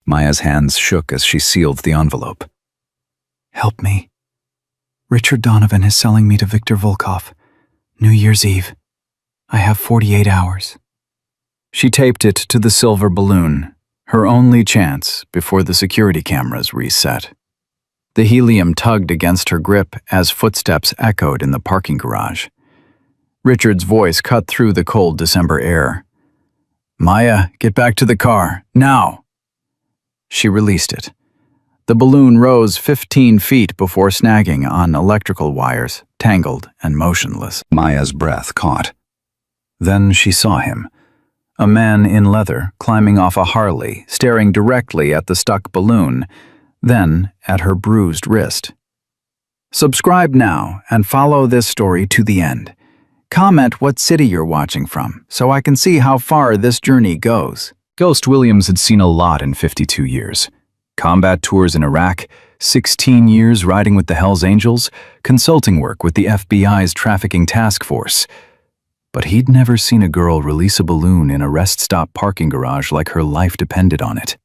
Maya's hands shook as she sealed the envelope. Help me. Richard Donovan is selling me to Victor Volkov. New Year's Eve. I have 48 hours. She taped it to the silver balloon, her only chance before the security cameras reset. The helium tugged against her grip as footsteps echoed in the parking garage. Richard's voice cut through the cold December air. "Maya, get back to the car, now!" She released it. The balloon rose 15 feet before snagging on electrical wires, tangled and motionless. Maya's breath caught. Then she saw him. A man in leather climbing off a Harley, staring directly at the stuck balloon, then at her bruised wrist. Subscribe now and follow this story to the end. Comment what city you're watching from so I can see how far this journey goes. Ghost Williams had seen a lot in 52 years. Combat tours in Iraq, 16 years riding with the Hellsangels, consulting work with the FBI's trafficking task force. But he'd never seen a girl release a balloon in a rest stop parking garage like her life depended on it.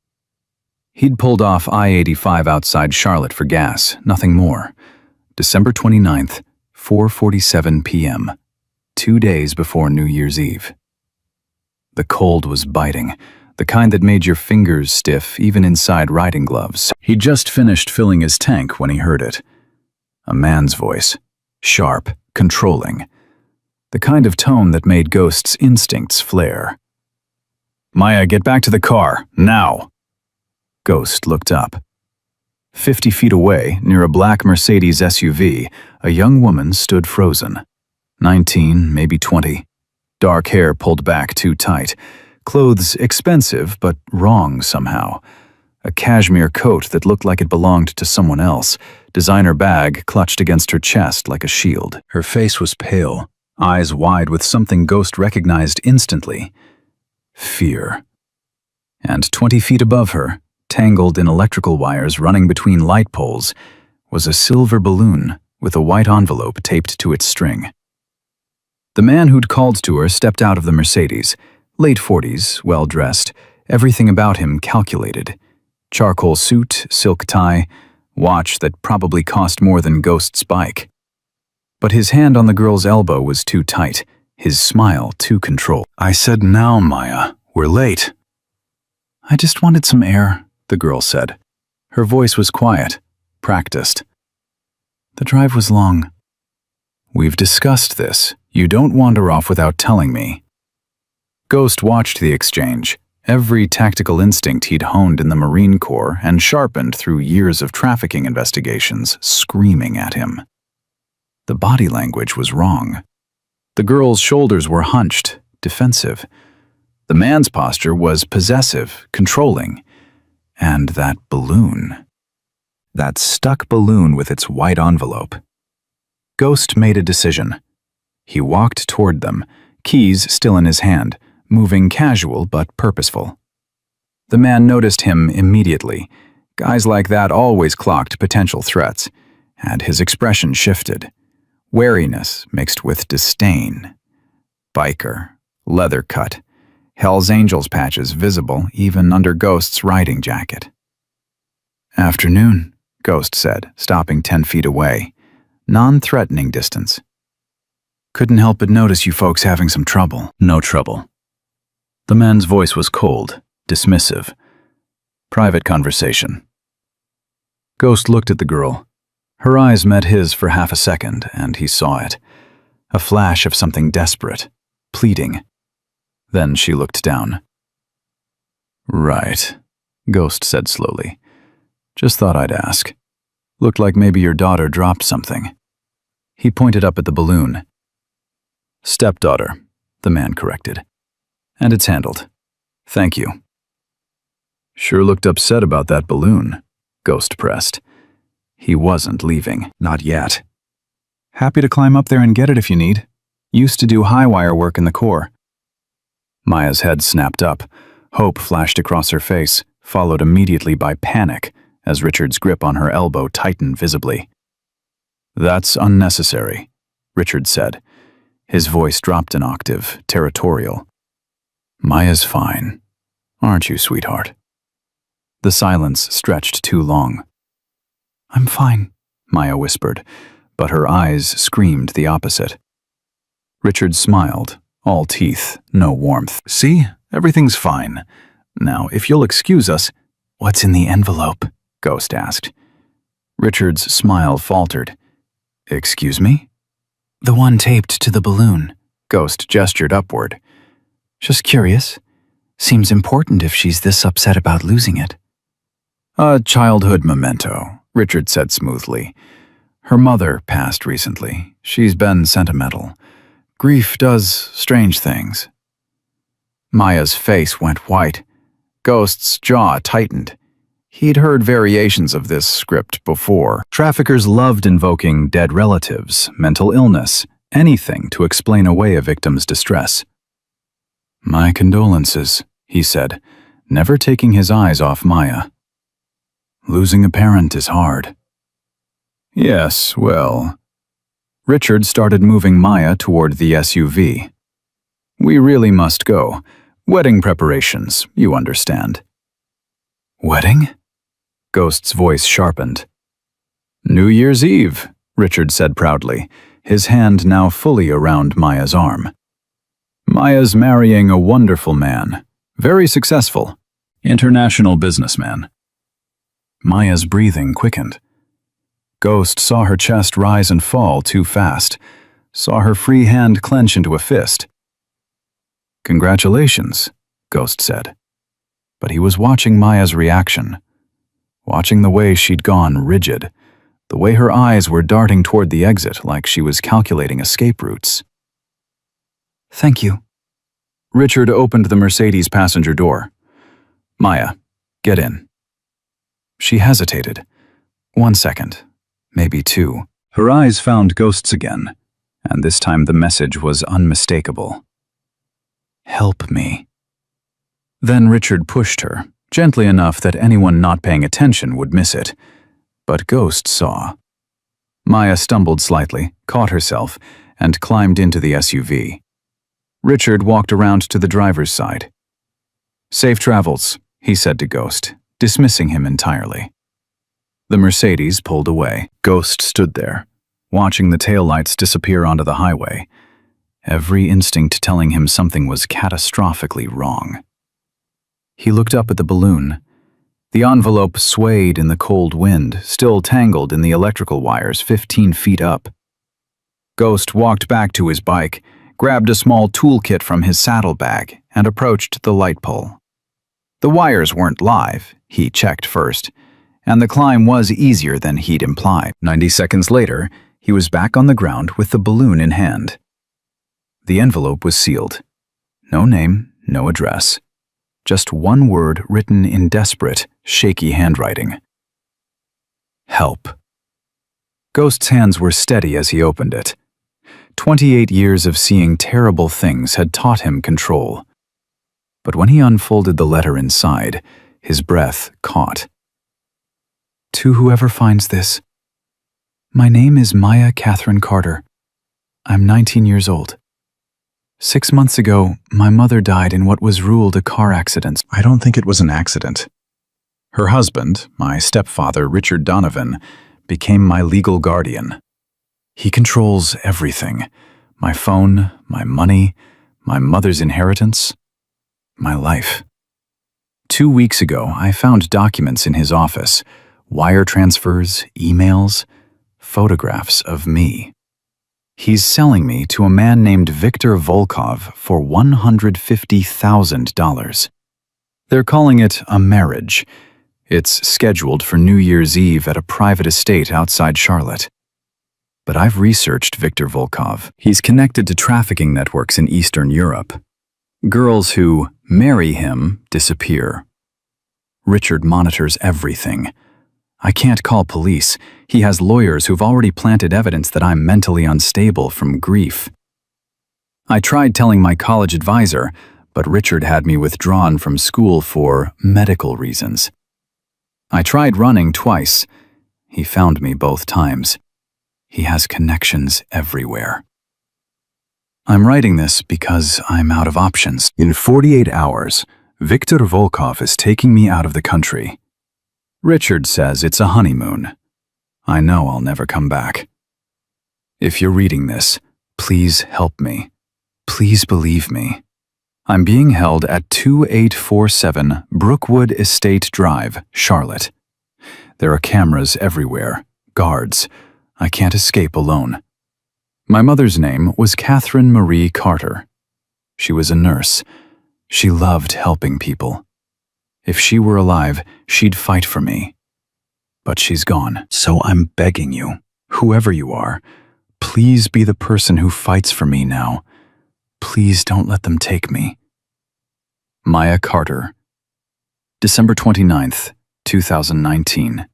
He'd pulled off I-85 outside Charlotte for gas, nothing more. December 29th, 4:47 p.m., 2 days before New Year's Eve. The cold was biting, the kind that made your fingers stiff even inside riding gloves. He'd just finished filling his tank when he heard it. A man's voice, sharp, controlling. The kind of tone that made Ghost's instincts flare. "Maya, get back to the car, now!" Ghost looked up. 50 feet away, near a black Mercedes SUV, a young woman stood frozen. 19, maybe 20. Dark hair pulled back too tight. Clothes expensive, but wrong somehow. A cashmere coat that looked like it belonged to someone else. Designer bag clutched against her chest like a shield. Her face was pale, eyes wide with something Ghost recognized instantly. Fear. And 20 feet above her, tangled in electrical wires running between light poles, was a silver balloon with a white envelope taped to its string. The man who'd called to her stepped out of the Mercedes, late 40s, well-dressed, everything about him calculated. Charcoal suit, silk tie, watch that probably cost more than Ghost's bike. But his hand on the girl's elbow was too tight, his smile too controlled. "I said now, Maya. We're late." "I just wanted some air," the girl said. Her voice was quiet, practiced. "The drive was long." "We've discussed this. You don't wander off without telling me." Ghost watched the exchange, every tactical instinct he'd honed in the Marine Corps and sharpened through years of trafficking investigations, screaming at him. The body language was wrong. The girl's shoulders were hunched, defensive. The man's posture was possessive, controlling. And that balloon. That stuck balloon with its white envelope. Ghost made a decision. He walked toward them, keys still in his hand, moving casual but purposeful. The man noticed him immediately. Guys like that always clocked potential threats, and his expression shifted. Wariness mixed with disdain. Biker, leather cut, Hellsangels patches visible even under Ghost's riding jacket. "Afternoon," Ghost said, stopping 10 feet away. Non-threatening distance. "Couldn't help but notice you folks having some trouble." "No trouble." The man's voice was cold, dismissive. "Private conversation." Ghost looked at the girl. Her eyes met his for half a second, and he saw it. A flash of something desperate, pleading. Then she looked down. "Right," Ghost said slowly. "Just thought I'd ask. Looked like maybe your daughter dropped something." He pointed up at the balloon. "Stepdaughter," the man corrected. "And it's handled. Thank you." "Sure looked upset about that balloon," Ghost pressed. He wasn't leaving, not yet. "Happy to climb up there and get it if you need. Used to do high wire work in the Corps." Maya's head snapped up. Hope flashed across her face, followed immediately by panic as Richard's grip on her elbow tightened visibly. "That's unnecessary," Richard said. His voice dropped an octave, territorial. "Maya's fine. Aren't you, sweetheart?" The silence stretched too long. I'm fine. Maya whispered, but her eyes screamed the opposite. Richard smiled, all teeth, no warmth. See, everything's fine. Now, if you'll excuse us— What's in the envelope? Ghost asked. Richard's smile faltered. Excuse me? The one taped to the balloon. Ghost gestured upward. Just curious. Seems important if she's this upset about losing it. A childhood memento, Richard said smoothly. Her mother passed recently. She's been sentimental. Grief does strange things. Maya's face went white. Ghost's jaw tightened. He'd heard variations of this script before. Traffickers loved invoking dead relatives, mental illness, anything to explain away a victim's distress. My condolences, he said, never taking his eyes off Maya. Losing a parent is hard. Yes, well— Richard started moving Maya toward the SUV. We really must go. Wedding preparations, you understand. Wedding? Ghost's voice sharpened. New Year's Eve, Richard said proudly, his hand now fully around Maya's arm. Maya's marrying a wonderful man, very successful, international businessman. Maya's breathing quickened. Ghost saw her chest rise and fall too fast, saw her free hand clench into a fist. Congratulations, Ghost said. But he was watching Maya's reaction, watching the way she'd gone rigid, the way her eyes were darting toward the exit like she was calculating escape routes. Thank you. Richard opened the Mercedes passenger door. Maya, get in. She hesitated. 1 second, maybe 2. Her eyes found Ghost's again, and this time the message was unmistakable. Help me. Then Richard pushed her, gently enough that anyone not paying attention would miss it. But Ghost saw. Maya stumbled slightly, caught herself, and climbed into the SUV. Richard walked around to the driver's side. Safe travels, he said to Ghost, dismissing him entirely. The Mercedes pulled away. Ghost stood there, watching the taillights disappear onto the highway, every instinct telling him something was catastrophically wrong. He looked up at the balloon. The envelope swayed in the cold wind, still tangled in the electrical wires 15 feet up. Ghost walked back to his bike, grabbed a small toolkit from his saddlebag, and approached the light pole. The wires weren't live, he checked first, and the climb was easier than he'd implied. 90 seconds later, he was back on the ground with the balloon in hand. The envelope was sealed. No name, no address. Just one word written in desperate, shaky handwriting. Help. Ghost's hands were steady as he opened it. 28 years of seeing terrible things had taught him control. But when he unfolded the letter inside, his breath caught. To whoever finds this, my name is Maya Catherine Carter. I'm 19 years old. 6 months ago, my mother died in what was ruled a car accident. I don't think it was an accident. Her husband, my stepfather, Richard Donovan, became my legal guardian. He controls everything. My phone, my money, my mother's inheritance, my life. 2 weeks ago, I found documents in his office, wire transfers, emails, photographs of me. He's selling me to a man named Viktor Volkov for $150,000. They're calling it a marriage. It's scheduled for New Year's Eve at a private estate outside Charlotte. But I've researched Viktor Volkov. He's connected to trafficking networks in Eastern Europe. Girls who marry him disappear. Richard monitors everything. I can't call police. He has lawyers who've already planted evidence that I'm mentally unstable from grief. I tried telling my college advisor, but Richard had me withdrawn from school for medical reasons. I tried running twice. He found me both times. He has connections everywhere. I'm writing this because I'm out of options. In 48 hours, Viktor Volkov is taking me out of the country, Richard says it's a honeymoon. I know I'll never come back. If you're reading this, please help me. Please believe me. I'm being held at 2847 Brookwood Estate Drive, Charlotte. There are cameras everywhere, guards. I can't escape alone. My mother's name was Catherine Marie Carter. She was a nurse. She loved helping people. If she were alive, she'd fight for me. But she's gone. So I'm begging you, whoever you are, please be the person who fights for me now. Please don't let them take me. Maya Carter. December 29th, 2019.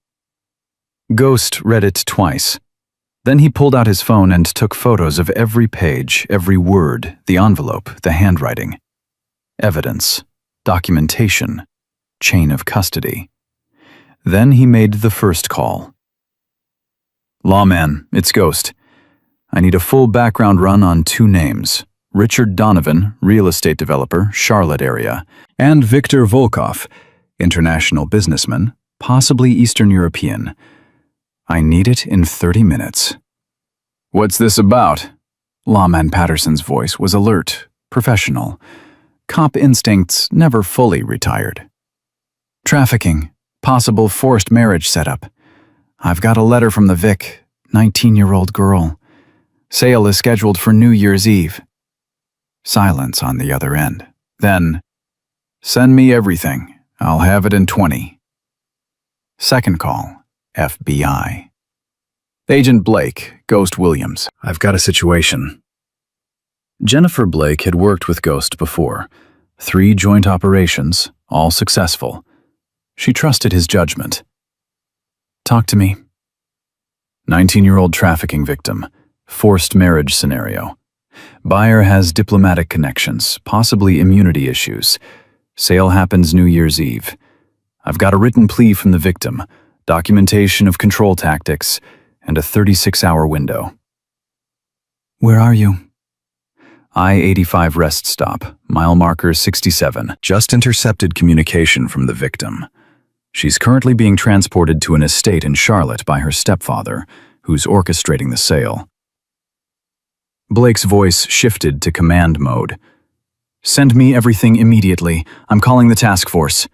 Ghost read it twice. Then he pulled out his phone and took photos of every page, every word, the envelope, the handwriting. Evidence, documentation, chain of custody. Then he made the first call. Lawman, it's Ghost. I need a full background run on 2 names. Richard Donovan, real estate developer, Charlotte area, and Viktor Volkov, international businessman, possibly Eastern European. I need it in 30 minutes. What's this about? Lawman Patterson's voice was alert, professional. Cop instincts never fully retired. Trafficking, possible forced marriage setup. I've got a letter from the Vic, 19-year-old girl. Sale is scheduled for New Year's Eve. Silence on the other end. Then, send me everything. I'll have it in 20. Second call, FBI. Agent Blake, Ghost Williams. I've got a situation. Jennifer Blake had worked with Ghost before. 3 joint operations, all successful. She trusted his judgment. Talk to me. 19-year-old trafficking victim. Forced marriage scenario. Buyer has diplomatic connections, possibly immunity issues. Sale happens New Year's Eve. I've got a written plea from the victim, documentation of control tactics, and a 36-hour window. Where are you? I-85 rest stop, mile marker 67. Just intercepted communication from the victim. She's currently being transported to an estate in Charlotte by her stepfather, who's orchestrating the sale. Blake's voice shifted to command mode. Send me everything immediately. I'm calling the task force.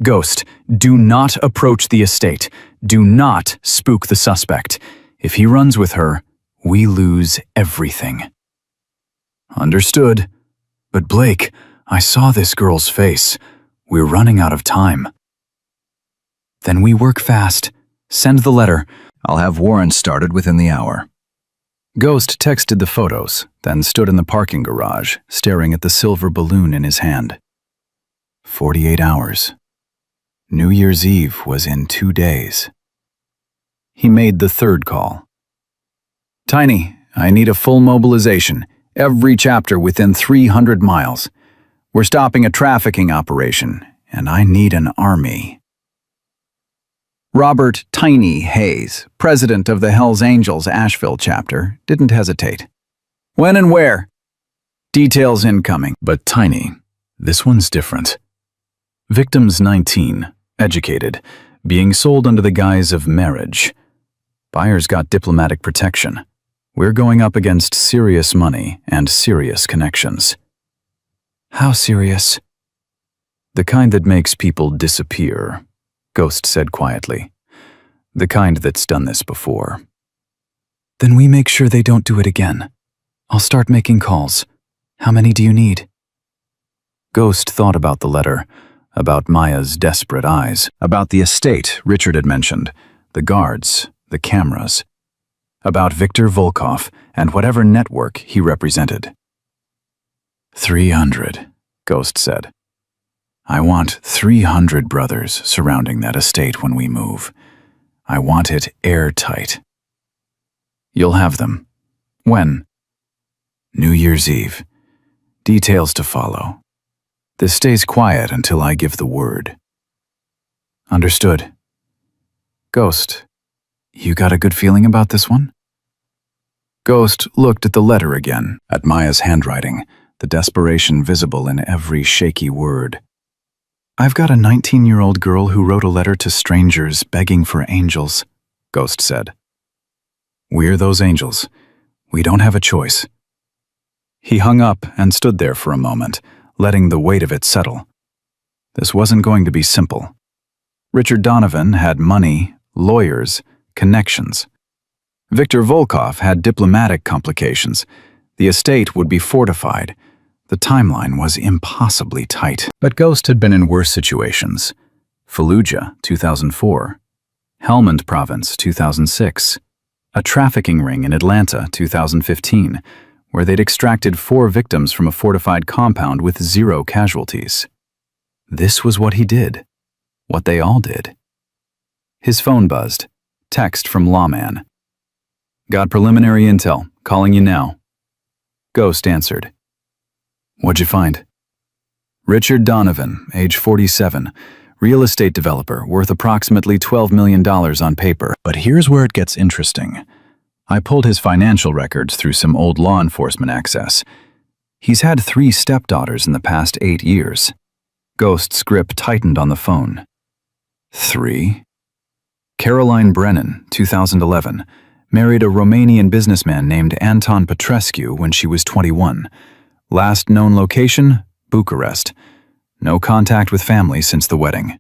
Ghost, do not approach the estate. Do not spook the suspect. If he runs with her, we lose everything. Understood. But Blake, I saw this girl's face. We're running out of time. Then we work fast. Send the letter. I'll have warrants started within the hour. Ghost texted the photos, then stood in the parking garage, staring at the silver balloon in his hand. 48 hours. New Year's Eve was in 2 days. He made the third call. Tiny, I need a full mobilization. Every chapter within 300 miles. We're stopping a trafficking operation, and I need an army. Robert Tiny Hayes, president of the Hellsangels Asheville chapter, didn't hesitate. When and where? Details incoming. But Tiny, this one's different. Victim's 19, educated, being sold under the guise of marriage. Buyer's got diplomatic protection. We're going up against serious money and serious connections. How serious? The kind that makes people disappear, Ghost said quietly. The kind that's done this before. Then we make sure they don't do it again. I'll start making calls. How many do you need? Ghost thought about the letter, about Maya's desperate eyes, about the estate Richard had mentioned, the guards, the cameras, about Viktor Volkov and whatever network he represented. 300, Ghost said. I want 300 brothers surrounding that estate when we move. I want it airtight. You'll have them. When? New Year's Eve. Details to follow. This stays quiet until I give the word. Understood. Ghost, you got a good feeling about this one? Ghost looked at the letter again, at Maya's handwriting, the desperation visible in every shaky word. I've got a 19-year-old girl who wrote a letter to strangers begging for angels, Ghost said. We're those angels. We don't have a choice. He hung up and stood there for a moment, letting the weight of it settle. This wasn't going to be simple. Richard Donovan had money, lawyers, connections. Viktor Volkov had diplomatic complications. The estate would be fortified. The timeline was impossibly tight. But Ghost had been in worse situations. Fallujah, 2004. Helmand Province, 2006. A trafficking ring in Atlanta, 2015, where they'd extracted 4 victims from a fortified compound with 0 casualties. This was what he did. What they all did. His phone buzzed. Text from Lawman. Got preliminary intel. Calling you now. Ghost answered. What'd you find? Richard Donovan, age 47, real estate developer, worth approximately $12 million on paper. But here's where it gets interesting. I pulled his financial records through some old law enforcement access. He's had 3 stepdaughters in the past 8 years. Ghost's grip tightened on the phone. 3? Caroline Brennan, 2011, married a Romanian businessman named Anton Petrescu when she was 21. Last known location, Bucharest. No contact with family since the wedding.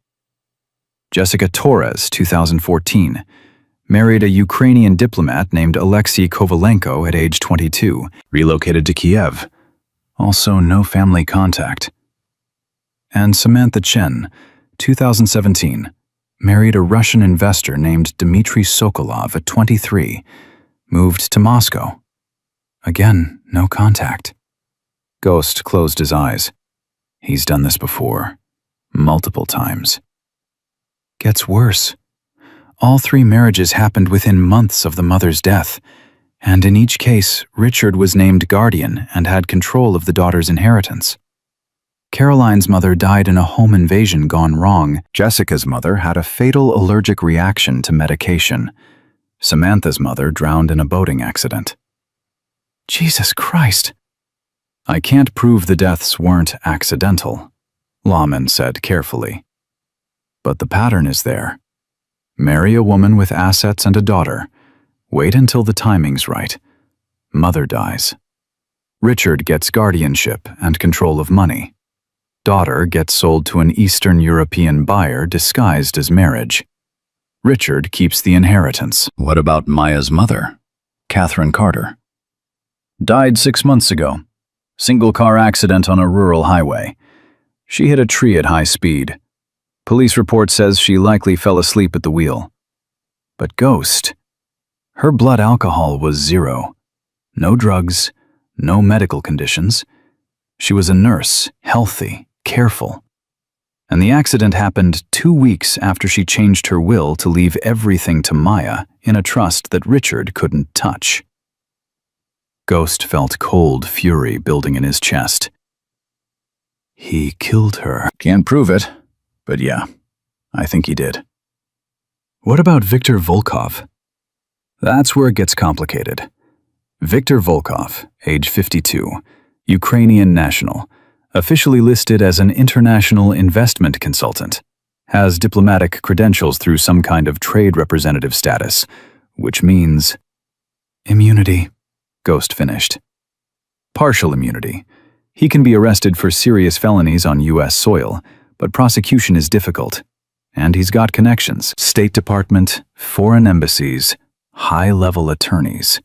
Jessica Torres, 2014, married a Ukrainian diplomat named Alexei Kovalenko at age 22, relocated to Kiev. Also no family contact. And Samantha Chen, 2017, married a Russian investor named Dmitry Sokolov at 23, moved to Moscow. Again, no contact. Ghost closed his eyes. He's done this before. Multiple times. Gets worse. All 3 marriages happened within months of the mother's death, and in each case, Richard was named guardian and had control of the daughter's inheritance. Caroline's mother died in a home invasion gone wrong. Jessica's mother had a fatal allergic reaction to medication. Samantha's mother drowned in a boating accident. Jesus Christ! I can't prove the deaths weren't accidental, Lawman said carefully. But the pattern is there. Marry a woman with assets and a daughter. Wait until the timing's right. Mother dies. Richard gets guardianship and control of money. Daughter gets sold to an Eastern European buyer disguised as marriage. Richard keeps the inheritance. What about Maya's mother, Catherine Carter? Died 6 months ago. Single-car accident on a rural highway. She hit a tree at high speed. Police report says she likely fell asleep at the wheel. But Ghost, her blood alcohol was 0. No drugs, no medical conditions. She was a nurse, healthy, careful. And the accident happened 2 weeks after she changed her will to leave everything to Maya in a trust that Richard couldn't touch. Ghost felt cold fury building in his chest. He killed her. Can't prove it, but yeah, I think he did. What about Viktor Volkov? That's where it gets complicated. Viktor Volkov, age 52, Ukrainian national, officially listed as an international investment consultant, has diplomatic credentials through some kind of trade representative status, which means immunity. Ghost finished. Partial immunity. He can be arrested for serious felonies on U.S. soil, but prosecution is difficult. And he's got connections. State Department, foreign embassies, high-level attorneys.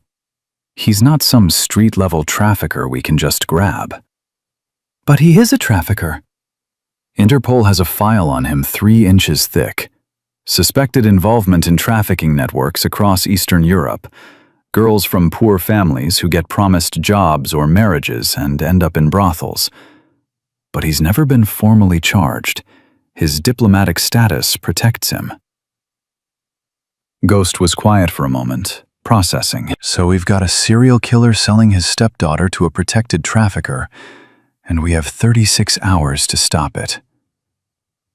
He's not some street-level trafficker we can just grab. But he is a trafficker. Interpol has a file on him 3 inches thick. Suspected involvement in trafficking networks across Eastern Europe. Girls from poor families who get promised jobs or marriages and end up in brothels. But he's never been formally charged. His diplomatic status protects him. Ghost was quiet for a moment, processing. So we've got a serial killer selling his stepdaughter to a protected trafficker, and we have 36 hours to stop it.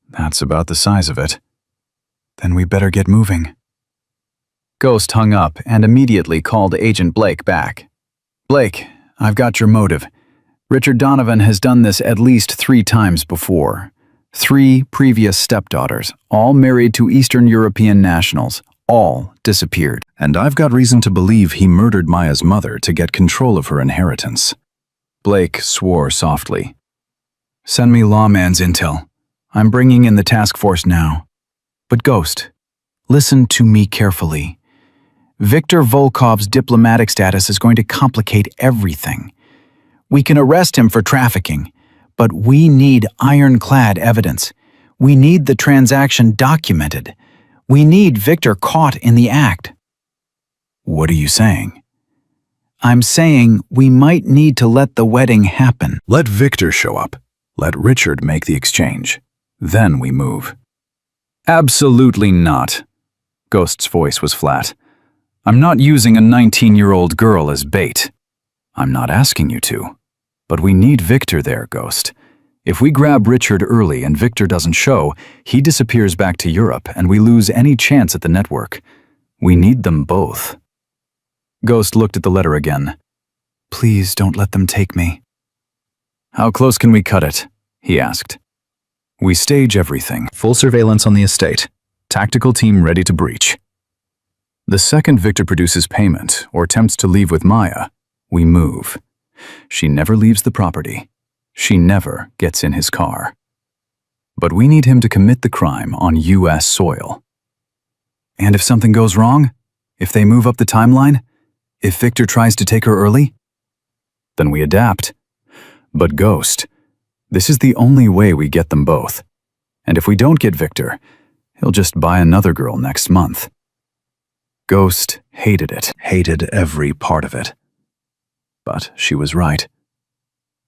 That's about the size of it. Then we better get moving. Ghost hung up and immediately called Agent Blake back. Blake, I've got your motive. Richard Donovan has done this at least 3 times before. 3 previous stepdaughters, all married to Eastern European nationals, all disappeared. And I've got reason to believe he murdered Maya's mother to get control of her inheritance. Blake swore softly. Send me lawman's intel. I'm bringing in the task force now. But Ghost, listen to me carefully. Viktor Volkov's diplomatic status is going to complicate everything. We can arrest him for trafficking, but we need ironclad evidence. We need the transaction documented. We need Viktor caught in the act. What are you saying? I'm saying we might need to let the wedding happen. Let Viktor show up. Let Richard make the exchange. Then we move. Absolutely not. Ghost's voice was flat. I'm not using a 19-year-old girl as bait. I'm not asking you to. But we need Viktor there, Ghost. If we grab Richard early and Viktor doesn't show, he disappears back to Europe and we lose any chance at the network. We need them both. Ghost looked at the letter again. Please don't let them take me. How close can we cut it? He asked. We stage everything. Full surveillance on the estate. Tactical team ready to breach. The second Viktor produces payment or attempts to leave with Maya, we move. She never leaves the property. She never gets in his car. But we need him to commit the crime on U.S. soil. And if something goes wrong? If they move up the timeline? If Viktor tries to take her early? Then we adapt. But Ghost, this is the only way we get them both. And if we don't get Viktor, he'll just buy another girl next month. Ghost hated it, hated every part of it. But she was right.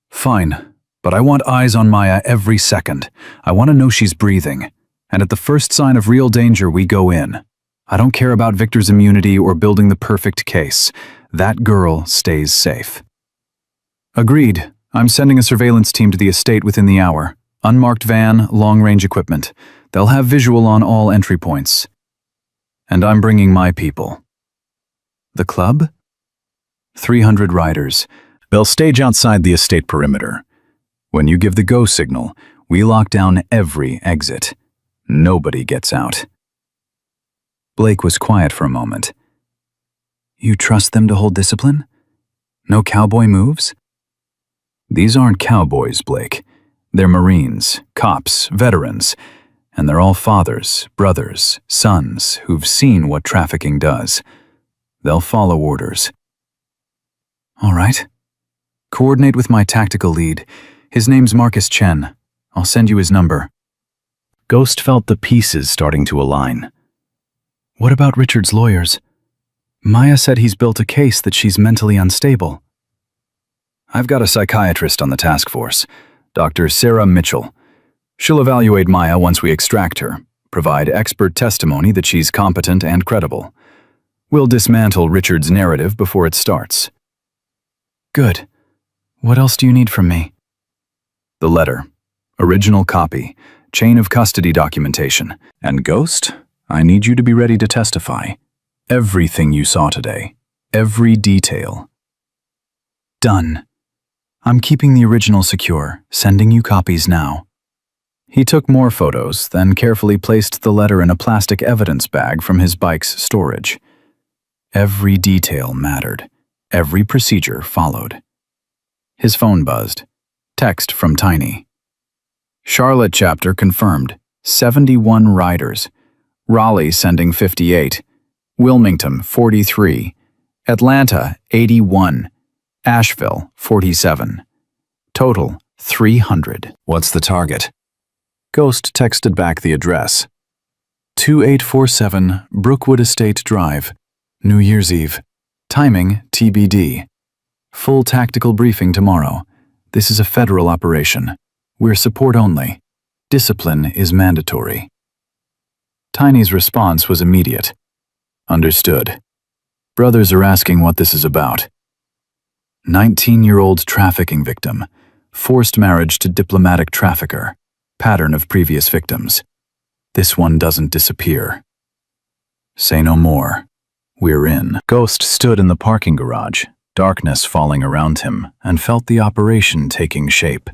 Fine, but I want eyes on Maya every second. I want to know she's breathing. And at the first sign of real danger, we go in. I don't care about Viktor's immunity or building the perfect case. That girl stays safe. Agreed. I'm sending a surveillance team to the estate within the hour. Unmarked van, long-range equipment. They'll have visual on all entry points. And I'm bringing my people. The club? 300 riders. They'll stage outside the estate perimeter. When you give the go signal, we lock down every exit. Nobody gets out. Blake was quiet for a moment. You trust them to hold discipline? No cowboy moves? These aren't cowboys, Blake. They're Marines, cops, veterans, and they're all fathers, brothers, sons who've seen what trafficking does. They'll follow orders. All right. Coordinate with my tactical lead. His name's Marcus Chen. I'll send you his number. Ghost felt the pieces starting to align. What about Richard's lawyers? Maya said he's built a case that she's mentally unstable. I've got a psychiatrist on the task force, Dr. Sarah Mitchell. She'll evaluate Maya once we extract her, provide expert testimony that she's competent and credible. We'll dismantle Richard's narrative before it starts. Good. What else do you need from me? The letter, original copy, chain of custody documentation, and Ghost, I need you to be ready to testify. Everything you saw today, every detail. Done. I'm keeping the original secure, sending you copies now. He took more photos, then carefully placed the letter in a plastic evidence bag from his bike's storage. Every detail mattered. Every procedure followed. His phone buzzed. Text from Tiny. Charlotte chapter confirmed. 71 riders. Raleigh sending 58. Wilmington 43. Atlanta 81. Asheville 47. Total 300. What's the target? Ghost texted back the address. 2847 Brookwood Estate Drive, New Year's Eve. Timing TBD. Full tactical briefing tomorrow. This is a federal operation. We're support only. Discipline is mandatory. Tiny's response was immediate. Understood. Brothers are asking what this is about. 19-year-old trafficking victim. Forced marriage to diplomatic trafficker. Pattern of previous victims. This one doesn't disappear. Say no more. We're in. Ghost stood in the parking garage, darkness falling around him, and felt the operation taking shape.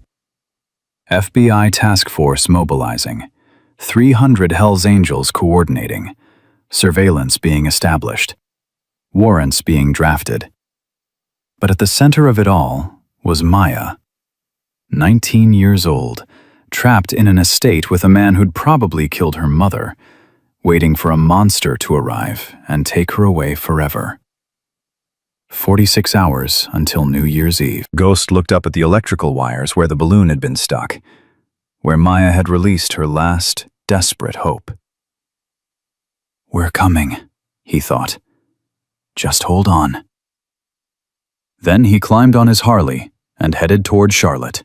FBI task force mobilizing, 300 Hell's Angels coordinating, surveillance being established, warrants being drafted. But at the center of it all was Maya, 19 years old, trapped in an estate with a man who'd probably killed her mother, waiting for a monster to arrive and take her away forever. 46 hours until New Year's Eve. Ghost looked up at the electrical wires where the balloon had been stuck, where Maya had released her last, desperate hope. "We're coming," he thought. "Just hold on." Then he climbed on his Harley and headed toward Charlotte,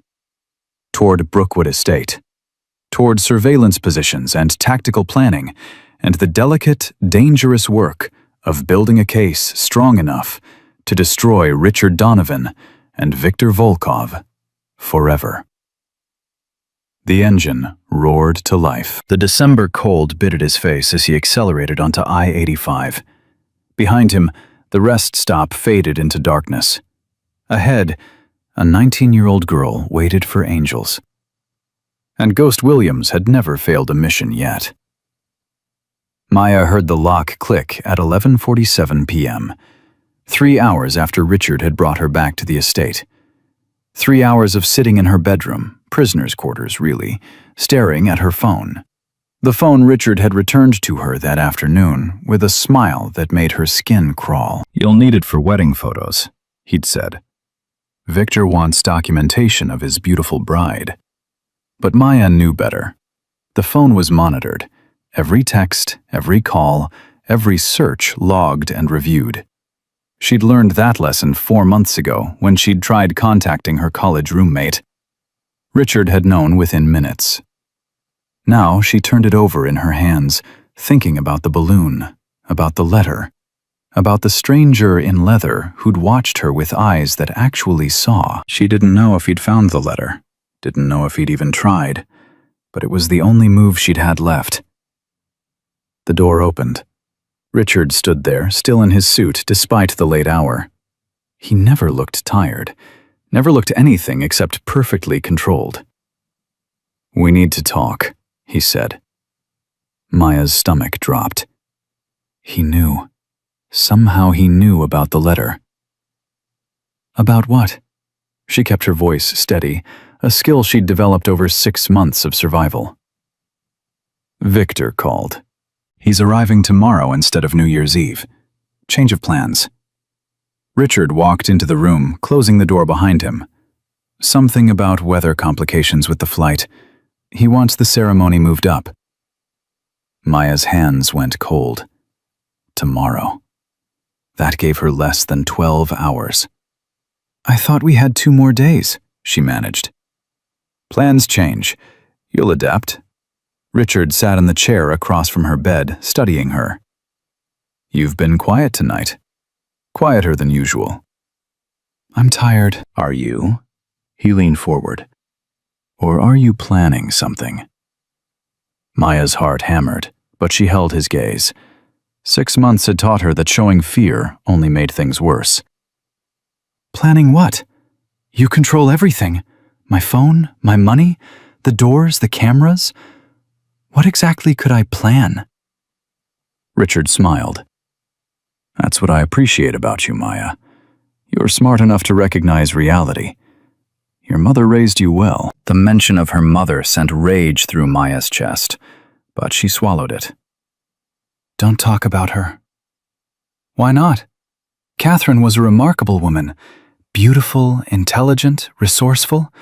toward Brookwood Estate, toward surveillance positions and tactical planning, and the delicate, dangerous work of building a case strong enough to destroy Richard Donovan and Viktor Volkov forever. The engine roared to life. The December cold bit at his face as he accelerated onto I-85. Behind him, the rest stop faded into darkness. Ahead, a 19-year-old girl waited for angels. And Ghost Williams had never failed a mission yet. Maya heard the lock click at 11:47 p.m., 3 hours after Richard had brought her back to the estate. 3 hours of sitting in her bedroom, prisoner's quarters really, staring at her phone. The phone Richard had returned to her that afternoon with a smile that made her skin crawl. "You'll need it for wedding photos," he'd said. "Victor wants documentation of his beautiful bride." But Maya knew better. The phone was monitored. Every text, every call, every search logged and reviewed. She'd learned that lesson 4 months ago when she'd tried contacting her college roommate. Richard had known within minutes. Now she turned it over in her hands, thinking about the balloon, about the letter, about the stranger in leather who'd watched her with eyes that actually saw. She didn't know if he'd found the letter, didn't know if he'd even tried, but it was the only move she'd had left. The door opened. Richard stood there, still in his suit despite the late hour. He never looked tired, never looked anything except perfectly controlled. "We need to talk," he said. Maya's stomach dropped. He knew. Somehow he knew about the letter. About what? She kept her voice steady, a skill she'd developed over 6 months of survival. Victor called. "He's arriving tomorrow instead of New Year's Eve. Change of plans." Richard walked into the room, closing the door behind him. "Something about weather complications with the flight. He wants the ceremony moved up." Maya's hands went cold. Tomorrow. That gave her less than 12 hours. "I thought we had 2 more days," she managed. "Plans change. You'll adapt." Richard sat in the chair across from her bed, studying her. "You've been quiet tonight. Quieter than usual." "I'm tired." "Are you?" He leaned forward. "Or are you planning something?" Maya's heart hammered, but she held his gaze. 6 months had taught her that showing fear only made things worse. "Planning what? You control everything. My phone, my money, the doors, the cameras. What exactly could I plan?" Richard smiled. "That's what I appreciate about you, Maya. You're smart enough to recognize reality. Your mother raised you well." The mention of her mother sent rage through Maya's chest, but she swallowed it. "Don't talk about her." "Why not? Catherine was a remarkable woman. Beautiful, intelligent, resourceful.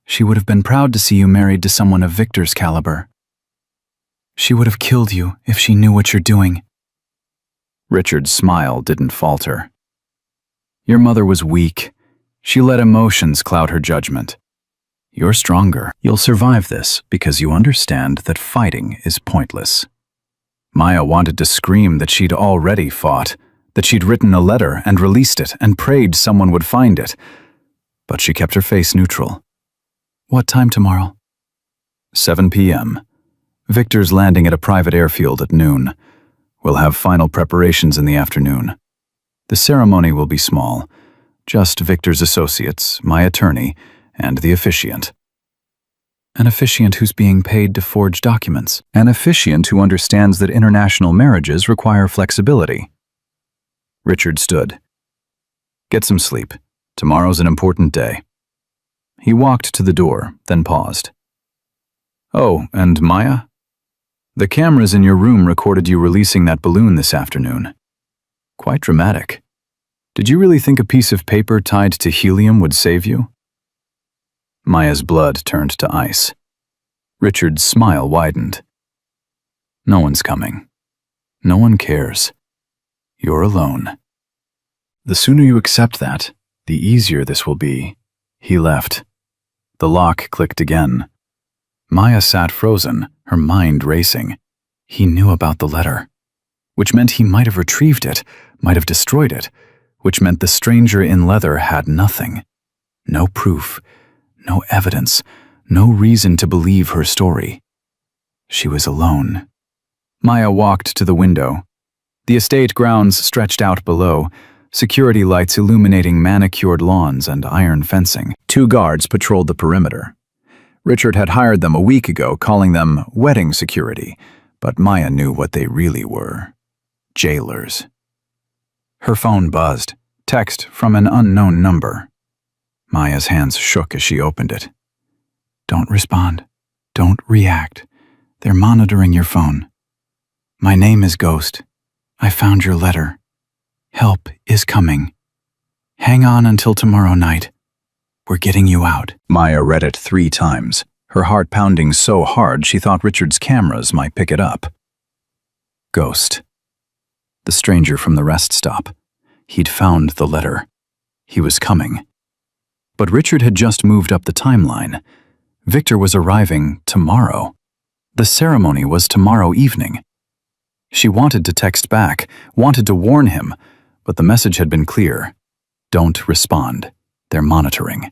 She would have been proud to see you married to someone of Victor's caliber. She would have killed you if she knew what you're doing." Richard's smile didn't falter. "Your mother was weak. She let emotions cloud her judgment. You're stronger. You'll survive this because you understand that fighting is pointless." Maya wanted to scream that she'd already fought, that she'd written a letter and released it and prayed someone would find it. But she kept her face neutral. "What time tomorrow?" 7 p.m. Victor's landing at a private airfield at noon. We'll have final preparations in the afternoon. The ceremony will be small. Just Victor's associates, my attorney, and the officiant. An officiant who's being paid to forge documents. An officiant who understands that international marriages require flexibility. Richard stood. Get some sleep. Tomorrow's an important day. He walked to the door, then paused. Oh, and Maya? The cameras in your room recorded you releasing that balloon this afternoon. Quite dramatic. Did you really think a piece of paper tied to helium would save you? Maya's blood turned to ice. Richard's smile widened. No one's coming. No one cares. You're alone. The sooner you accept that, the easier this will be. He left. The lock clicked again. Maya sat frozen, her mind racing. He knew about the letter, which meant he might have retrieved it, might have destroyed it, which meant the stranger in leather had nothing. No proof, no evidence, no reason to believe her story. She was alone. Maya walked to the window. The estate grounds stretched out below, security lights illuminating manicured lawns and iron fencing. 2 guards patrolled the perimeter. Richard had hired them a week ago, calling them wedding security, but Maya knew what they really were. Jailers. Her phone buzzed. Text from an unknown number. Maya's hands shook as she opened it. Don't respond. Don't react. They're monitoring your phone. My name is Ghost. I found your letter. Help is coming. Hang on until tomorrow night. We're getting you out. Maya read it 3 times, her heart pounding so hard she thought Richard's cameras might pick it up. Ghost. The stranger from the rest stop. He'd found the letter. He was coming. But Richard had just moved up the timeline. Victor was arriving tomorrow. The ceremony was tomorrow evening. She wanted to text back, wanted to warn him, but the message had been clear. Don't respond. They're monitoring.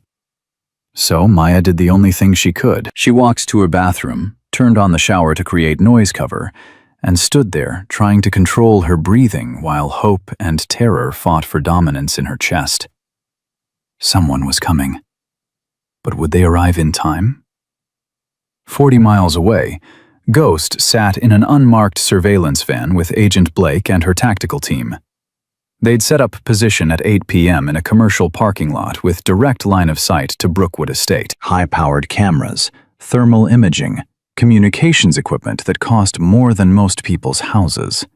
So Maya did the only thing she could. She walked to her bathroom, turned on the shower to create noise cover, and stood there trying to control her breathing while hope and terror fought for dominance in her chest. Someone was coming. But would they arrive in time? 40 miles away, Ghost sat in an unmarked surveillance van with Agent Blake and her tactical team. They'd set up position at 8 p.m. in a commercial parking lot with direct line of sight to Brookwood Estate. High-powered cameras, thermal imaging, communications equipment that cost more than most people's houses.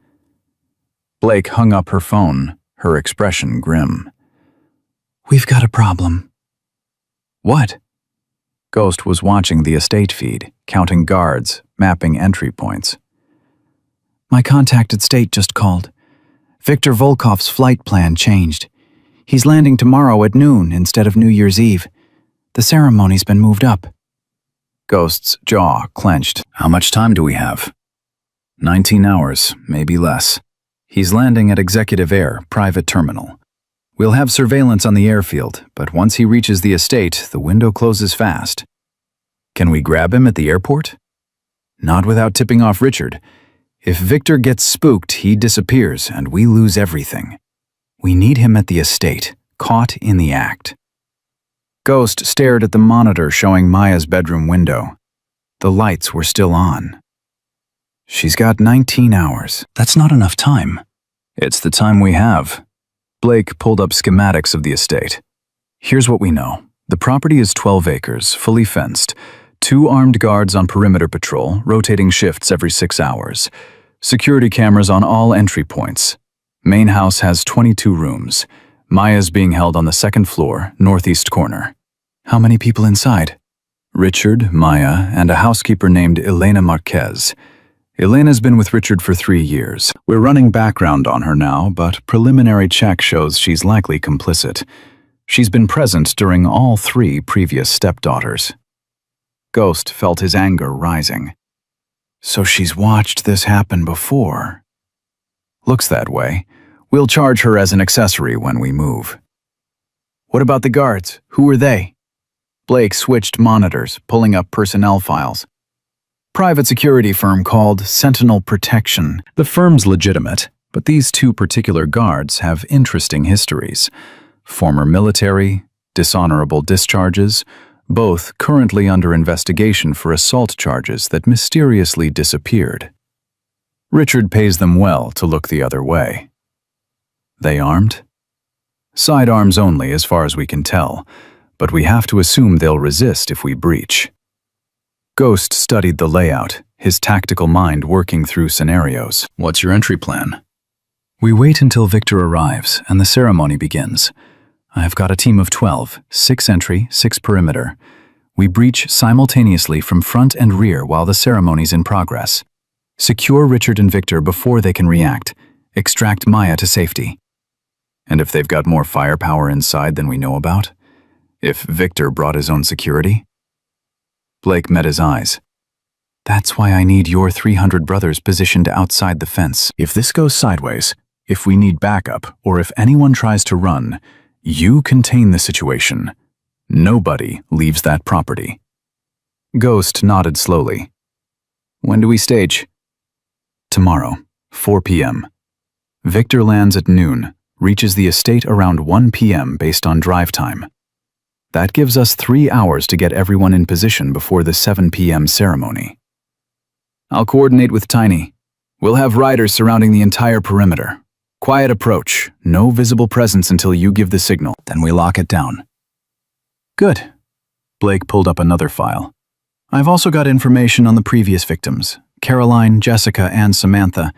Blake hung up her phone, her expression grim. We've got a problem. What? Ghost was watching the estate feed, counting guards, mapping entry points. My contact at State just called. Viktor Volkov's flight plan changed. He's landing tomorrow at noon instead of New Year's Eve. The ceremony's been moved up. Ghost's jaw clenched. How much time do we have? 19 hours, maybe less. He's landing at Executive Air, private terminal. We'll have surveillance on the airfield, but once he reaches the estate, the window closes fast. Can we grab him at the airport? Not without tipping off Richard. If Victor gets spooked, he disappears and we lose everything. We need him at the estate, caught in the act. Ghost stared at the monitor showing Maya's bedroom window. The lights were still on. She's got 19 hours. That's not enough time. It's the time we have. Blake pulled up schematics of the estate. Here's what we know. The property is 12 acres, fully fenced. 2 armed guards on perimeter patrol, rotating shifts every 6 hours. Security cameras on all entry points. Main house has 22 rooms. Maya's being held on the 2nd floor, northeast corner. How many people inside? Richard, Maya, and a housekeeper named Elena Marquez. Elena's been with Richard for 3 years. We're running background on her now, but preliminary check shows she's likely complicit. She's been present during all 3 previous stepdaughters. Ghost felt his anger rising. So she's watched this happen before. Looks that way. We'll charge her as an accessory when we move. What about the guards? Who were they? Blake switched monitors, pulling up personnel files. Private security firm called Sentinel Protection. The firm's legitimate, but these 2 particular guards have interesting histories. Former military, dishonorable discharges, both currently under investigation for assault charges that mysteriously disappeared. Richard pays them well to look the other way. They armed? Sidearms only as far as we can tell, but we have to assume they'll resist if we breach. Ghost studied the layout, his tactical mind working through scenarios. What's your entry plan? We wait until Victor arrives and the ceremony begins. I've got a team of 12, 6 entry, 6 perimeter. We breach simultaneously from front and rear while the ceremony's in progress. Secure Richard and Victor before they can react. Extract Maya to safety. And if they've got more firepower inside than we know about? If Victor brought his own security? Blake met his eyes. That's why I need your 300 brothers positioned outside the fence. If this goes sideways, if we need backup, or if anyone tries to run, you contain the situation. Nobody leaves that property. Ghost nodded slowly. When do we stage? Tomorrow, 4 p.m. Victor lands at noon, reaches the estate around 1 p.m. based on drive time. That gives us 3 hours to get everyone in position before the 7 p.m. ceremony. I'll coordinate with Tiny. We'll have riders surrounding the entire perimeter. Quiet approach, no visible presence until you give the signal. Then we lock it down. Good. Blake pulled up another file. I've also got information on the previous victims, Caroline, Jessica, and Samantha.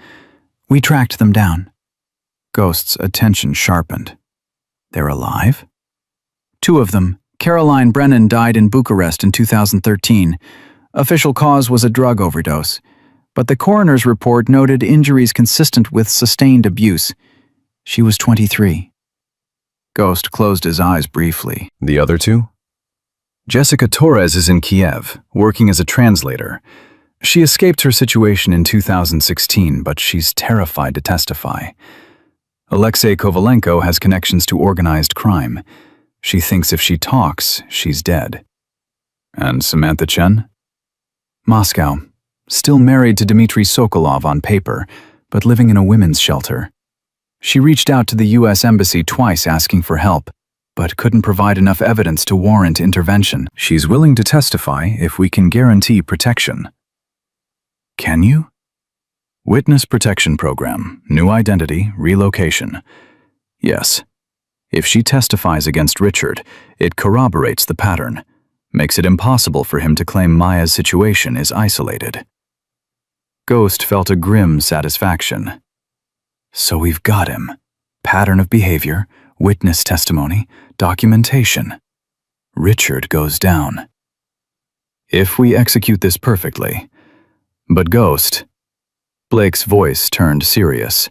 We tracked them down. Ghost's attention sharpened. They're alive? 2 of them. Caroline Brennan died in Bucharest in 2013. Official cause was a drug overdose, but the coroner's report noted injuries consistent with sustained abuse. She was 23. Ghost closed his eyes briefly. The other 2? Jessica Torres is in Kiev, working as a translator. She escaped her situation in 2016, but she's terrified to testify. Alexei Kovalenko has connections to organized crime. She thinks if she talks, she's dead. And Samantha Chen? Moscow. Still married to Dmitry Sokolov on paper, but living in a women's shelter. She reached out to the U.S. Embassy twice asking for help, but couldn't provide enough evidence to warrant intervention. She's willing to testify if we can guarantee protection. Can you? Witness Protection Program, new identity, relocation. Yes. If she testifies against Richard, it corroborates the pattern, makes it impossible for him to claim Maya's situation is isolated. Ghost felt a grim satisfaction. So we've got him. Pattern of behavior, witness testimony, documentation. Richard goes down. If we execute this perfectly. But Ghost... Blake's voice turned serious.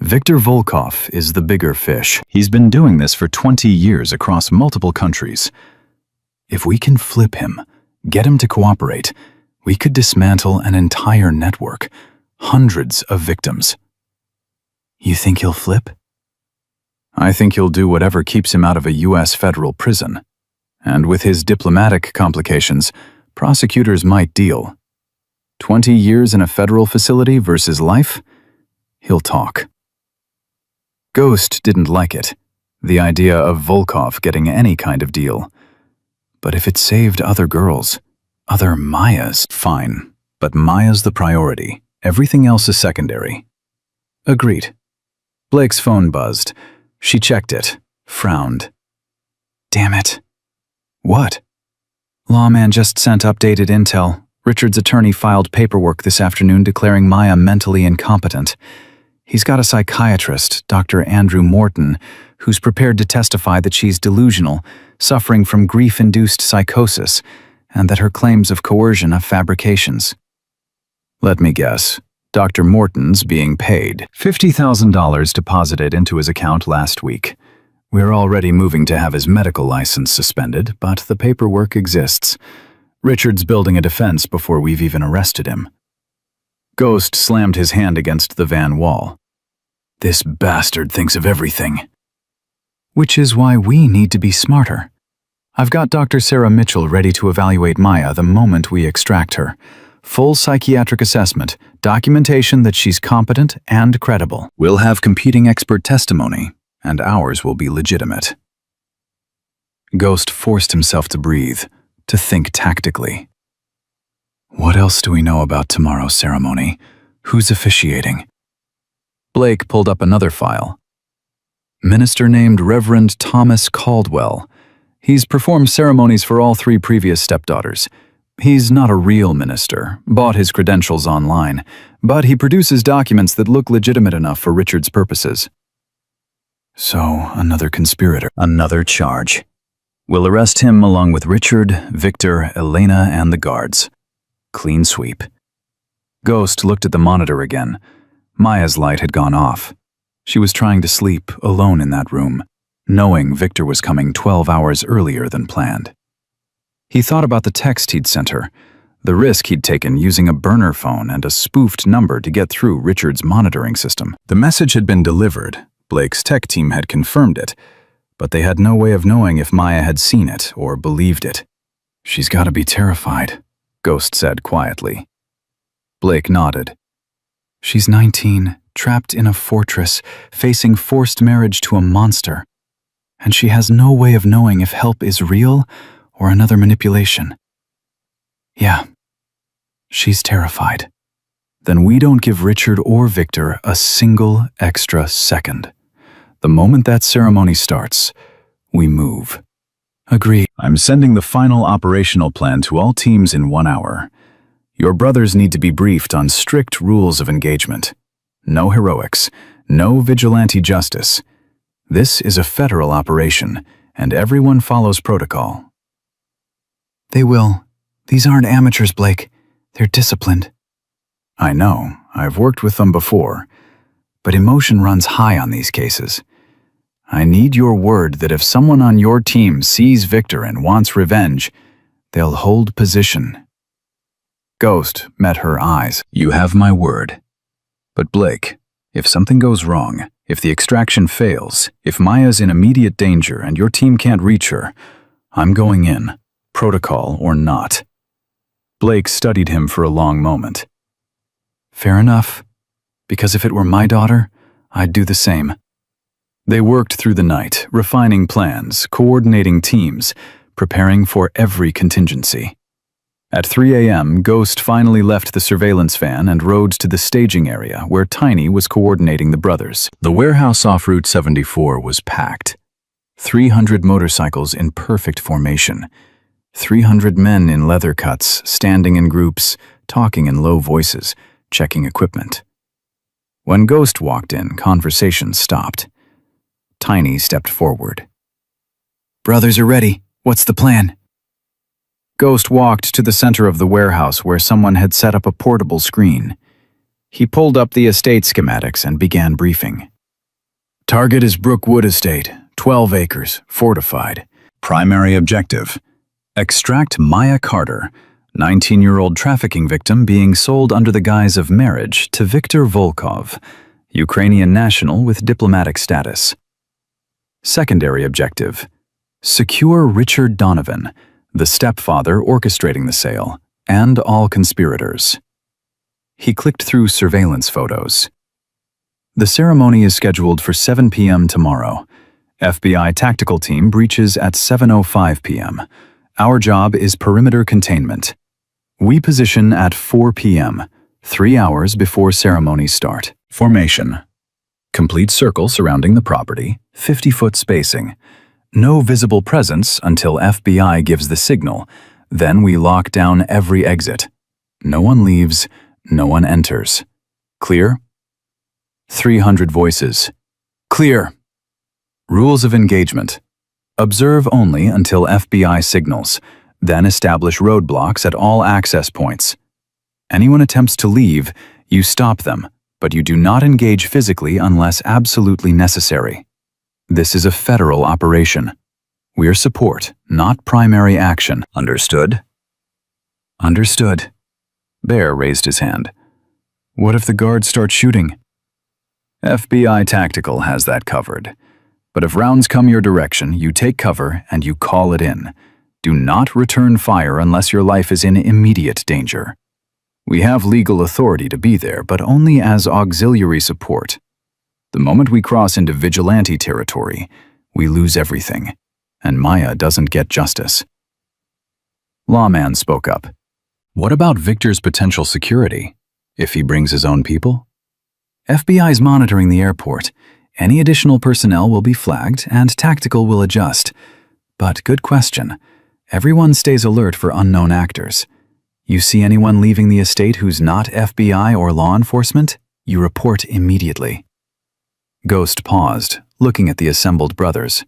Viktor Volkov is the bigger fish. He's been doing this for 20 years across multiple countries. If we can flip him, get him to cooperate, we could dismantle an entire network, hundreds of victims. You think he'll flip? I think he'll do whatever keeps him out of a U.S. federal prison. And with his diplomatic complications, prosecutors might deal. 20 years in a federal facility versus life? He'll talk. Ghost didn't like it, the idea of Volkov getting any kind of deal. But if it saved other girls, other Mayas, fine. But Maya's the priority. Everything else is secondary. Agreed. Blake's phone buzzed. She checked it, frowned. Damn it. What? Lawman just sent updated intel. Richard's attorney filed paperwork this afternoon declaring Maya mentally incompetent. He's got a psychiatrist, Dr. Andrew Morton, who's prepared to testify that she's delusional, suffering from grief-induced psychosis, and that her claims of coercion are fabrications. Let me guess. Dr. Morton's being paid. $50,000 deposited into his account last week. We're already moving to have his medical license suspended, but the paperwork exists. Richard's building a defense before we've even arrested him. Ghost slammed his hand against the van wall. This bastard thinks of everything. Which is why we need to be smarter. I've got Dr. Sarah Mitchell ready to evaluate Maya the moment we extract her. Full psychiatric assessment, documentation that she's competent and credible. We'll have competing expert testimony, and ours will be legitimate. Ghost forced himself to breathe, to think tactically. What else do we know about tomorrow's ceremony? Who's officiating? Blake pulled up another file. Minister named Reverend Thomas Caldwell. He's performed ceremonies for all 3 previous stepdaughters. He's not a real minister, bought his credentials online, but he produces documents that look legitimate enough for Richard's purposes. So, another conspirator, another charge. We'll arrest him along with Richard, Victor, Elena, and the guards. Clean sweep. Ghost looked at the monitor again. Maya's light had gone off. She was trying to sleep alone in that room, knowing Victor was coming 12 hours earlier than planned. He thought about the text he'd sent her, the risk he'd taken using a burner phone and a spoofed number to get through Richard's monitoring system. The message had been delivered. Blake's tech team had confirmed it, but they had no way of knowing if Maya had seen it or believed it. She's got to be terrified, Ghost said quietly. Blake nodded. She's 19, trapped in a fortress, facing forced marriage to a monster. And she has no way of knowing if help is real or another manipulation. Yeah, she's terrified. Then we don't give Richard or Victor a single extra second. The moment that ceremony starts, we move. Agreed. I'm sending the final operational plan to all teams in 1 hour. Your brothers need to be briefed on strict rules of engagement. No heroics, no vigilante justice. This is a federal operation, and everyone follows protocol. They will. These aren't amateurs, Blake. They're disciplined. I know. I've worked with them before. But emotion runs high on these cases. I need your word that if someone on your team sees Victor and wants revenge, they'll hold position. Ghost met her eyes. You have my word. But Blake, if something goes wrong, if the extraction fails, if Maya's in immediate danger and your team can't reach her, I'm going in, protocol or not. Blake studied him for a long moment. Fair enough, because if it were my daughter, I'd do the same. They worked through the night, refining plans, coordinating teams, preparing for every contingency. At 3 a.m., Ghost finally left the surveillance van and rode to the staging area where Tiny was coordinating the brothers. The warehouse off Route 74 was packed. 300 motorcycles in perfect formation. 300 men in leather cuts, standing in groups, talking in low voices, checking equipment. When Ghost walked in, conversation stopped. Tiny stepped forward. Brothers are ready. What's the plan? Ghost walked to the center of the warehouse where someone had set up a portable screen. He pulled up the estate schematics and began briefing. Target is Brookwood Estate, 12 acres, fortified. Primary objective: extract Maya Carter, 19-year-old trafficking victim being sold under the guise of marriage to Viktor Volkov, Ukrainian national with diplomatic status. Secondary objective: secure Richard Donovan, the stepfather orchestrating the sale, and all conspirators. He clicked through surveillance photos. The ceremony is scheduled for 7 p.m. tomorrow. FBI tactical team breaches at 7:05 p.m. Our job is perimeter containment. We position at 4 p.m., 3 hours before ceremony start. Formation: complete circle surrounding the property, 50-foot spacing. No visible presence until FBI gives the signal. Then we lock down every exit. No one leaves, no one enters. Clear? 300 voices. Clear. Rules of engagement: observe only until FBI signals, then establish roadblocks at all access points. Anyone attempts to leave, you stop them, but you do not engage physically unless absolutely necessary. This is a federal operation. We're support, not primary action. Understood? Understood. Bear raised his hand. What if the guards start shooting? FBI Tactical has that covered. But if rounds come your direction, you take cover and you call it in. Do not return fire unless your life is in immediate danger. We have legal authority to be there, but only as auxiliary support. The moment we cross into vigilante territory, we lose everything. and Maya doesn't get justice. Lawman spoke up. What about Victor's potential security? If he brings his own people? FBI's monitoring the airport. Any additional personnel will be flagged and tactical will adjust. But good question. Everyone stays alert for unknown actors. You see anyone leaving the estate who's not FBI or law enforcement, you report immediately. Ghost paused, looking at the assembled brothers.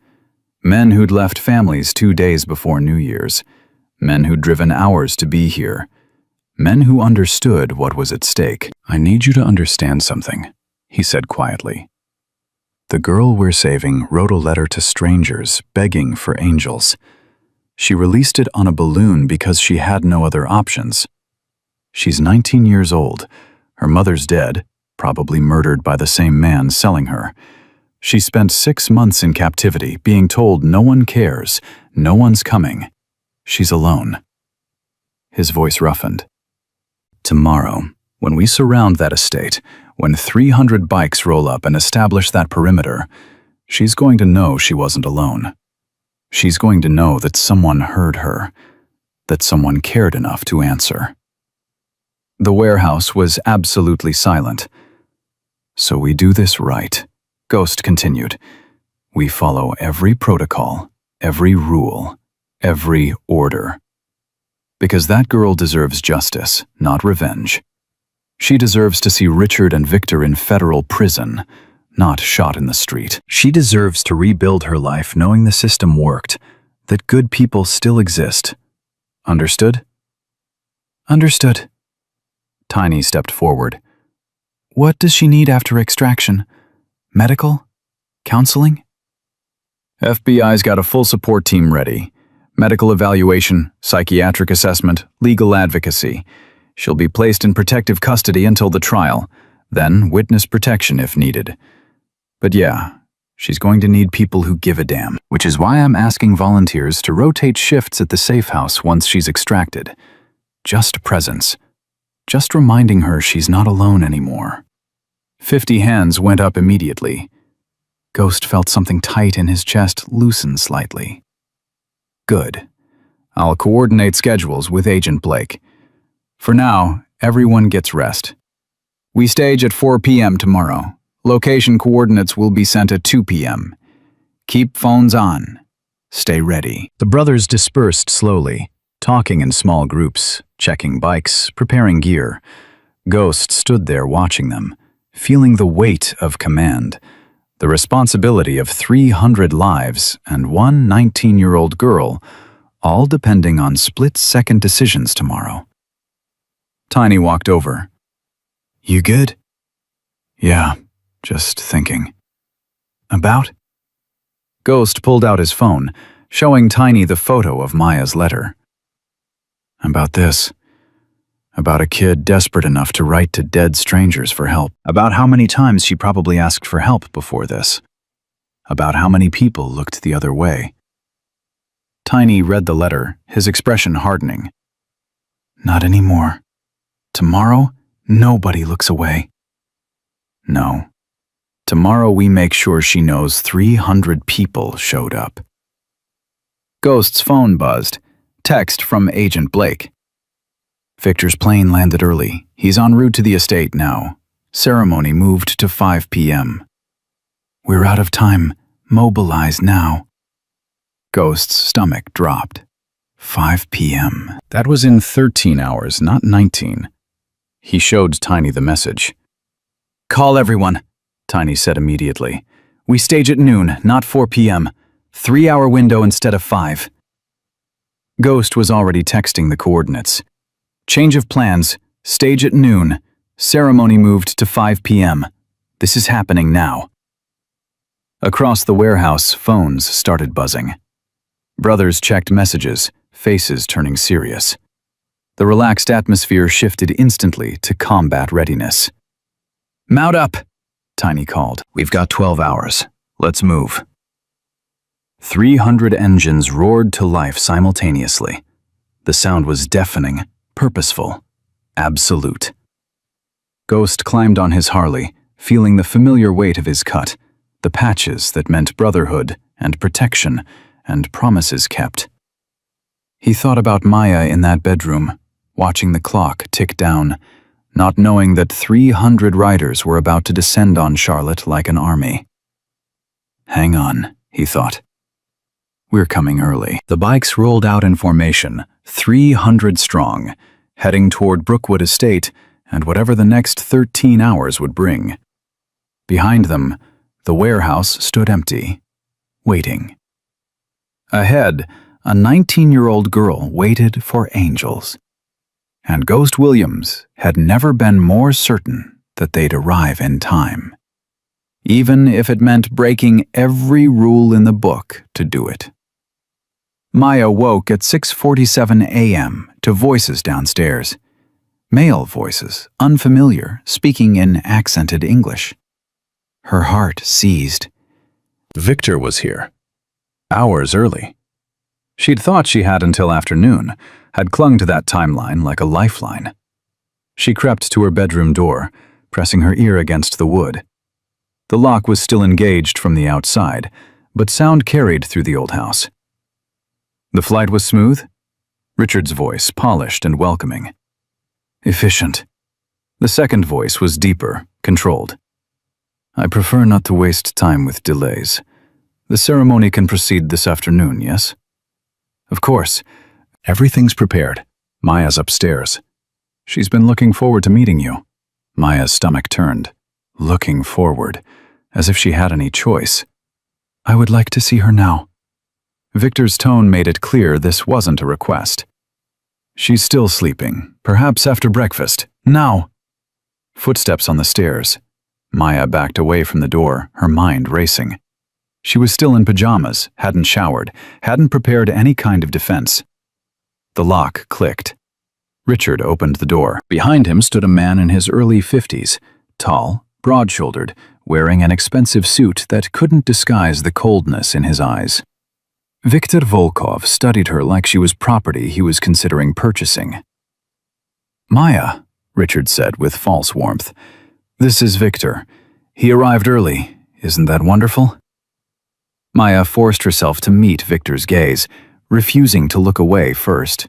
Men who'd left families 2 days before New Year's. Men who'd driven hours to be here. Men who understood what was at stake. I need you to understand something, he said quietly. The girl we're saving wrote a letter to strangers begging for angels. She released it on a balloon because she had no other options. She's 19 years old. Her mother's dead, probably murdered by the same man selling her. She spent 6 months in captivity, being told no one cares, no one's coming. She's alone. His voice roughened. Tomorrow, when we surround that estate, when 300 bikes roll up and establish that perimeter, she's going to know she wasn't alone. She's going to know that someone heard her, that someone cared enough to answer. The warehouse was absolutely silent. So we do this right, Ghost continued. We follow every protocol, every rule, every order. Because that girl deserves justice, not revenge. She deserves to see Richard and Victor in federal prison, not shot in the street. She deserves to rebuild her life knowing the system worked, that good people still exist. Understood? Understood. Tiny stepped forward. What does she need after extraction? Medical? Counseling? FBI's got a full support team ready. Medical evaluation, psychiatric assessment, legal advocacy. She'll be placed in protective custody until the trial, then witness protection if needed. But yeah, she's going to need people who give a damn, which is why I'm asking volunteers to rotate shifts at the safe house once she's extracted. Just presence. Just reminding her she's not alone anymore. 50 hands went up immediately. Ghost felt something tight in his chest loosen slightly. Good. I'll coordinate schedules with Agent Blake. For now, everyone gets rest. We stage at 4 p.m. tomorrow. Location coordinates will be sent at 2 p.m. Keep phones on. Stay ready. The brothers dispersed slowly, talking in small groups, checking bikes, preparing gear. Ghost stood there watching them, feeling the weight of command, the responsibility of 300 lives and one 19-year-old girl, all depending on split-second decisions tomorrow. Tiny walked over. You good? Yeah, just thinking. About? Ghost pulled out his phone, showing Tiny the photo of Maya's letter. About this. About a kid desperate enough to write to dead strangers for help. About how many times she probably asked for help before this. About how many people looked the other way. Tiny read the letter, his expression hardening. Not anymore. Tomorrow, nobody looks away. No. Tomorrow we make sure she knows 300 people showed up. Ghost's phone buzzed. Text from Agent Blake. Victor's plane landed early. He's en route to the estate now. Ceremony moved to 5 p.m. We're out of time. Mobilize now. Ghost's stomach dropped. 5 p.m. That was in 13 hours, not 19. He showed Tiny the message. Call everyone, Tiny said immediately. We stage at noon, not 4 p.m. 3-hour window instead of 5. Ghost was already texting the coordinates. Change of plans. Stage at noon. Ceremony moved to 5 p.m. This is happening now. Across the warehouse, phones started buzzing. Brothers checked messages, faces turning serious. The relaxed atmosphere shifted instantly to combat readiness. Mount up, Tiny called. We've got 12 hours. Let's move. 300 engines roared to life simultaneously. The sound was deafening, purposeful, absolute. Ghost climbed on his Harley, feeling the familiar weight of his cut, the patches that meant brotherhood and protection and promises kept. He thought about Maya in that bedroom, watching the clock tick down, not knowing that 300 riders were about to descend on Charlotte like an army. Hang on, he thought. We're coming early. The bikes rolled out in formation, 300 strong, heading toward Brookwood Estate and whatever the next 13 hours would bring. Behind them, the warehouse stood empty, waiting. Ahead, a 19-year-old girl waited for angels. And Ghost Williams had never been more certain that they'd arrive in time, even if it meant breaking every rule in the book to do it. Maya woke at 6:47 a.m. to voices downstairs. Male voices, unfamiliar, speaking in accented English. Her heart seized. Victor was here. Hours early. She'd thought she had until afternoon, had clung to that timeline like a lifeline. She crept to her bedroom door, pressing her ear against the wood. The lock was still engaged from the outside, but sound carried through the old house. The flight was smooth. Richard's voice, polished and welcoming. Efficient. The second voice was deeper, controlled. I prefer not to waste time with delays. The ceremony can proceed this afternoon, yes? Of course. Everything's prepared. Maya's upstairs. She's been looking forward to meeting you. Maya's stomach turned. Looking forward, as if she had any choice. I would like to see her now. Victor's tone made it clear this wasn't a request. She's still sleeping, perhaps after breakfast. Now! Footsteps on the stairs. Maya backed away from the door, her mind racing. She was still in pajamas, hadn't showered, hadn't prepared any kind of defense. The lock clicked. Richard opened the door. Behind him stood a man in his early 50s, tall, broad-shouldered, wearing an expensive suit that couldn't disguise the coldness in his eyes. Viktor Volkov studied her like she was property he was considering purchasing. Maya, Richard said with false warmth. This is Victor. He arrived early. Isn't that wonderful? Maya forced herself to meet Victor's gaze, refusing to look away first.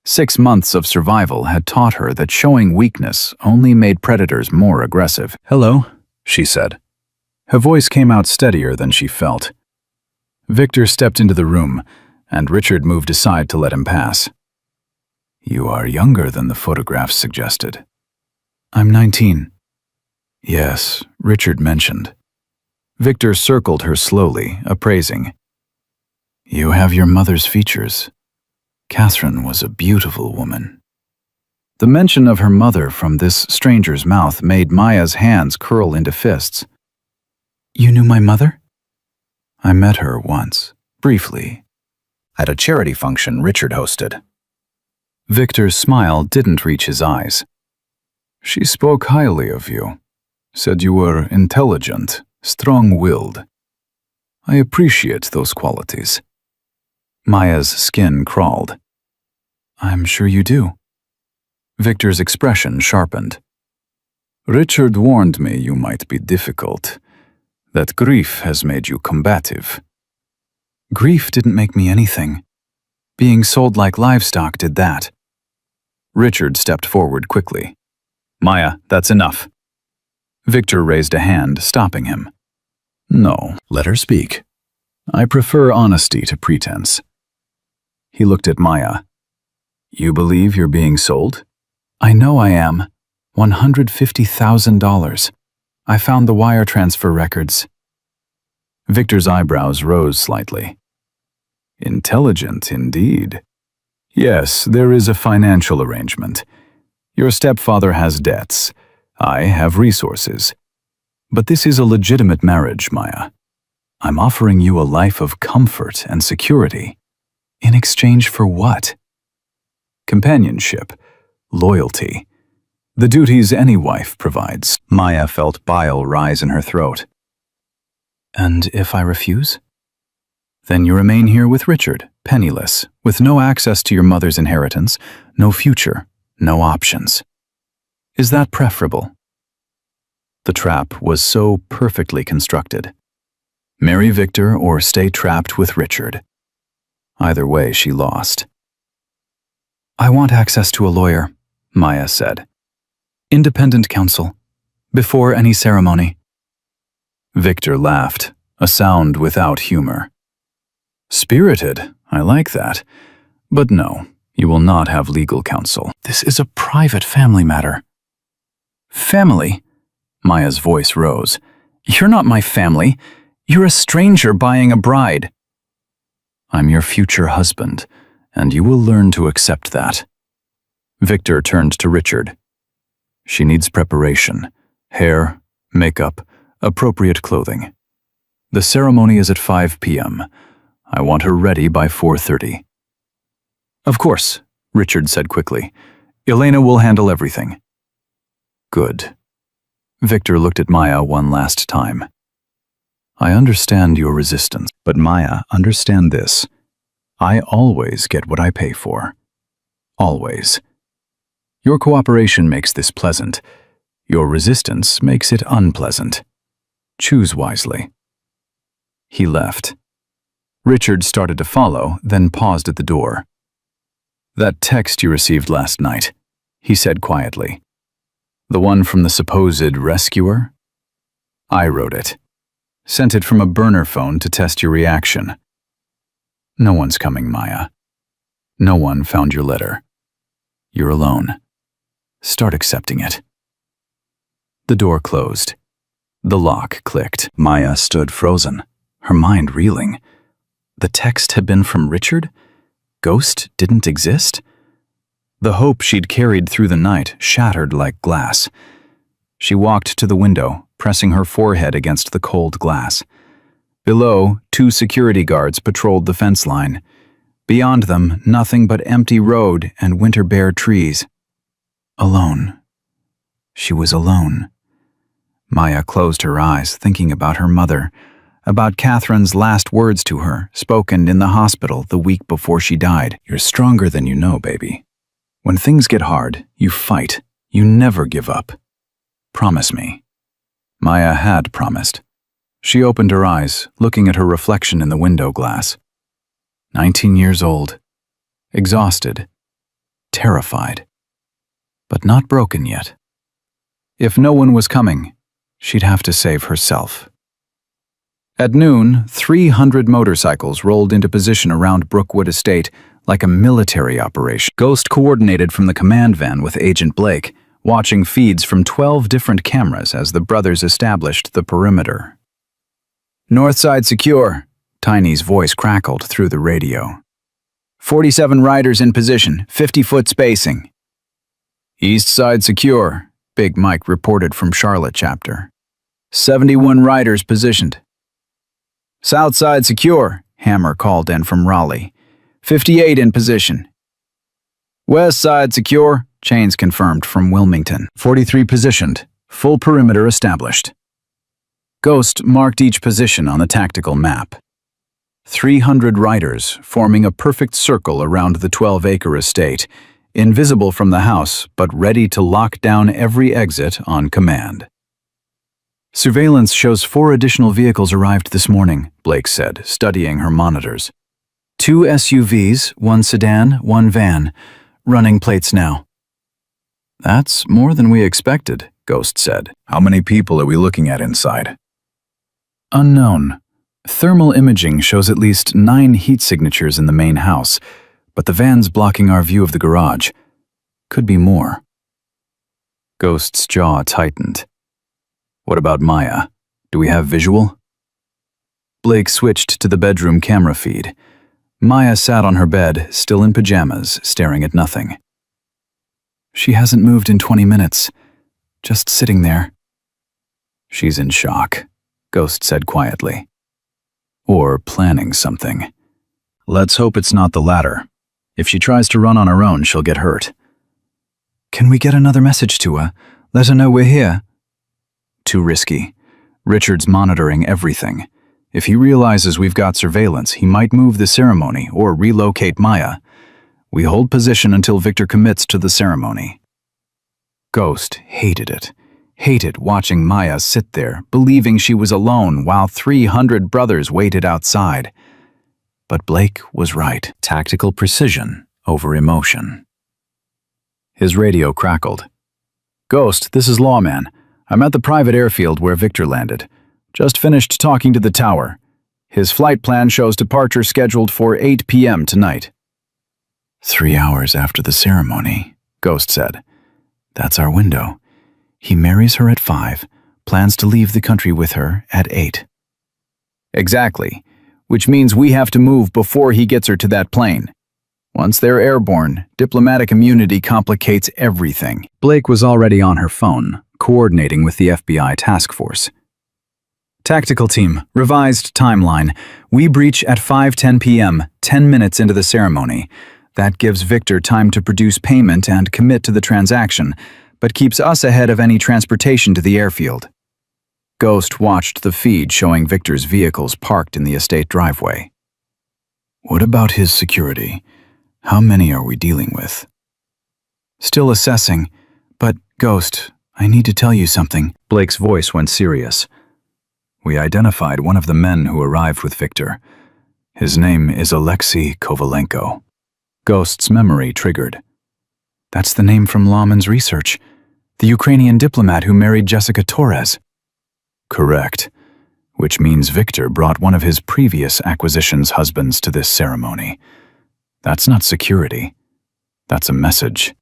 6 months of survival had taught her that showing weakness only made predators more aggressive. Hello, she said. Her voice came out steadier than she felt. Victor stepped into the room, and Richard moved aside to let him pass. You are younger than the photographs suggested. I'm 19. Yes, Richard mentioned. Victor circled her slowly, appraising. You have your mother's features. Catherine was a beautiful woman. The mention of her mother from this stranger's mouth made Maya's hands curl into fists. You knew my mother? I met her once, briefly, at a charity function Richard hosted. Victor's smile didn't reach his eyes. She spoke highly of you, said you were intelligent, strong-willed. I appreciate those qualities. Maya's skin crawled. I'm sure you do. Victor's expression sharpened. Richard warned me you might be difficult, that grief has made you combative. Grief didn't make me anything. Being sold like livestock did that. Richard stepped forward quickly. Maya, that's enough. Victor raised a hand, stopping him. No, let her speak. I prefer honesty to pretense. He looked at Maya. You believe you're being sold? I know I am. $150,000. I found the wire transfer records. Victor's eyebrows rose slightly. Intelligent indeed. Yes, there is a financial arrangement. Your stepfather has debts. I have resources. But this is a legitimate marriage, Maya. I'm offering you a life of comfort and security. In exchange for what? Companionship, loyalty. The duties any wife provides. Maya felt bile rise in her throat. And if I refuse? Then you remain here with Richard, penniless, with no access to your mother's inheritance, no future, no options. Is that preferable? The trap was so perfectly constructed. Marry Victor or stay trapped with Richard. Either way, she lost. I want access to a lawyer, Maya said. Independent counsel. Before any ceremony. Victor laughed, a sound without humor. Spirited, I like that. But no, you will not have legal counsel. This is a private family matter. Family? Maya's voice rose. You're not my family. You're a stranger buying a bride. I'm your future husband, and you will learn to accept that. Victor turned to Richard. She needs preparation. Hair, makeup, appropriate clothing. The ceremony is at 5 p.m. I want her ready by 4:30. Of course, Richard said quickly. Elena will handle everything. Good. Victor looked at Maya one last time. I understand your resistance, but Maya, understand this. I always get what I pay for. Always. Your cooperation makes this pleasant. Your resistance makes it unpleasant. Choose wisely. He left. Richard started to follow, then paused at the door. That text you received last night, he said quietly. The one from the supposed rescuer? I wrote it. Sent it from a burner phone to test your reaction. No one's coming, Maya. No one found your letter. You're alone. Start accepting it. The door closed. The lock clicked. Maya stood frozen, her mind reeling. The text had been from Richard? Ghost didn't exist? The hope she'd carried through the night shattered like glass. She walked to the window, pressing her forehead against the cold glass. Below, 2 security guards patrolled the fence line. Beyond them, nothing but empty road and winter-bare trees. Alone. She was alone. Maya closed her eyes, thinking about her mother, about Catherine's last words to her, spoken in the hospital the week before she died. You're stronger than you know, baby. When things get hard, you fight. You never give up. Promise me. Maya had promised. She opened her eyes, looking at her reflection in the window glass. 19 years old. Exhausted. Terrified. But not broken yet. If no one was coming, she'd have to save herself. At noon, 300 motorcycles rolled into position around Brookwood Estate like a military operation. Ghost coordinated from the command van with Agent Blake, watching feeds from 12 different cameras as the brothers established the perimeter. North side secure, Tiny's voice crackled through the radio. 47 riders in position, 50-foot spacing. East side secure, Big Mike reported from Charlotte chapter. 71 riders positioned. South side secure, Hammer called in from Raleigh. 58 in position. West side secure, Chains confirmed from Wilmington. 43 positioned, full perimeter established. Ghost marked each position on the tactical map. 300 riders forming a perfect circle around the 12-acre estate, invisible from the house but ready to lock down every exit on command. Surveillance shows 4 additional vehicles arrived this morning, Blake said, studying her monitors. 2 SUVs, 1 sedan, 1 van. Running plates now. That's more than we expected, Ghost said. How many people are we looking at inside? Unknown. Thermal imaging shows at least 9 heat signatures in the main house, but the van's blocking our view of the garage. Could be more. Ghost's jaw tightened. What about Maya? Do we have visual? Blake switched to the bedroom camera feed. Maya sat on her bed, still in pajamas, staring at nothing. She hasn't moved in 20 minutes. Just sitting there. She's in shock, Ghost said quietly. Or planning something. Let's hope it's not the latter. If she tries to run on her own, she'll get hurt. Can we get another message to her? Let her know we're here. Too risky. Richard's monitoring everything. If he realizes we've got surveillance, he might move the ceremony or relocate Maya. We hold position until Victor commits to the ceremony. Ghost hated it. Hated watching Maya sit there, believing she was alone while 300 brothers waited outside. But Blake was right. Tactical precision over emotion. His radio crackled. "Ghost, this is Lawman. I'm at the private airfield where Victor landed. Just finished talking to the tower. His flight plan shows departure scheduled for 8 p.m. tonight." 3 hours after the ceremony, Ghost said. "That's our window. He marries her at 5, plans to leave the country with her at 8. "Exactly, which means we have to move before he gets her to that plane. Once they're airborne, diplomatic immunity complicates everything." Blake was already on her phone, coordinating with the FBI task force. "Tactical team, revised timeline. We breach at 5:10 p.m., 10 minutes into the ceremony. That gives Victor time to produce payment and commit to the transaction, but keeps us ahead of any transportation to the airfield." Ghost watched the feed showing Victor's vehicles parked in the estate driveway. "What about his security? How many are we dealing with?" "Still assessing, but Ghost, I need to tell you something." Blake's voice went serious. "We identified one of the men who arrived with Victor. His name is Alexei Kovalenko." Ghost's memory triggered. "That's the name from Lawman's research. The Ukrainian diplomat who married Jessica Torres." "Correct. Which means Victor brought one of his previous acquisitions' husbands to this ceremony. That's not security. That's a message."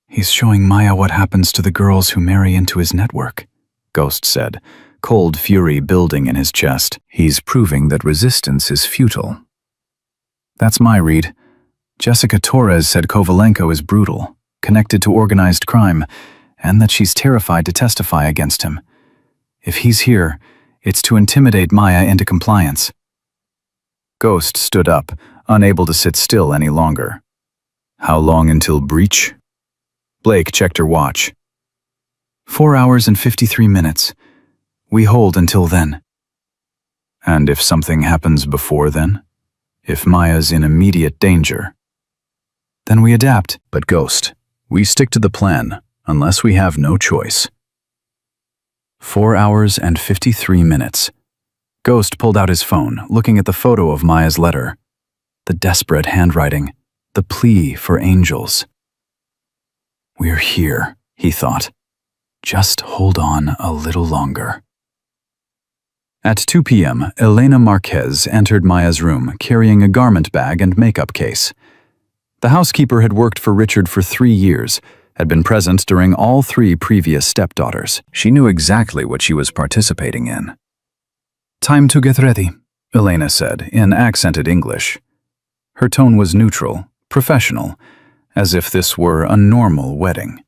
"He's showing Maya what happens to the girls who marry into his network," Ghost said, cold fury building in his chest. "He's proving that resistance is futile." "That's my read. Jessica Torres said Kovalenko is brutal, connected to organized crime, and that she's terrified to testify against him. If he's here, it's to intimidate Maya into compliance." Ghost stood up, unable to sit still any longer. "How long until breach?" Blake checked her watch. 4 hours and 53 minutes. We hold until then." "And if something happens before then? If Maya's in immediate danger?" "Then we adapt." "But Ghost, we stick to the plan, unless we have no choice." 4 hours and 53 minutes. Ghost pulled out his phone, looking at the photo of Maya's letter. The desperate handwriting, the plea for angels. "We're here," he thought. "Just hold on a little longer." At 2 p.m., Elena Marquez entered Maya's room, carrying a garment bag and makeup case. The housekeeper had worked for Richard for 3 years, had been present during all 3 previous stepdaughters. She knew exactly what she was participating in. "Time to get ready," Elena said, in accented English. Her tone was neutral, professional, as if this were a normal wedding.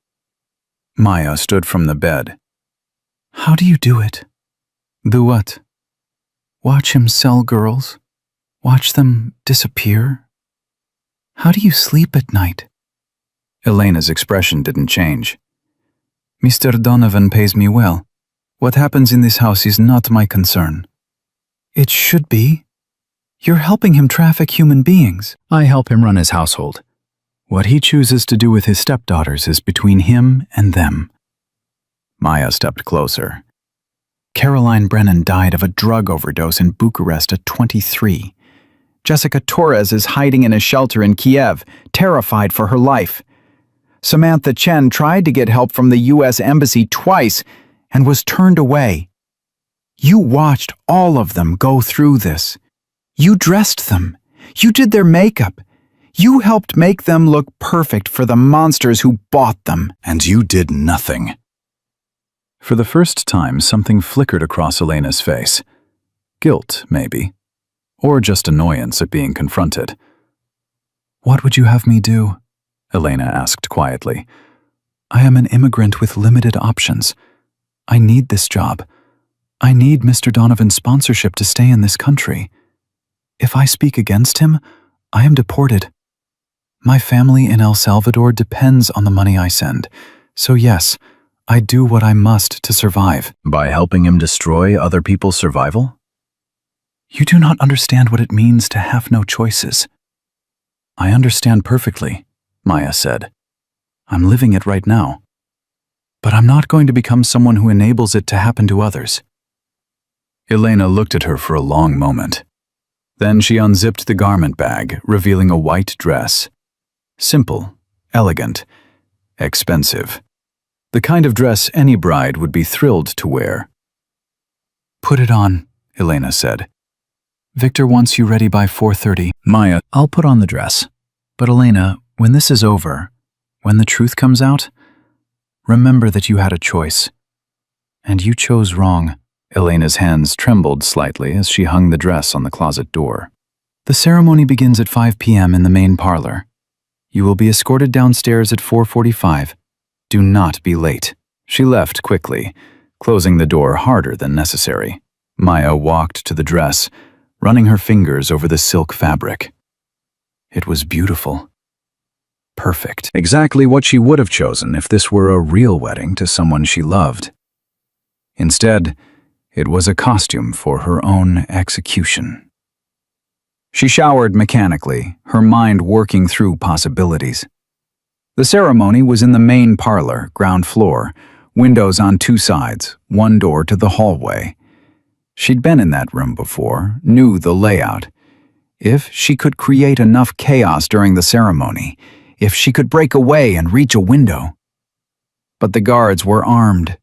Maya stood from the bed. "How do you do it?" "Do what?" "Watch him sell girls? Watch them disappear? How do you sleep at night?" Elena's expression didn't change. "Mr. Donovan pays me well. What happens in this house is not my concern." "It should be. You're helping him traffic human beings." "I help him run his household. What he chooses to do with his stepdaughters is between him and them." Maya stepped closer. "Caroline Brennan died of a drug overdose in Bucharest at 23. Jessica Torres is hiding in a shelter in Kiev, terrified for her life. Samantha Chen tried to get help from the U.S. Embassy twice and was turned away. You watched all of them go through this. You dressed them. You did their makeup. You helped make them look perfect for the monsters who bought them. And you did nothing." For the first time, something flickered across Elena's face. Guilt, maybe. Or just annoyance at being confronted. "What would you have me do?" Elena asked quietly. "I am an immigrant with limited options. I need this job. I need Mr. Donovan's sponsorship to stay in this country. If I speak against him, I am deported. My family in El Salvador depends on the money I send, so yes, I do what I must to survive." "By helping him destroy other people's survival?" "You do not understand what it means to have no choices." "I understand perfectly," Maya said. "I'm living it right now. But I'm not going to become someone who enables it to happen to others." Elena looked at her for a long moment. Then she unzipped the garment bag, revealing a white dress. Simple, elegant, expensive. The kind of dress any bride would be thrilled to wear. Put it on, Elena said. Victor wants you ready by 4:30. Maya, I'll put on the dress. But Elena, when this is over, when the truth comes out, remember that you had a choice. And you chose wrong. Elena's hands trembled slightly as she hung the dress on the closet door. The ceremony begins at 5 p.m. in the main parlor. You will be escorted downstairs at 4:45. Do not be late. She left quickly, closing the door harder than necessary. Maya walked to the dress, running her fingers over the silk fabric. It was beautiful. Perfect. Exactly what she would have chosen if this were a real wedding to someone she loved. Instead, it was a costume for her own execution. She showered mechanically, her mind working through possibilities. The ceremony was in the main parlor, ground floor, windows on two sides, one door to the hallway. She'd been in that room before, knew the layout. If she could create enough chaos during the ceremony, if she could break away and reach a window. But the guards were armed.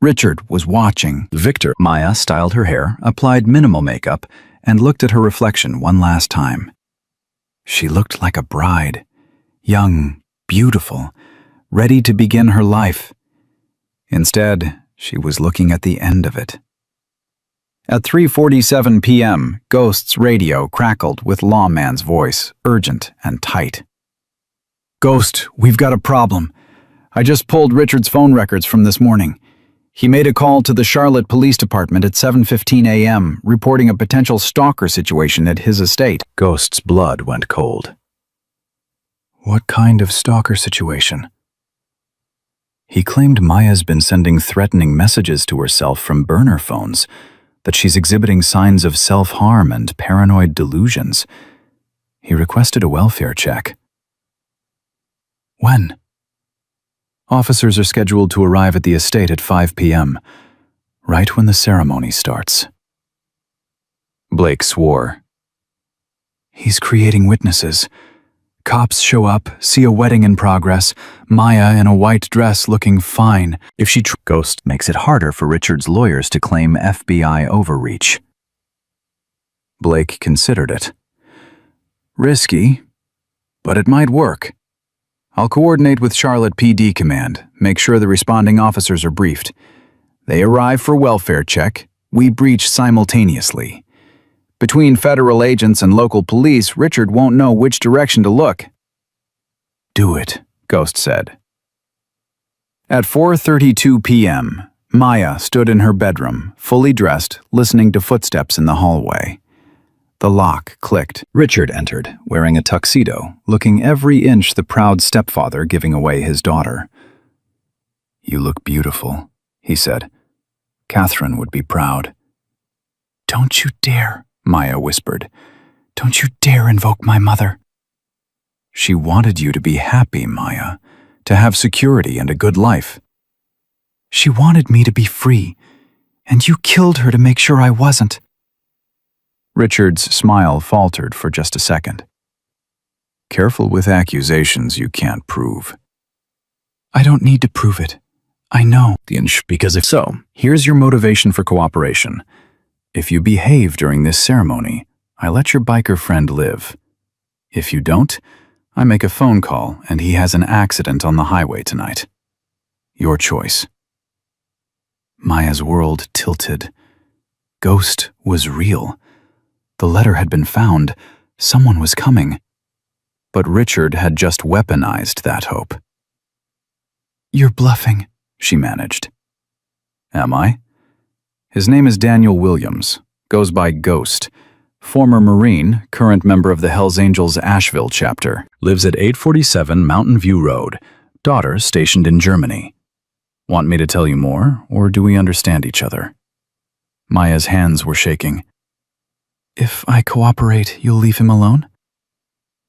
Richard was watching. Victor. Maya styled her hair, applied minimal makeup, and looked at her reflection one last time. She looked like a bride, young, beautiful, ready to begin her life. Instead, she was looking at the end of it. At 3:47 p.m., Ghost's radio crackled with Lawman's voice, urgent and tight. Ghost, we've got a problem. I just pulled Richard's phone records from this morning. He made a call to the Charlotte Police Department at 7:15 a.m., reporting a potential stalker situation at his estate. Ghost's blood went cold. What kind of stalker situation? He claimed Maya's been sending threatening messages to herself from burner phones, that she's exhibiting signs of self-harm and paranoid delusions. He requested a welfare check. When? Officers are scheduled to arrive at the estate at 5 p.m., right when the ceremony starts. Blake swore. He's creating witnesses. Cops show up, see a wedding in progress, Maya in a white dress looking fine. If she Ghost makes it harder for Richard's lawyers to claim FBI overreach. Blake considered it. Risky, but it might work. I'll coordinate with Charlotte PD Command, make sure the responding officers are briefed. They arrive for welfare check, we breach simultaneously. Between federal agents and local police, Richard won't know which direction to look. Do it, Ghost said. At 4:32 p.m., Maya stood in her bedroom, fully dressed, listening to footsteps in the hallway. The lock clicked. Richard entered, wearing a tuxedo, looking every inch the proud stepfather giving away his daughter. You look beautiful, he said. Catherine would be proud. Don't you dare, Maya whispered. Don't you dare invoke my mother. She wanted you to be happy, Maya, to have security and a good life. She wanted me to be free, and you killed her to make sure I wasn't. Richard's smile faltered for just a second. Careful with accusations you can't prove. I don't need to prove it. I know. Because if so, here's your motivation for cooperation. If you behave during this ceremony, I let your biker friend live. If you don't, I make a phone call and he has an accident on the highway tonight. Your choice. Maya's world tilted. Ghost was real. The letter had been found. Someone was coming. But Richard had just weaponized that hope. You're bluffing, she managed. Am I? His name is Daniel Williams, goes by Ghost, former Marine, current member of the Hellsangels Asheville chapter, lives at 847 Mountain View Road, daughter stationed in Germany. Want me to tell you more, or do we understand each other? Maya's hands were shaking. If I cooperate, you'll leave him alone?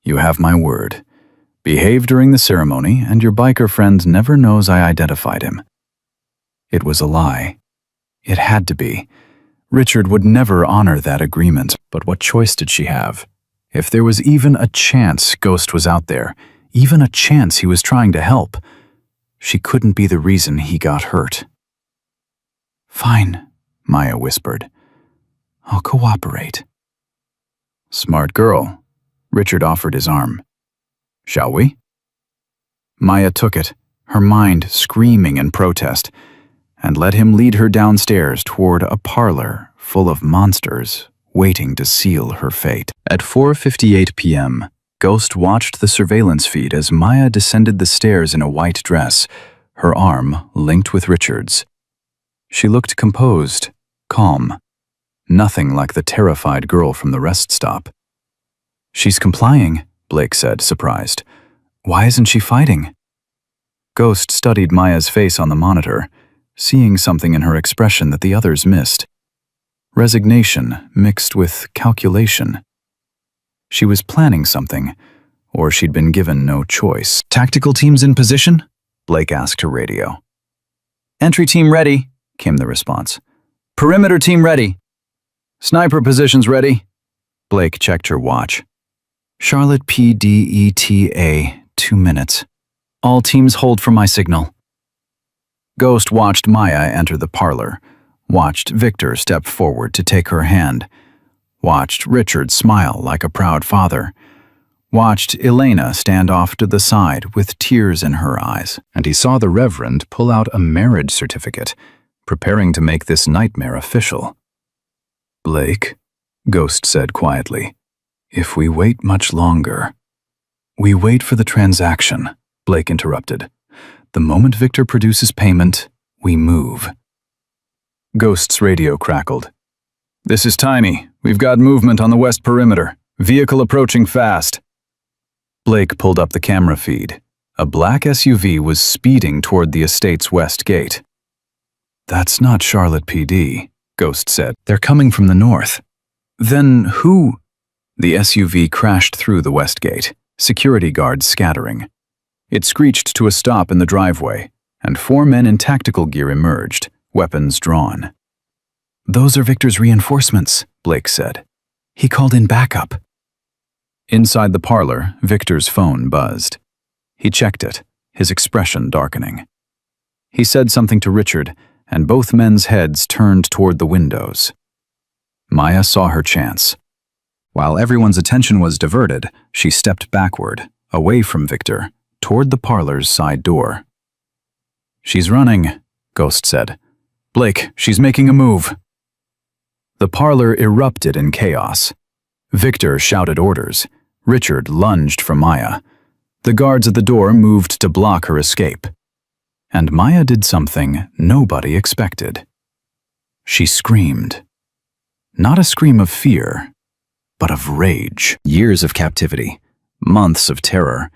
You have my word. Behave during the ceremony, and your biker friend never knows I identified him. It was a lie. It had to be. Richard would never honor that agreement, but what choice did she have? If there was even a chance Ghost was out there, even a chance he was trying to help, she couldn't be the reason he got hurt. Fine, Maya whispered. I'll cooperate. Smart girl. Richard offered his arm. Shall we? Maya took it, her mind screaming in protest, and let him lead her downstairs toward a parlor full of monsters waiting to seal her fate. At 4:58 p.m., Ghost watched the surveillance feed as Maya descended the stairs in a white dress, her arm linked with Richard's. She looked composed, calm, nothing like the terrified girl from the rest stop. She's complying, Blake said, surprised. Why isn't she fighting? Ghost studied Maya's face on the monitor, seeing something in her expression that the others missed. Resignation mixed with calculation. She was planning something, or she'd been given no choice. Tactical teams in position? Blake asked her radio. Entry team ready, came the response. Perimeter team ready. Sniper positions ready. Blake checked her watch. Charlotte PDETA, 2 minutes. All teams hold for my signal. Ghost watched Maya enter the parlor, watched Victor step forward to take her hand, watched Richard smile like a proud father, watched Elena stand off to the side with tears in her eyes. And he saw the Reverend pull out a marriage certificate, preparing to make this nightmare official. Blake, Ghost said quietly, if we wait much longer. We wait for the transaction, Blake interrupted. The moment Victor produces payment, we move. Ghost's radio crackled. This is Tiny. We've got movement on the west perimeter. Vehicle approaching fast. Blake pulled up the camera feed. A black SUV was speeding toward the estate's west gate. That's not Charlotte PD, Ghost said. They're coming from the north. Then who? The SUV crashed through the west gate, security guards scattering. It screeched to a stop in the driveway, and 4 men in tactical gear emerged, weapons drawn. Those are Victor's reinforcements, Blake said. He called in backup. Inside the parlor, Victor's phone buzzed. He checked it, his expression darkening. He said something to Richard, and both men's heads turned toward the windows. Maya saw her chance. While everyone's attention was diverted, she stepped backward, away from Victor, toward the parlor's side door. She's running, Ghost said. Blake, she's making a move. The parlor erupted in chaos. Victor shouted orders. Richard lunged for Maya. The guards at the door moved to block her escape. And Maya did something nobody expected. She screamed. Not a scream of fear, but of rage. Years of captivity, months of terror,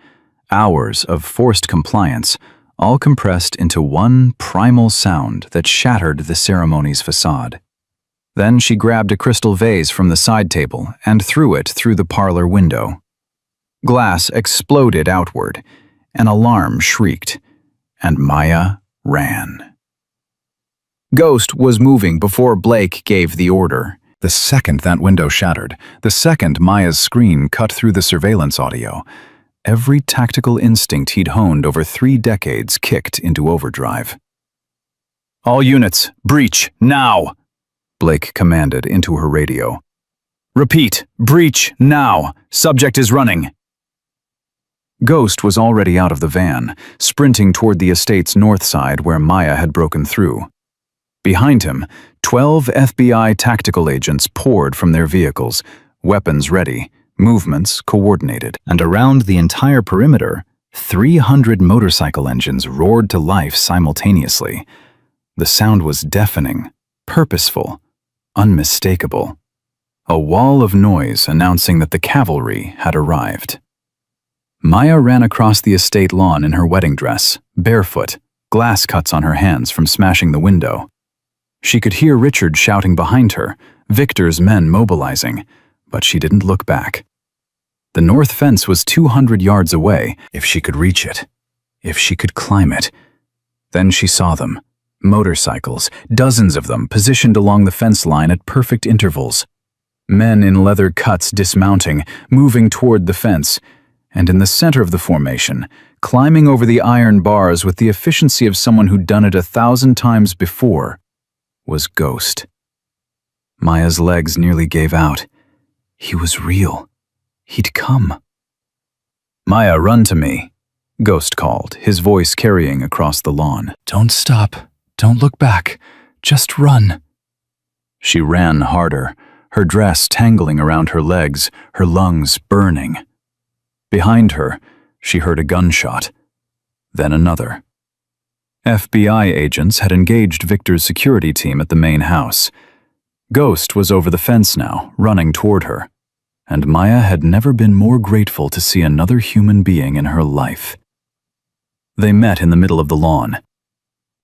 hours of forced compliance, all compressed into one primal sound that shattered the ceremony's facade. Then she grabbed a crystal vase from the side table and threw it through the parlor window. Glass exploded outward, an alarm shrieked, and Maya ran. Ghost was moving before Blake gave the order. The second that window shattered, the second Maya's screen cut through the surveillance audio, every tactical instinct he'd honed over 3 decades kicked into overdrive. All units, breach, now! Blake commanded into her radio. Repeat, breach, now! Subject is running! Ghost was already out of the van, sprinting toward the estate's north side where Maya had broken through. Behind him, 12 FBI tactical agents poured from their vehicles, weapons ready, movements coordinated. And around the entire perimeter, 300 motorcycle engines roared to life simultaneously. The sound was deafening, purposeful, unmistakable. A wall of noise announcing that the cavalry had arrived. Maya ran across the estate lawn in her wedding dress, barefoot, glass cuts on her hands from smashing the window. She could hear Richard shouting behind her, Victor's men mobilizing, but she didn't look back. The north fence was 200 yards away, if she could reach it, if she could climb it. Then she saw them, Motorcycles, dozens of them, positioned along the fence line at perfect intervals. Men in leather cuts dismounting, moving toward the fence, and in the center of the formation, climbing over the iron bars with the efficiency of someone who'd done it 1,000 times before, was Ghost. Maya's legs nearly gave out. He was real. He'd come. "Maya, run to me," Ghost called, his voice carrying across the lawn. "Don't stop. Don't look back. Just run." She ran harder, her dress tangling around her legs, her lungs burning. Behind her, she heard a gunshot, then another. FBI agents had engaged Victor's security team at the main house. Ghost was over the fence now, running toward her, and Maya had never been more grateful to see another human being in her life. They met in the middle of the lawn.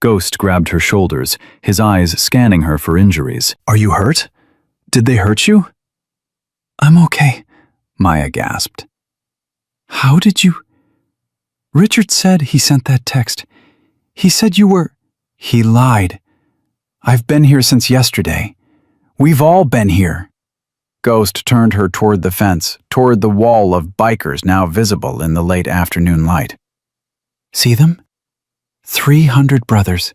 Ghost grabbed her shoulders, his eyes scanning her for injuries. "Are you hurt? Did they hurt you?" "I'm okay," Maya gasped. "How did you—" "Richard said he sent that text. He said you were—" "He lied. I've been here since yesterday. We've all been here." Ghost turned her toward the fence, toward the wall of bikers now visible in the late afternoon light. "See them? 300 brothers.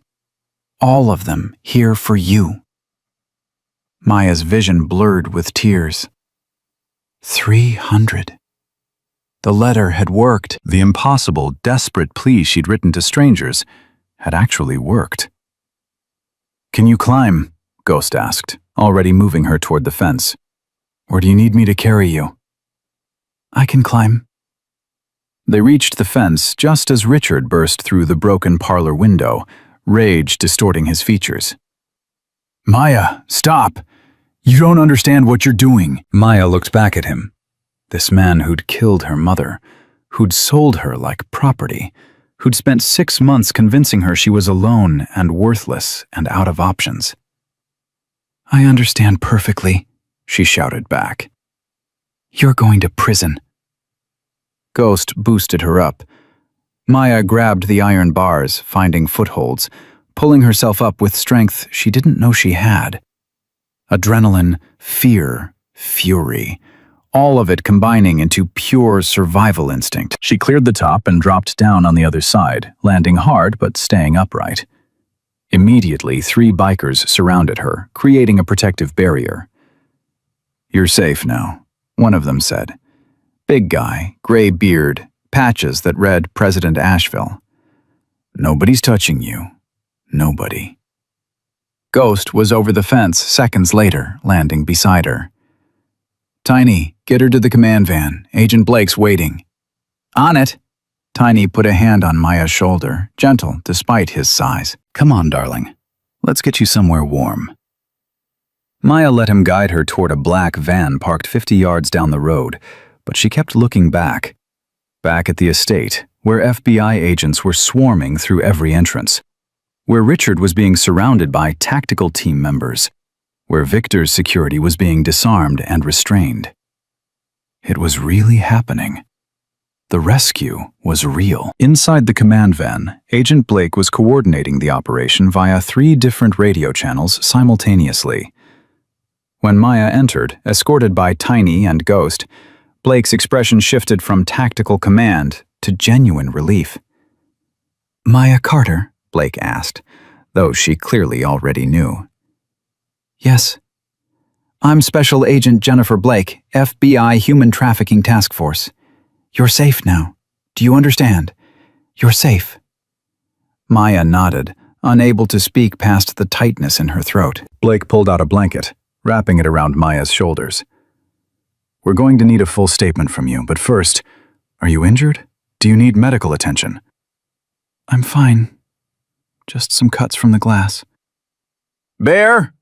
All of them here for you." Maya's vision blurred with tears. 300. The letter had worked. The impossible, desperate plea she'd written to strangers had actually worked. "Can you climb?" Ghost asked, already moving her toward the fence. "Or do you need me to carry you?" "I can climb." They reached the fence just as Richard burst through the broken parlor window, rage distorting his features. "Maya, stop! You don't understand what you're doing." Maya looked back at him. This man who'd killed her mother, who'd sold her like property, who'd spent 6 months convincing her she was alone and worthless and out of options. "I understand perfectly," she shouted back. "You're going to prison." Ghost boosted her up. Maya grabbed the iron bars, finding footholds, pulling herself up with strength she didn't know she had. Adrenaline, fear, fury, all of it combining into pure survival instinct. She cleared the top and dropped down on the other side, landing hard but staying upright. Immediately, 3 bikers surrounded her, creating a protective barrier. "You're safe now," one of them said. Big guy, gray beard, patches that read President Asheville. "Nobody's touching you. Nobody." Ghost was over the fence seconds later, landing beside her. "Tiny, get her to the command van. Agent Blake's waiting." "On it." Tiny put a hand on Maya's shoulder, gentle despite his size. "Come on, darling. Let's get you somewhere warm." Maya let him guide her toward a black van parked 50 yards down the road, but she kept looking back. Back at the estate, where FBI agents were swarming through every entrance, where Richard was being surrounded by tactical team members, where Victor's security was being disarmed and restrained. It was really happening. The rescue was real. Inside the command van, Agent Blake was coordinating the operation via 3 different radio channels simultaneously. When Maya entered, escorted by Tiny and Ghost, Blake's expression shifted from tactical command to genuine relief. "Maya Carter?" Blake asked, though she clearly already knew. "Yes. I'm Special Agent Jennifer Blake, FBI Human Trafficking Task Force. You're safe now. Do you understand? You're safe." Maya nodded, unable to speak past the tightness in her throat. Blake pulled out a blanket, wrapping it around Maya's shoulders. "We're going to need a full statement from you, but first, are you injured? Do you need medical attention?" "I'm fine. Just some cuts from the glass." "Bear!"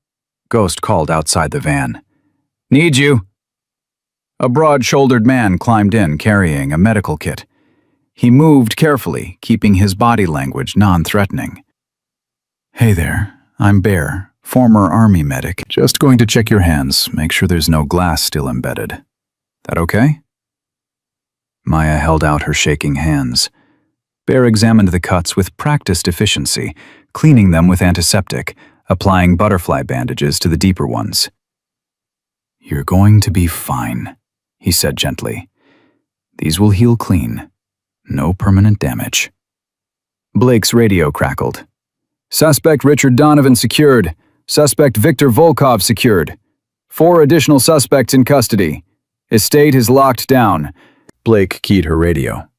Ghost called outside the van. "Need you." A broad-shouldered man climbed in carrying a medical kit. He moved carefully, keeping his body language non-threatening. "Hey there, I'm Bear, former Army medic. Just going to check your hands, make sure there's no glass still embedded. That okay?" Maya held out her shaking hands. Bear examined the cuts with practiced efficiency, cleaning them with antiseptic, applying butterfly bandages to the deeper ones. "You're going to be fine," he said gently. "These will heal clean. No permanent damage." Blake's radio crackled. "Suspect Richard Donovan secured. Suspect Victor Volkov secured. 4 additional suspects in custody. Estate is locked down." Blake keyed her radio.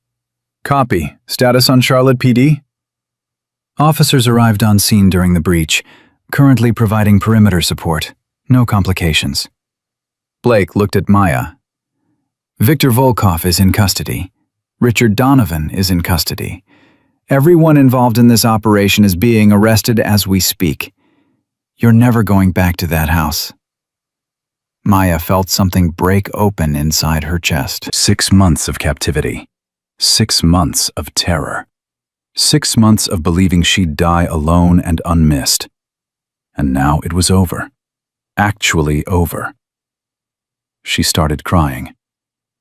"Copy. Status on Charlotte PD?" Officers arrived on scene during the breach, currently providing perimeter support. No complications. Blake looked at Maya. "Victor Volkov is in custody. Richard Donovan is in custody. Everyone involved in this operation is being arrested as we speak. You're never going back to that house." Maya felt something break open inside her chest. 6 months of captivity. 6 months of terror. 6 months of believing she'd die alone and unmissed. And now it was over. Actually over. She started crying.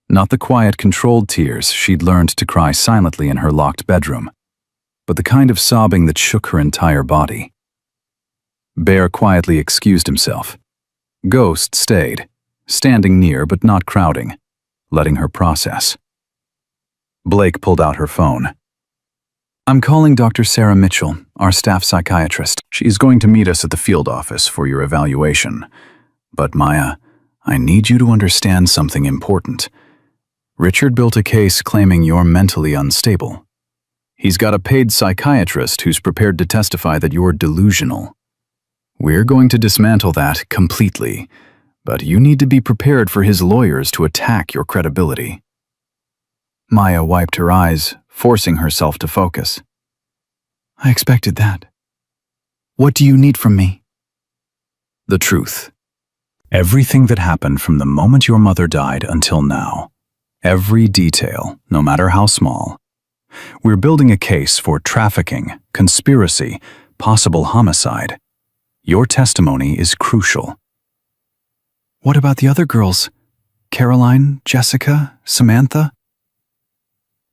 Not the quiet, controlled tears she'd learned to cry silently in her locked bedroom, but the kind of sobbing that shook her entire body. Bear quietly excused himself. Ghost stayed, standing near but not crowding, letting her process. Blake pulled out her phone. "I'm calling Dr. Sarah Mitchell, our staff psychiatrist. She's going to meet us at the field office for your evaluation. But Maya, I need you to understand something important. Richard built a case claiming you're mentally unstable. He's got a paid psychiatrist who's prepared to testify that you're delusional. We're going to dismantle that completely, but you need to be prepared for his lawyers to attack your credibility." Maya wiped her eyes, forcing herself to focus. "I expected that. What do you need from me?" "The truth. Everything that happened from the moment your mother died until now. Every detail, no matter how small. We're building a case for trafficking, conspiracy, possible homicide. Your testimony is crucial." "What about the other girls? Caroline, Jessica, Samantha?"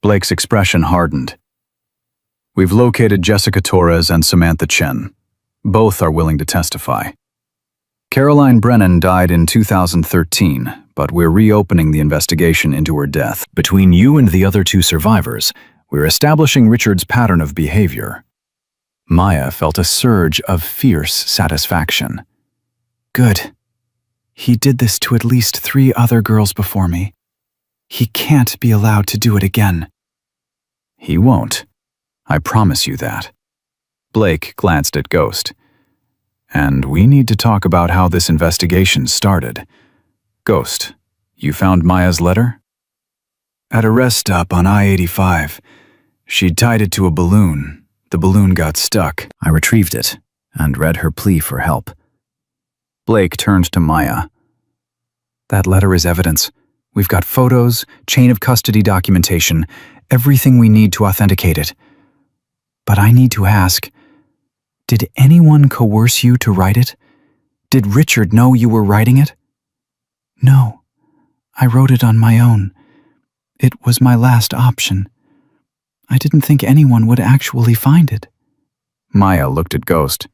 Blake's expression hardened. "We've located Jessica Torres and Samantha Chen. Both are willing to testify. Caroline Brennan died in 2013, but we're reopening the investigation into her death. Between you and the other 2 survivors, we're establishing Richard's pattern of behavior." Maya felt a surge of fierce satisfaction. "Good. He did this to at least 3 other girls before me. He can't be allowed to do it again." "He won't. I promise you that." Blake glanced at Ghost. "And we need to talk about how this investigation started. Ghost, you found Maya's letter?" "At a rest stop on I-85. She'd tied it to a balloon. The balloon got stuck. I retrieved it and read her plea for help." Blake turned to Maya. "That letter is evidence. We've got photos, chain of custody documentation, everything we need to authenticate it. But I need to ask, did anyone coerce you to write it? Did Richard know you were writing it?" "No. I wrote it on my own. It was my last option. I didn't think anyone would actually find it." Maya looked at Ghost.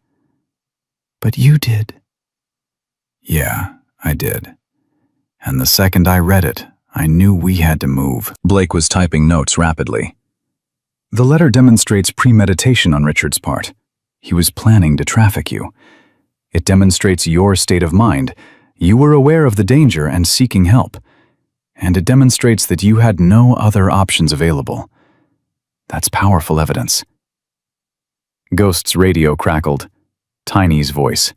"But you did." "Yeah, I did. And the second I read it, I knew we had to move." Blake was typing notes rapidly. "The letter demonstrates premeditation on Richard's part. He was planning to traffic you. It demonstrates your state of mind. You were aware of the danger and seeking help. And it demonstrates that you had no other options available. That's powerful evidence." Ghost's radio crackled. Tiny's voice.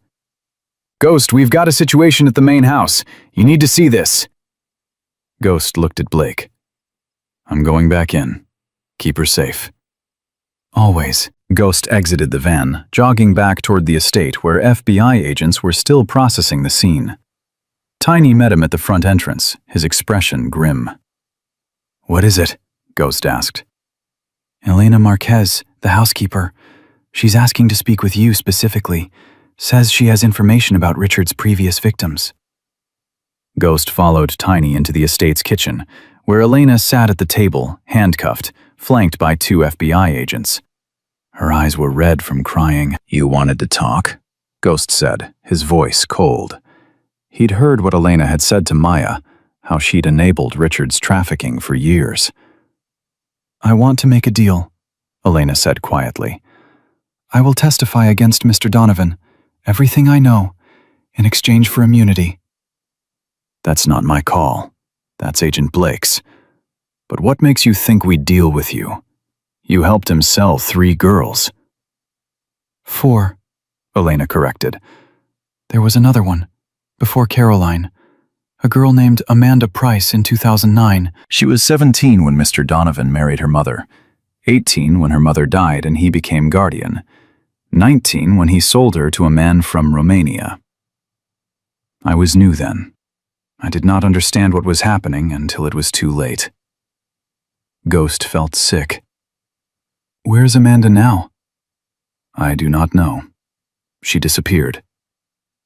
"Ghost, we've got a situation at the main house. You need to see this." Ghost looked at Blake. "I'm going back in. Keep her safe." "Always." Ghost exited the van, jogging back toward the estate where FBI agents were still processing the scene. Tiny met him at the front entrance, his expression grim. "What is it?" Ghost asked. "Elena Marquez, the housekeeper. She's asking to speak with you specifically. Says she has information about Richard's previous victims." Ghost followed Tiny into the estate's kitchen, where Elena sat at the table, handcuffed, flanked by 2 FBI agents. Her eyes were red from crying. "You wanted to talk?" Ghost said, his voice cold. He'd heard what Elena had said to Maya, how she'd enabled Richard's trafficking for years. "I want to make a deal," Elena said quietly. "I will testify against Mr. Donovan, everything I know, in exchange for immunity." "That's not my call. That's Agent Blake's. But what makes you think we'd deal with you? You helped him sell 3 girls." "4, Elena corrected. "There was another one, before Caroline, a girl named Amanda Price in 2009. She was 17 when Mr. Donovan married her mother, 18 when her mother died and he became guardian, 19 when he sold her to a man from Romania. I was new then. I did not understand what was happening until it was too late." Ghost felt sick. "Where's Amanda now?" "I do not know. She disappeared.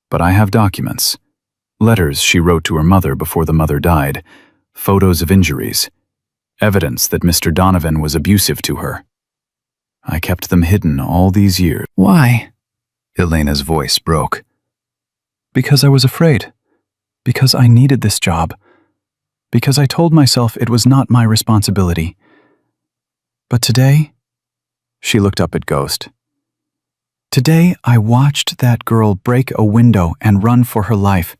"But I have documents. Letters she wrote to her mother before the mother died, photos of injuries, evidence that Mr. Donovan was abusive to her. I kept them hidden all these years." Why? Elena's voice broke. "Because I was afraid. Because I needed this job. Because I told myself it was not my responsibility. But today," she looked up at Ghost, "today I watched that girl break a window and run for her life,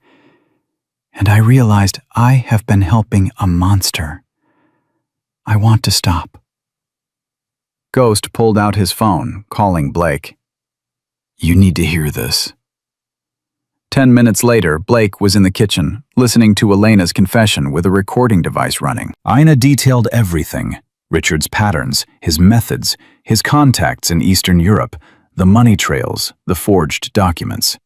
and I realized I have been helping a monster. I want to stop." Ghost pulled out his phone, calling Blake. "You need to hear this." 10 minutes later, Blake was in the kitchen, listening to Elena's confession with a recording device running. Ina detailed everything: Richard's patterns, his methods, his contacts in Eastern Europe, the money trails, the forged documents.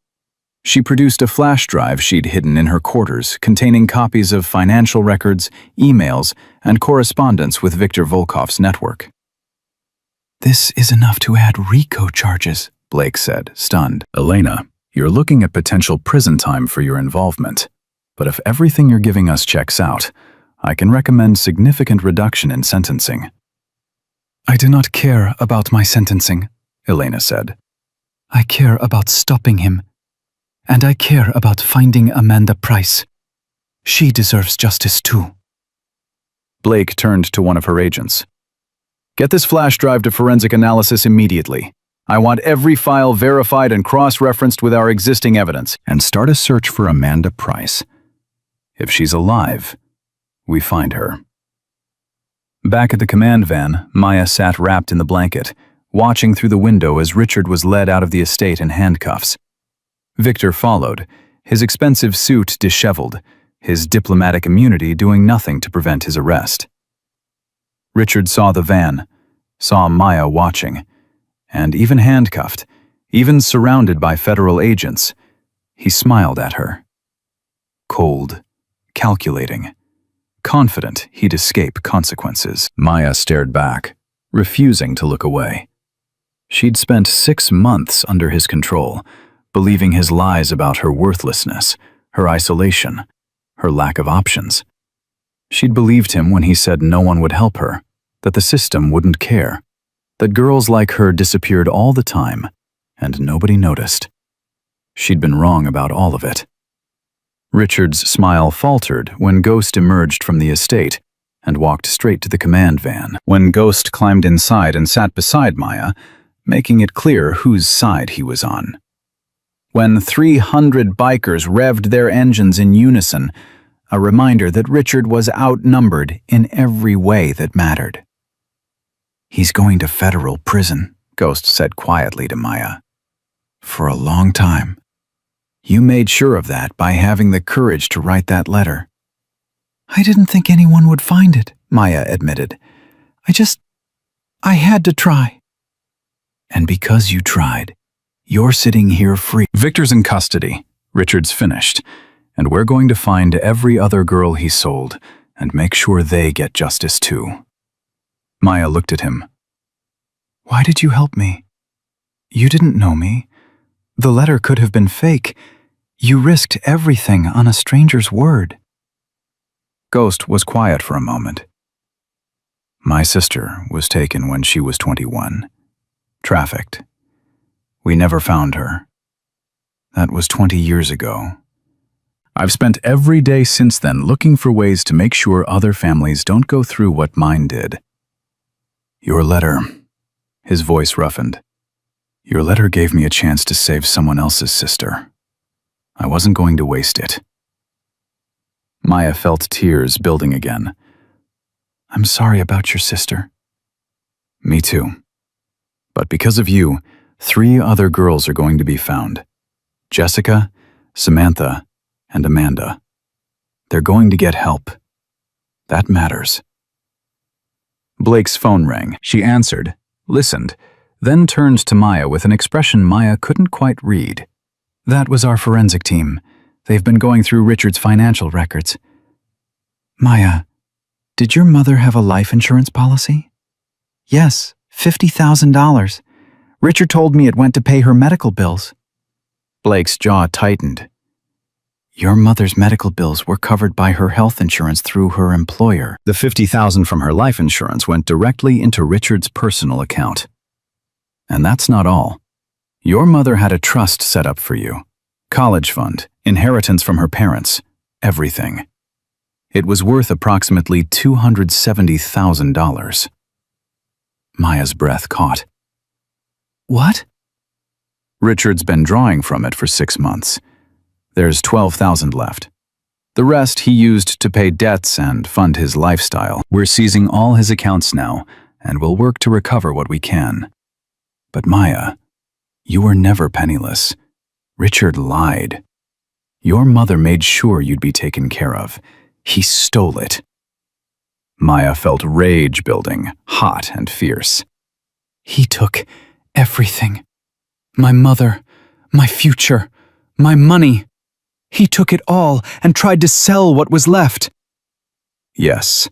She produced a flash drive she'd hidden in her quarters containing copies of financial records, emails, and correspondence with Viktor Volkov's network. "This is enough to add RICO charges," Blake said, stunned. "Elena, you're looking at potential prison time for your involvement. But if everything you're giving us checks out, I can recommend significant reduction in sentencing." "I do not care about my sentencing," Elena said. "I care about stopping him. And I care about finding Amanda Price. She deserves justice too." Blake turned to one of her agents. "Get this flash drive to forensic analysis immediately. I want every file verified and cross-referenced with our existing evidence. And start a search for Amanda Price. If she's alive, we find her." Back at the command van, Maya sat wrapped in the blanket, watching through the window as Richard was led out of the estate in handcuffs. Victor followed, his expensive suit disheveled, his diplomatic immunity doing nothing to prevent his arrest. Richard saw the van, saw Maya watching, and even handcuffed, even surrounded by federal agents, he smiled at her. Cold, calculating, confident he'd escape consequences. Maya stared back, refusing to look away. She'd spent 6 months under his control, believing his lies about her worthlessness, her isolation, her lack of options. She'd believed him when he said no one would help her, that the system wouldn't care, that girls like her disappeared all the time, and nobody noticed. She'd been wrong about all of it. Richard's smile faltered when Ghost emerged from the estate and walked straight to the command van. When Ghost climbed inside and sat beside Maya, making it clear whose side he was on. When 300 bikers revved their engines in unison, a reminder that Richard was outnumbered in every way that mattered. "He's going to federal prison," Ghost said quietly to Maya. "For a long time. You made sure of that by having the courage to write that letter." "I didn't think anyone would find it," Maya admitted. I had to try." "And because you tried, you're sitting here free." "Victor's in custody. Richard's finished. And we're going to find every other girl he sold and make sure they get justice too." Maya looked at him. "Why did you help me? You didn't know me. The letter could have been fake. You risked everything on a stranger's word." Ghost was quiet for a moment. "My sister was taken when she was 21. trafficked. We never found her. That was 20 years ago. I've spent every day since then looking for ways to make sure other families don't go through what mine did. Your letter, his voice roughened. Your letter gave me a chance to save someone else's sister. I wasn't going to waste it. Maya felt tears building again. I'm sorry about your sister. Me too. But because of you, 3 other girls are going to be found. Jessica, Samantha, and Amanda. They're going to get help. That matters. Blake's phone rang. She answered, listened, then turned to Maya with an expression Maya couldn't quite read. That was our forensic team. They've been going through Richard's financial records. Maya, did your mother have a life insurance policy? Yes, $50,000. Richard told me it went to pay her medical bills. Blake's jaw tightened. Your mother's medical bills were covered by her health insurance through her employer. The $50,000 from her life insurance went directly into Richard's personal account. And that's not all. Your mother had a trust set up for you. College fund, inheritance from her parents, everything. It was worth approximately $270,000. Maya's breath caught. What? Richard's been drawing from it for 6 months. There's $12,000 left. The rest he used to pay debts and fund his lifestyle. We're seizing all his accounts now, and we'll work to recover what we can. But Maya, you were never penniless. Richard lied. Your mother made sure you'd be taken care of. He stole it. Maya felt rage building, hot and fierce. He took everything. My mother, my future, my money. He took it all and tried to sell what was left. Yes,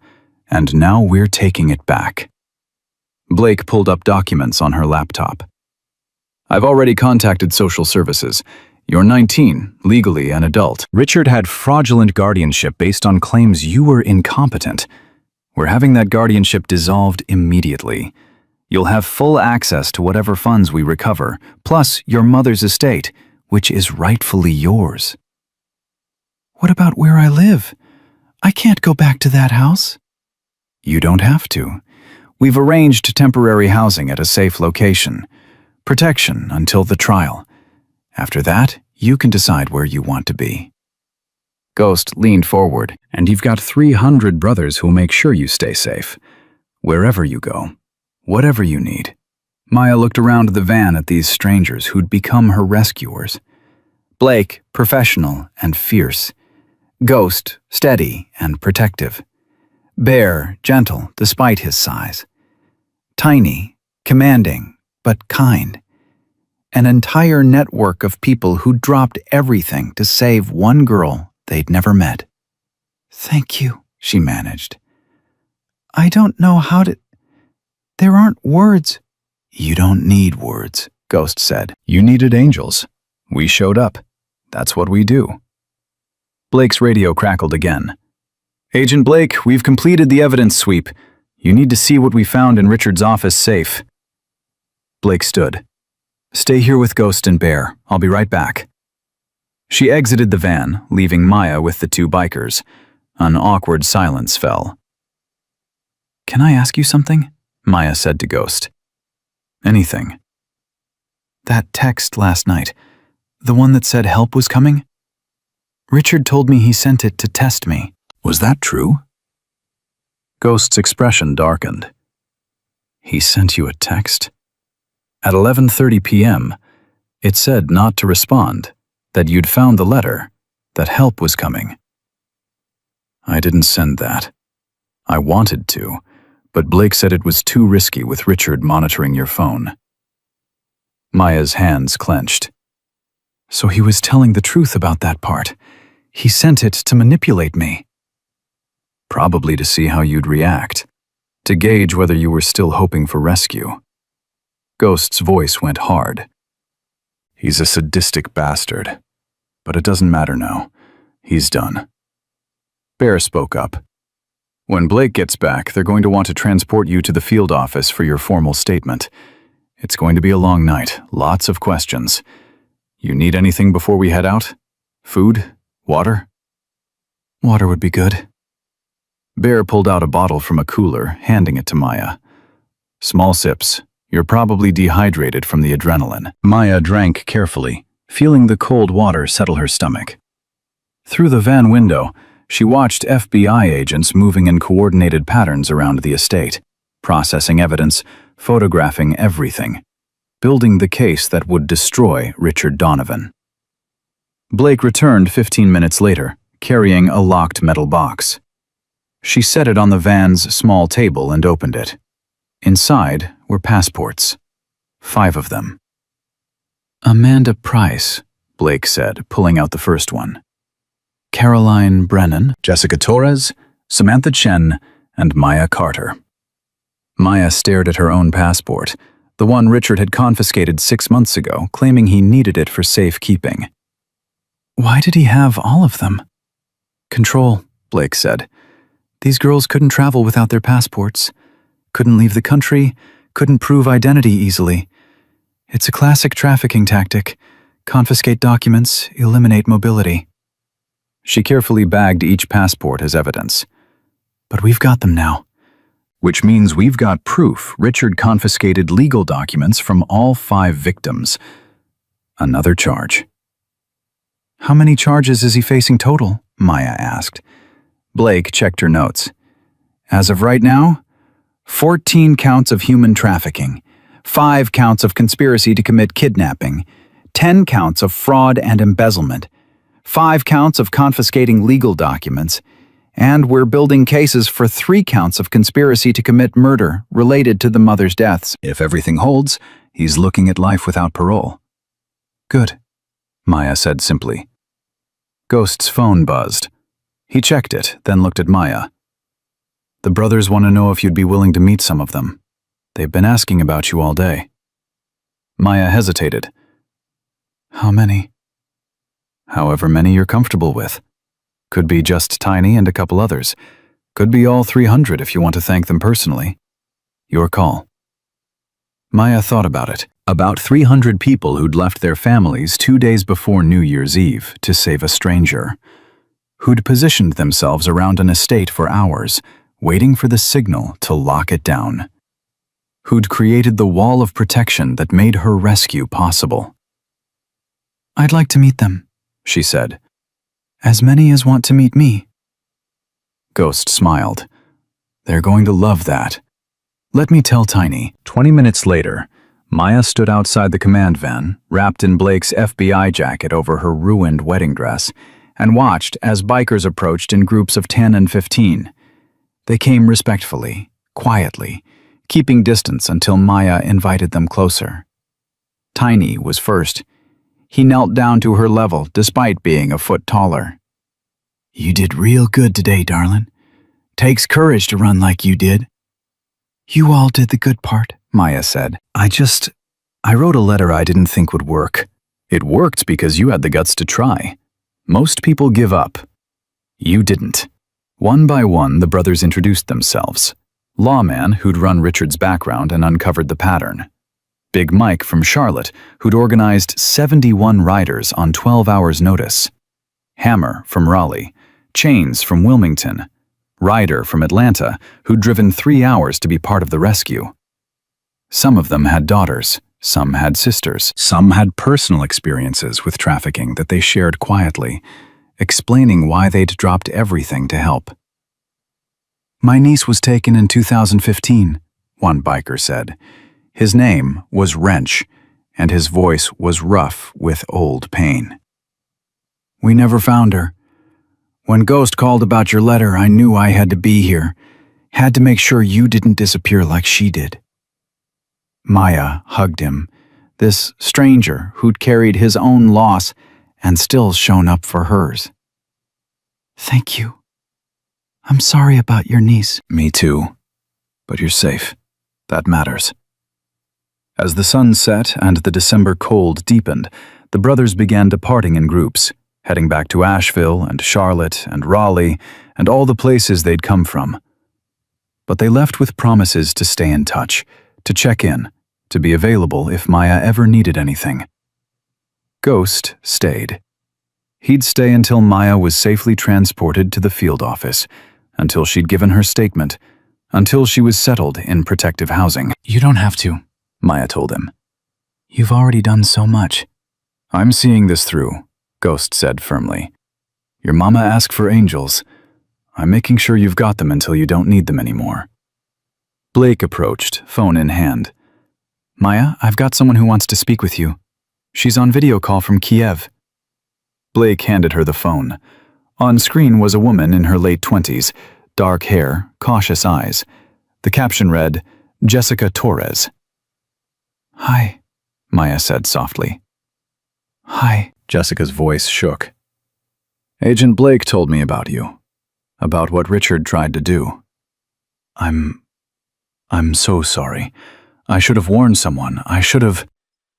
and now we're taking it back. Blake pulled up documents on her laptop. I've already contacted social services. You're 19, legally an adult. Richard had fraudulent guardianship based on claims you were incompetent. We're having that guardianship dissolved immediately. You'll have full access to whatever funds we recover, plus your mother's estate, which is rightfully yours. What about where I live? I can't go back to that house. You don't have to. We've arranged temporary housing at a safe location. Protection until the trial. After that, you can decide where you want to be. Ghost leaned forward, and you've got 300 brothers who'll make sure you stay safe. Wherever you go, whatever you need. Maya looked around the van at these strangers who'd become her rescuers. Blake, professional and fierce. Ghost, steady and protective. Bear, gentle despite his size. Tiny, commanding, but kind. An entire network of people who dropped everything to save one girl they'd never met. Thank you, she managed. I don't know how to... There aren't words. You don't need words, Ghost said. You needed angels. We showed up. That's what we do. Blake's radio crackled again. Agent Blake, we've completed the evidence sweep. You need to see what we found in Richard's office safe. Blake stood. Stay here with Ghost and Bear. I'll be right back. She exited the van, leaving Maya with the 2 bikers. An awkward silence fell. Can I ask you something? Maya said to Ghost. Anything. That text last night, the one that said help was coming? Richard told me he sent it to test me. Was that true? Ghost's expression darkened. He sent you a text? At 11:30 p.m., it said not to respond, that you'd found the letter, that help was coming. I didn't send that. I wanted to, but Blake said it was too risky with Richard monitoring your phone. Maya's hands clenched. So he was telling the truth about that part. He sent it to manipulate me. Probably to see how you'd react, to gauge whether you were still hoping for rescue. Ghost's voice went hard. He's a sadistic bastard. But it doesn't matter now. He's done. Bear spoke up. When Blake gets back, they're going to want to transport you to the field office for your formal statement. It's going to be a long night, lots of questions. You need anything before we head out? Food? Water? Water would be good. Bear pulled out a bottle from a cooler, handing it to Maya. Small sips. You're probably dehydrated from the adrenaline. Maya drank carefully, feeling the cold water settle her stomach. Through the van window, she watched FBI agents moving in coordinated patterns around the estate, processing evidence, photographing everything, building the case that would destroy Richard Donovan. Blake returned 15 minutes later, carrying a locked metal box. She set it on the van's small table and opened it. Inside were passports. 5 of them. Amanda Price, Blake said, pulling out the first one. Caroline Brennan, Jessica Torres, Samantha Chen, and Maya Carter. Maya stared at her own passport, the one Richard had confiscated 6 months ago, claiming he needed it for safekeeping. Why did he have all of them? Control, Blake said. These girls couldn't travel without their passports, couldn't leave the country, couldn't prove identity easily. It's a classic trafficking tactic. Confiscate documents, eliminate mobility. She carefully bagged each passport as evidence. But we've got them now. Which means we've got proof Richard confiscated legal documents from all 5 victims. Another charge. How many charges is he facing total? Maya asked. Blake checked her notes. As of right now, 14 counts of human trafficking, 5 counts of conspiracy to commit kidnapping, 10 counts of fraud and embezzlement, 5 counts of confiscating legal documents, and we're building cases for 3 counts of conspiracy to commit murder related to the mother's deaths. If everything holds, he's looking at life without parole. Good, Maya said simply. Ghost's phone buzzed. He checked it, then looked at Maya. The brothers want to know if you'd be willing to meet some of them. They've been asking about you all day. Maya hesitated. How many? However many you're comfortable with. Could be just Tiny and a couple others. Could be all 300 if you want to thank them personally. Your call. Maya thought about it. About 300 people who'd left their families 2 days before New Year's Eve to save a stranger. Who'd positioned themselves around an estate for hours, waiting for the signal to lock it down. Who'd created the wall of protection that made her rescue possible. I'd like to meet them, she said. As many as want to meet me. Ghost smiled. They're going to love that. Let me tell Tiny. 20 minutes later, Maya stood outside the command van, wrapped in Blake's FBI jacket over her ruined wedding dress, and watched as bikers approached in groups of 10 and 15. They came respectfully, quietly, keeping distance until Maya invited them closer. Tiny was first. He knelt down to her level despite being a foot taller. You did real good today, darling. Takes courage to run like you did. You all did the good part, Maya said. I wrote a letter I didn't think would work. It worked because you had the guts to try. Most people give up. You didn't. One by one, the brothers introduced themselves. Lawman, who'd run Richard's background and uncovered the pattern. Big Mike from Charlotte, who'd organized 71 riders on 12 hours' notice. Hammer from Raleigh. Chains from Wilmington. Ryder from Atlanta, who'd driven 3 hours to be part of the rescue. Some of them had daughters, some had sisters. Some had personal experiences with trafficking that they shared quietly, explaining why they'd dropped everything to help. My niece was taken in 2015, one biker said. His name was Wrench, and his voice was rough with old pain. We never found her. When Ghost called about your letter, I knew I had to be here. Had to make sure you didn't disappear like she did. Maya hugged him, this stranger who'd carried his own loss and still shown up for hers. Thank you. I'm sorry about your niece. Me too. But you're safe. That matters. As the sun set and the December cold deepened, the brothers began departing in groups, heading back to Asheville and Charlotte and Raleigh and all the places they'd come from. But they left with promises to stay in touch, to check in, to be available if Maya ever needed anything. Ghost stayed. He'd stay until Maya was safely transported to the field office, until she'd given her statement, until she was settled in protective housing. "You don't have to," Maya told him. "You've already done so much." "I'm seeing this through," Ghost said firmly. "Your mama asked for angels. I'm making sure you've got them until you don't need them anymore." Blake approached, phone in hand. "Maya, I've got someone who wants to speak with you. She's on video call from Kiev." Blake handed her the phone. On screen was a woman in her late 20s, dark hair, cautious eyes. The caption read, "Jessica Torres." "Hi," Maya said softly. "Hi." Jessica's voice shook. "Agent Blake told me about you. About what Richard tried to do. I'm so sorry. I should have warned someone. I should have—"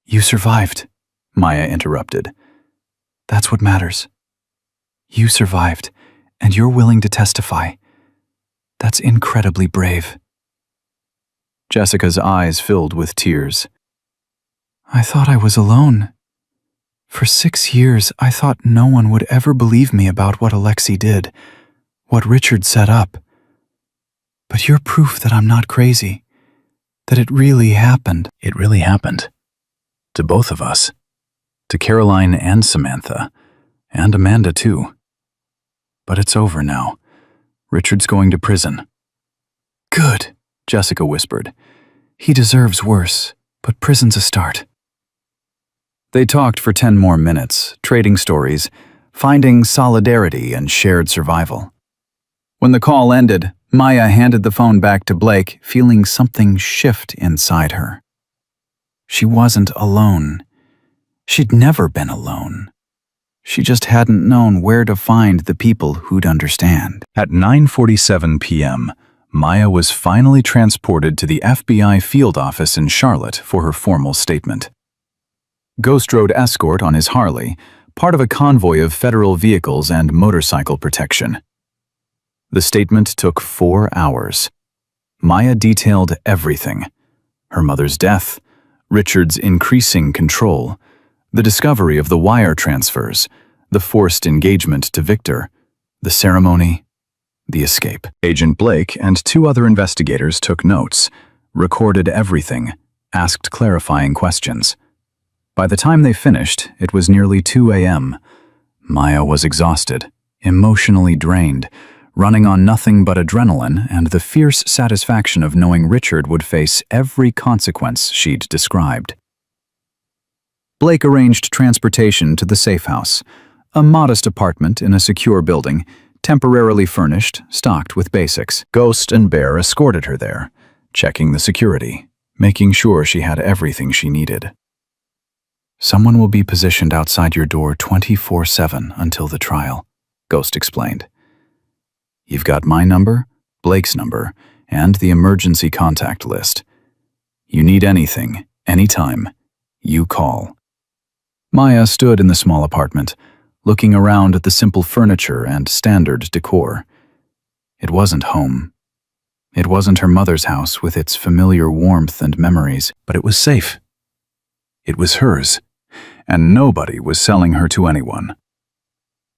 "You survived," Maya interrupted. "That's what matters. You survived, and you're willing to testify. That's incredibly brave." Jessica's eyes filled with tears. "I thought I was alone. For 6 years, I thought no one would ever believe me about what Alexei did, what Richard set up. But you're proof that I'm not crazy, that it really happened." It really happened. To both of us. To Caroline and Samantha. And Amanda, too. But it's over now. Richard's going to prison. "Good," Jessica whispered. "He deserves worse, but prison's a start." They talked for 10 more minutes, trading stories, finding solidarity and shared survival. When the call ended, Maya handed the phone back to Blake, feeling something shift inside her. She wasn't alone. She'd never been alone. She just hadn't known where to find the people who'd understand. At 9:47 p.m., Maya was finally transported to the FBI field office in Charlotte for her formal statement. Ghost rode escort on his Harley, part of a convoy of federal vehicles and motorcycle protection. The statement took 4 hours. Maya detailed everything: her mother's death, Richard's increasing control, the discovery of the wire transfers, the forced engagement to Victor, the ceremony, the escape. Agent Blake and 2 other investigators took notes, recorded everything, asked clarifying questions. By the time they finished, it was nearly 2 a.m. Maya was exhausted, emotionally drained, running on nothing but adrenaline and the fierce satisfaction of knowing Richard would face every consequence she'd described. Blake arranged transportation to the safe house, a modest apartment in a secure building, temporarily furnished, stocked with basics. Ghost and Bear escorted her there, checking the security, making sure she had everything she needed. "Someone will be positioned outside your door 24/7 until the trial," Ghost explained. "You've got my number, Blake's number, and the emergency contact list. You need anything, anytime, you call." Maya stood in the small apartment, looking around at the simple furniture and standard decor. It wasn't home. It wasn't her mother's house with its familiar warmth and memories, but it was safe. It was hers, and nobody was selling her to anyone.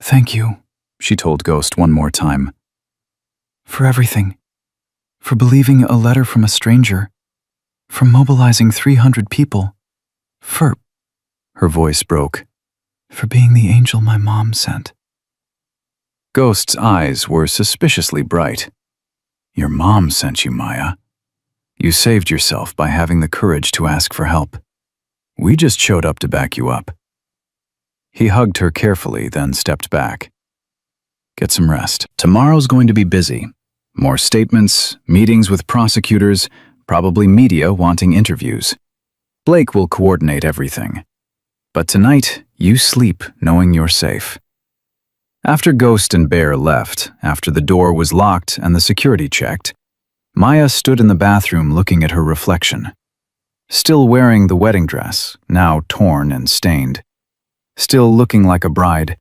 "Thank you," she told Ghost one more time. "For everything. For believing a letter from a stranger. For mobilizing 300 people. For—" her voice broke. "For being the angel my mom sent." Ghost's eyes were suspiciously bright. "Your mom sent you, Maya. You saved yourself by having the courage to ask for help. We just showed up to back you up." He hugged her carefully, then stepped back. "Get some rest. Tomorrow's going to be busy. More statements, meetings with prosecutors, probably media wanting interviews. Blake will coordinate everything. But tonight, you sleep knowing you're safe." After Ghost and Bear left, after the door was locked and the security checked, Maya stood in the bathroom looking at her reflection. Still wearing the wedding dress, now torn and stained. Still looking like a bride,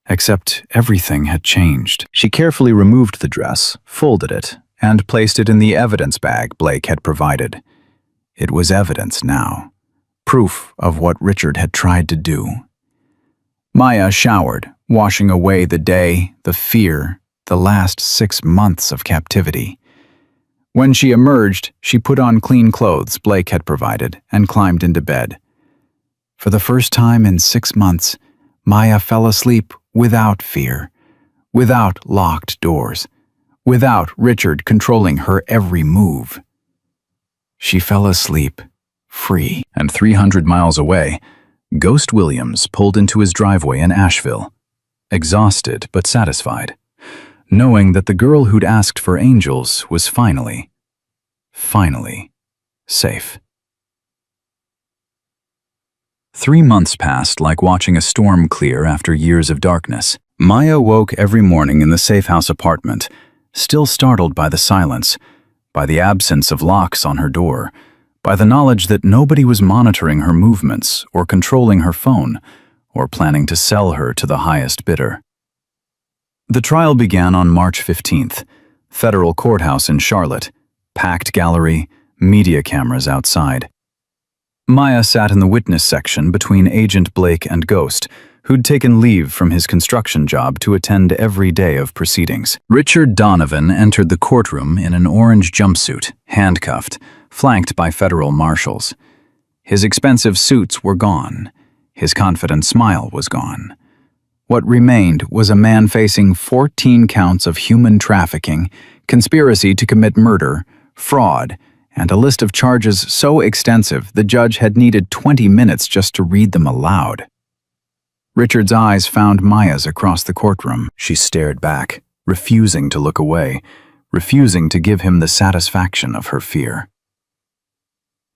except everything had changed. She carefully removed the dress, folded it, and placed it in the evidence bag Blake had provided. It was evidence now, proof of what Richard had tried to do. Maya showered, washing away the day, the fear, the last 6 months of captivity. When she emerged, she put on clean clothes Blake had provided and climbed into bed. For the first time in 6 months, Maya fell asleep without fear, without locked doors, without Richard controlling her every move. She fell asleep, free. And 300 miles away, Ghost Williams pulled into his driveway in Asheville, exhausted but satisfied, knowing that the girl who'd asked for angels was finally safe. 3 months passed like watching a storm clear after years of darkness. Maya woke every morning in the safe house apartment, still startled by the silence, by the absence of locks on her door, by the knowledge that nobody was monitoring her movements or controlling her phone or planning to sell her to the highest bidder. The trial began on March 15th, federal courthouse in Charlotte, packed gallery, media cameras outside. Maya sat in the witness section between Agent Blake and Ghost, who'd taken leave from his construction job to attend every day of proceedings. Richard Donovan entered the courtroom in an orange jumpsuit, handcuffed, flanked by federal marshals. His expensive suits were gone. His confident smile was gone. What remained was a man facing 14 counts of human trafficking, conspiracy to commit murder, fraud, and a list of charges so extensive the judge had needed 20 minutes just to read them aloud. Richard's eyes found Maya's across the courtroom. She stared back, refusing to look away, refusing to give him the satisfaction of her fear.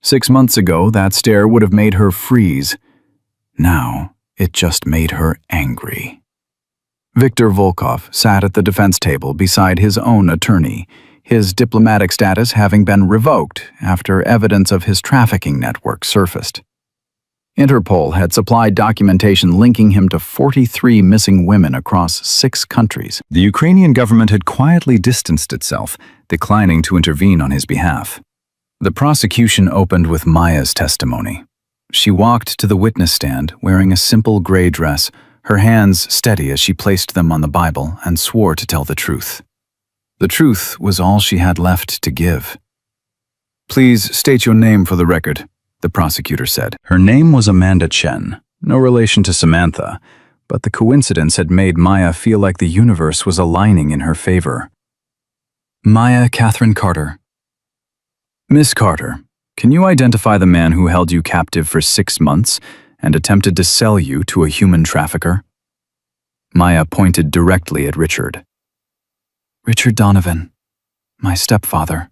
6 months ago, that stare would have made her freeze. Now, it just made her angry. Viktor Volkov sat at the defense table beside his own attorney, his diplomatic status having been revoked after evidence of his trafficking network surfaced. Interpol had supplied documentation linking him to 43 missing women across 6 countries. The Ukrainian government had quietly distanced itself, declining to intervene on his behalf. The prosecution opened with Maya's testimony. She walked to the witness stand wearing a simple gray dress, her hands steady as she placed them on the Bible and swore to tell the truth. The truth was all she had left to give. "Please state your name for the record," the prosecutor said. Her name was Amanda Chen, no relation to Samantha, but the coincidence had made Maya feel like the universe was aligning in her favor. Maya Catherine Carter. Miss Carter, can you identify the man who held you captive for 6 months and attempted to sell you to a human trafficker? Maya pointed directly at Richard. Richard Donovan, my stepfather.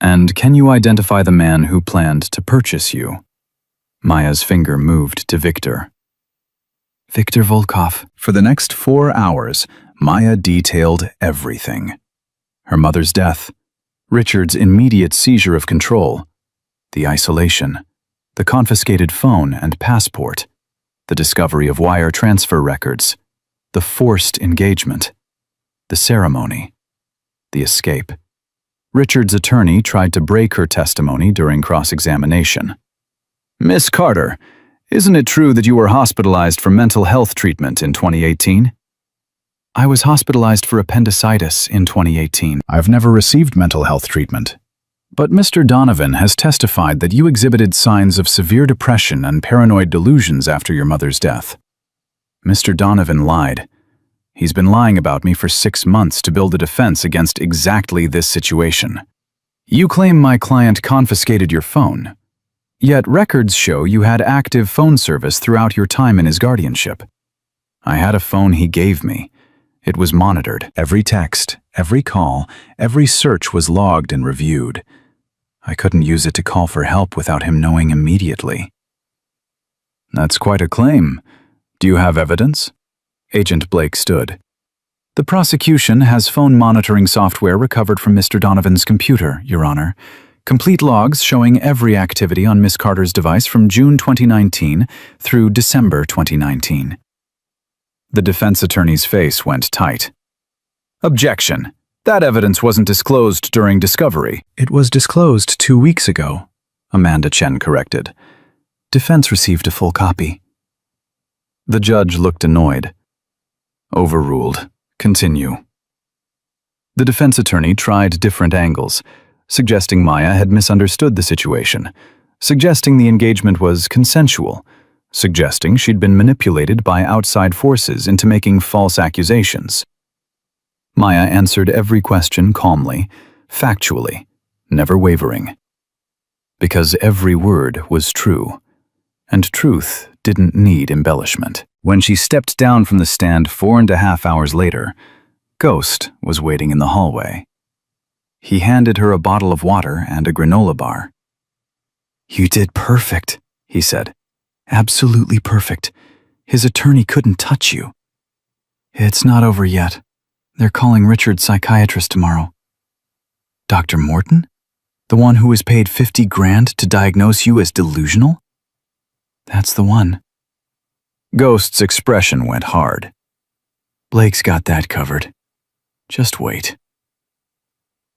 And can you identify the man who planned to purchase you? Maya's finger moved to Viktor. Viktor Volkov. For the next 4 hours, Maya detailed everything. Her mother's death, Richard's immediate seizure of control, the isolation, the confiscated phone and passport, the discovery of wire transfer records, the forced engagement, the ceremony, the escape. Richard's attorney tried to break her testimony during cross-examination. Miss Carter, isn't it true that you were hospitalized for mental health treatment in 2018? I was hospitalized for appendicitis in 2018. I've never received mental health treatment. But Mr. Donovan has testified that you exhibited signs of severe depression and paranoid delusions after your mother's death. Mr. Donovan lied. He's been lying about me for 6 months to build a defense against exactly this situation. You claim my client confiscated your phone. Yet records show you had active phone service throughout your time in his guardianship. I had a phone he gave me. It was monitored. Every text, every call, every search was logged and reviewed. I couldn't use it to call for help without him knowing immediately. That's quite a claim. Do you have evidence? Agent Blake stood. The prosecution has phone monitoring software recovered from Mr. Donovan's computer, Your Honor. Complete logs showing every activity on Miss Carter's device from June 2019 through December 2019. The defense attorney's face went tight. Objection. That evidence wasn't disclosed during discovery. It was disclosed 2 weeks ago. Amanda Chen corrected. Defense received a full copy. The judge looked annoyed. Overruled. Continue. The defense attorney tried different angles, suggesting Maya had misunderstood the situation, suggesting the engagement was consensual, suggesting she'd been manipulated by outside forces into making false accusations. Maya answered every question calmly, factually, never wavering. Because every word was true, and truth didn't need embellishment. When she stepped down from the stand 4.5 hours later, Ghost was waiting in the hallway. He handed her a bottle of water and a granola bar. "You did perfect," he said. "Absolutely perfect. His attorney couldn't touch you." "It's not over yet. They're calling Richard's psychiatrist tomorrow." "Dr. Morton? The one who was paid 50 grand to diagnose you as delusional?" "That's the one." Ghost's expression went hard. "Blake's got that covered. Just wait."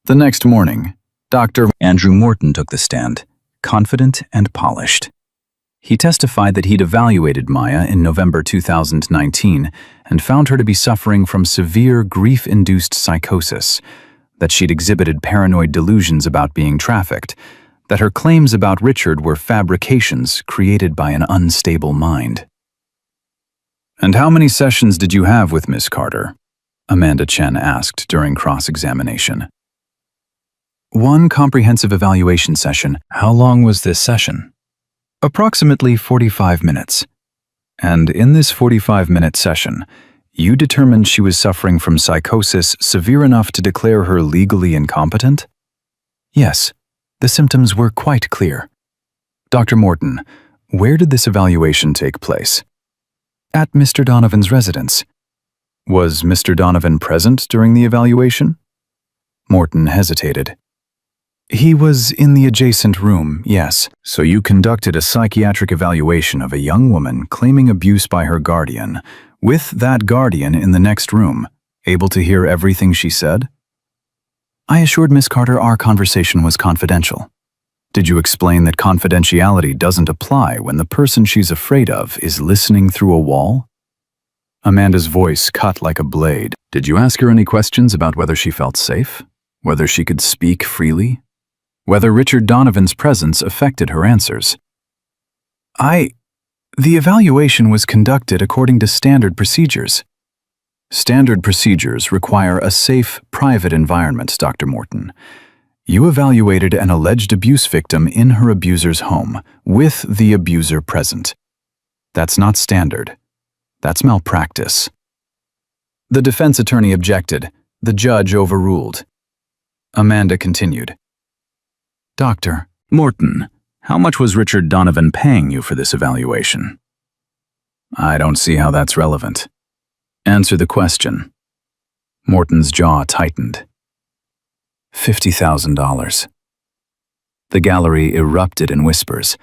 The next morning, Dr. Andrew Morton took the stand, confident and polished. He testified that he'd evaluated Maya in November 2019 and found her to be suffering from severe grief-induced psychosis, that she'd exhibited paranoid delusions about being trafficked, that her claims about Richard were fabrications created by an unstable mind. "And how many sessions did you have with Miss Carter?" Amanda Chen asked during cross-examination. "One comprehensive evaluation session." "How long was this session?" "Approximately 45 minutes. And in this 45-minute session, you determined she was suffering from psychosis severe enough to declare her legally incompetent?" "Yes, the symptoms were quite clear." "Dr. Morton, where did this evaluation take place?" "At Mr. Donovan's residence." "Was Mr. Donovan present during the evaluation?" Morton hesitated. "He was in the adjacent room, yes." "So you conducted a psychiatric evaluation of a young woman claiming abuse by her guardian, with that guardian in the next room, able to hear everything she said?" "I assured Miss Carter our conversation was confidential." "Did you explain that confidentiality doesn't apply when the person she's afraid of is listening through a wall?" Amanda's voice cut like a blade. "Did you ask her any questions about whether she felt safe? Whether she could speak freely? Whether Richard Donovan's presence affected her answers?" The evaluation was conducted according to standard procedures." "Standard procedures require a safe, private environment, Dr. Morton. You evaluated an alleged abuse victim in her abuser's home, with the abuser present. That's not standard. That's malpractice." The defense attorney objected. The judge overruled. Amanda continued. "Dr. Morton, how much was Richard Donovan paying you for this evaluation?" "I don't see how that's relevant." "Answer the question." Morton's jaw tightened. $50,000. The gallery erupted in whispers.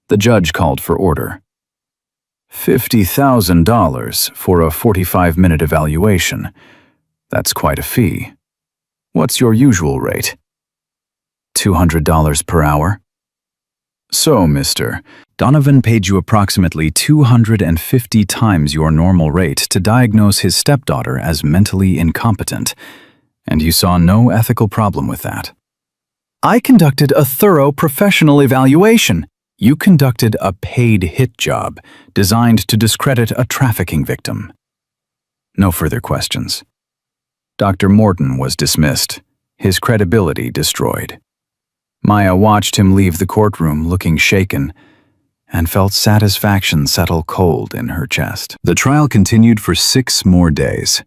The judge called for order. $50,000 for a 45-minute evaluation. That's quite a fee. What's your usual rate?" $200 per hour. "So, Mr. Donovan paid you approximately 250 times your normal rate to diagnose his stepdaughter as mentally incompetent, and you saw no ethical problem with that." "I conducted a thorough professional evaluation." "You conducted a paid hit job designed to discredit a trafficking victim." No further questions. Dr. Morton was dismissed, his credibility destroyed. Maya watched him leave the courtroom looking shaken and felt satisfaction settle cold in her chest. The trial continued for 6 more days.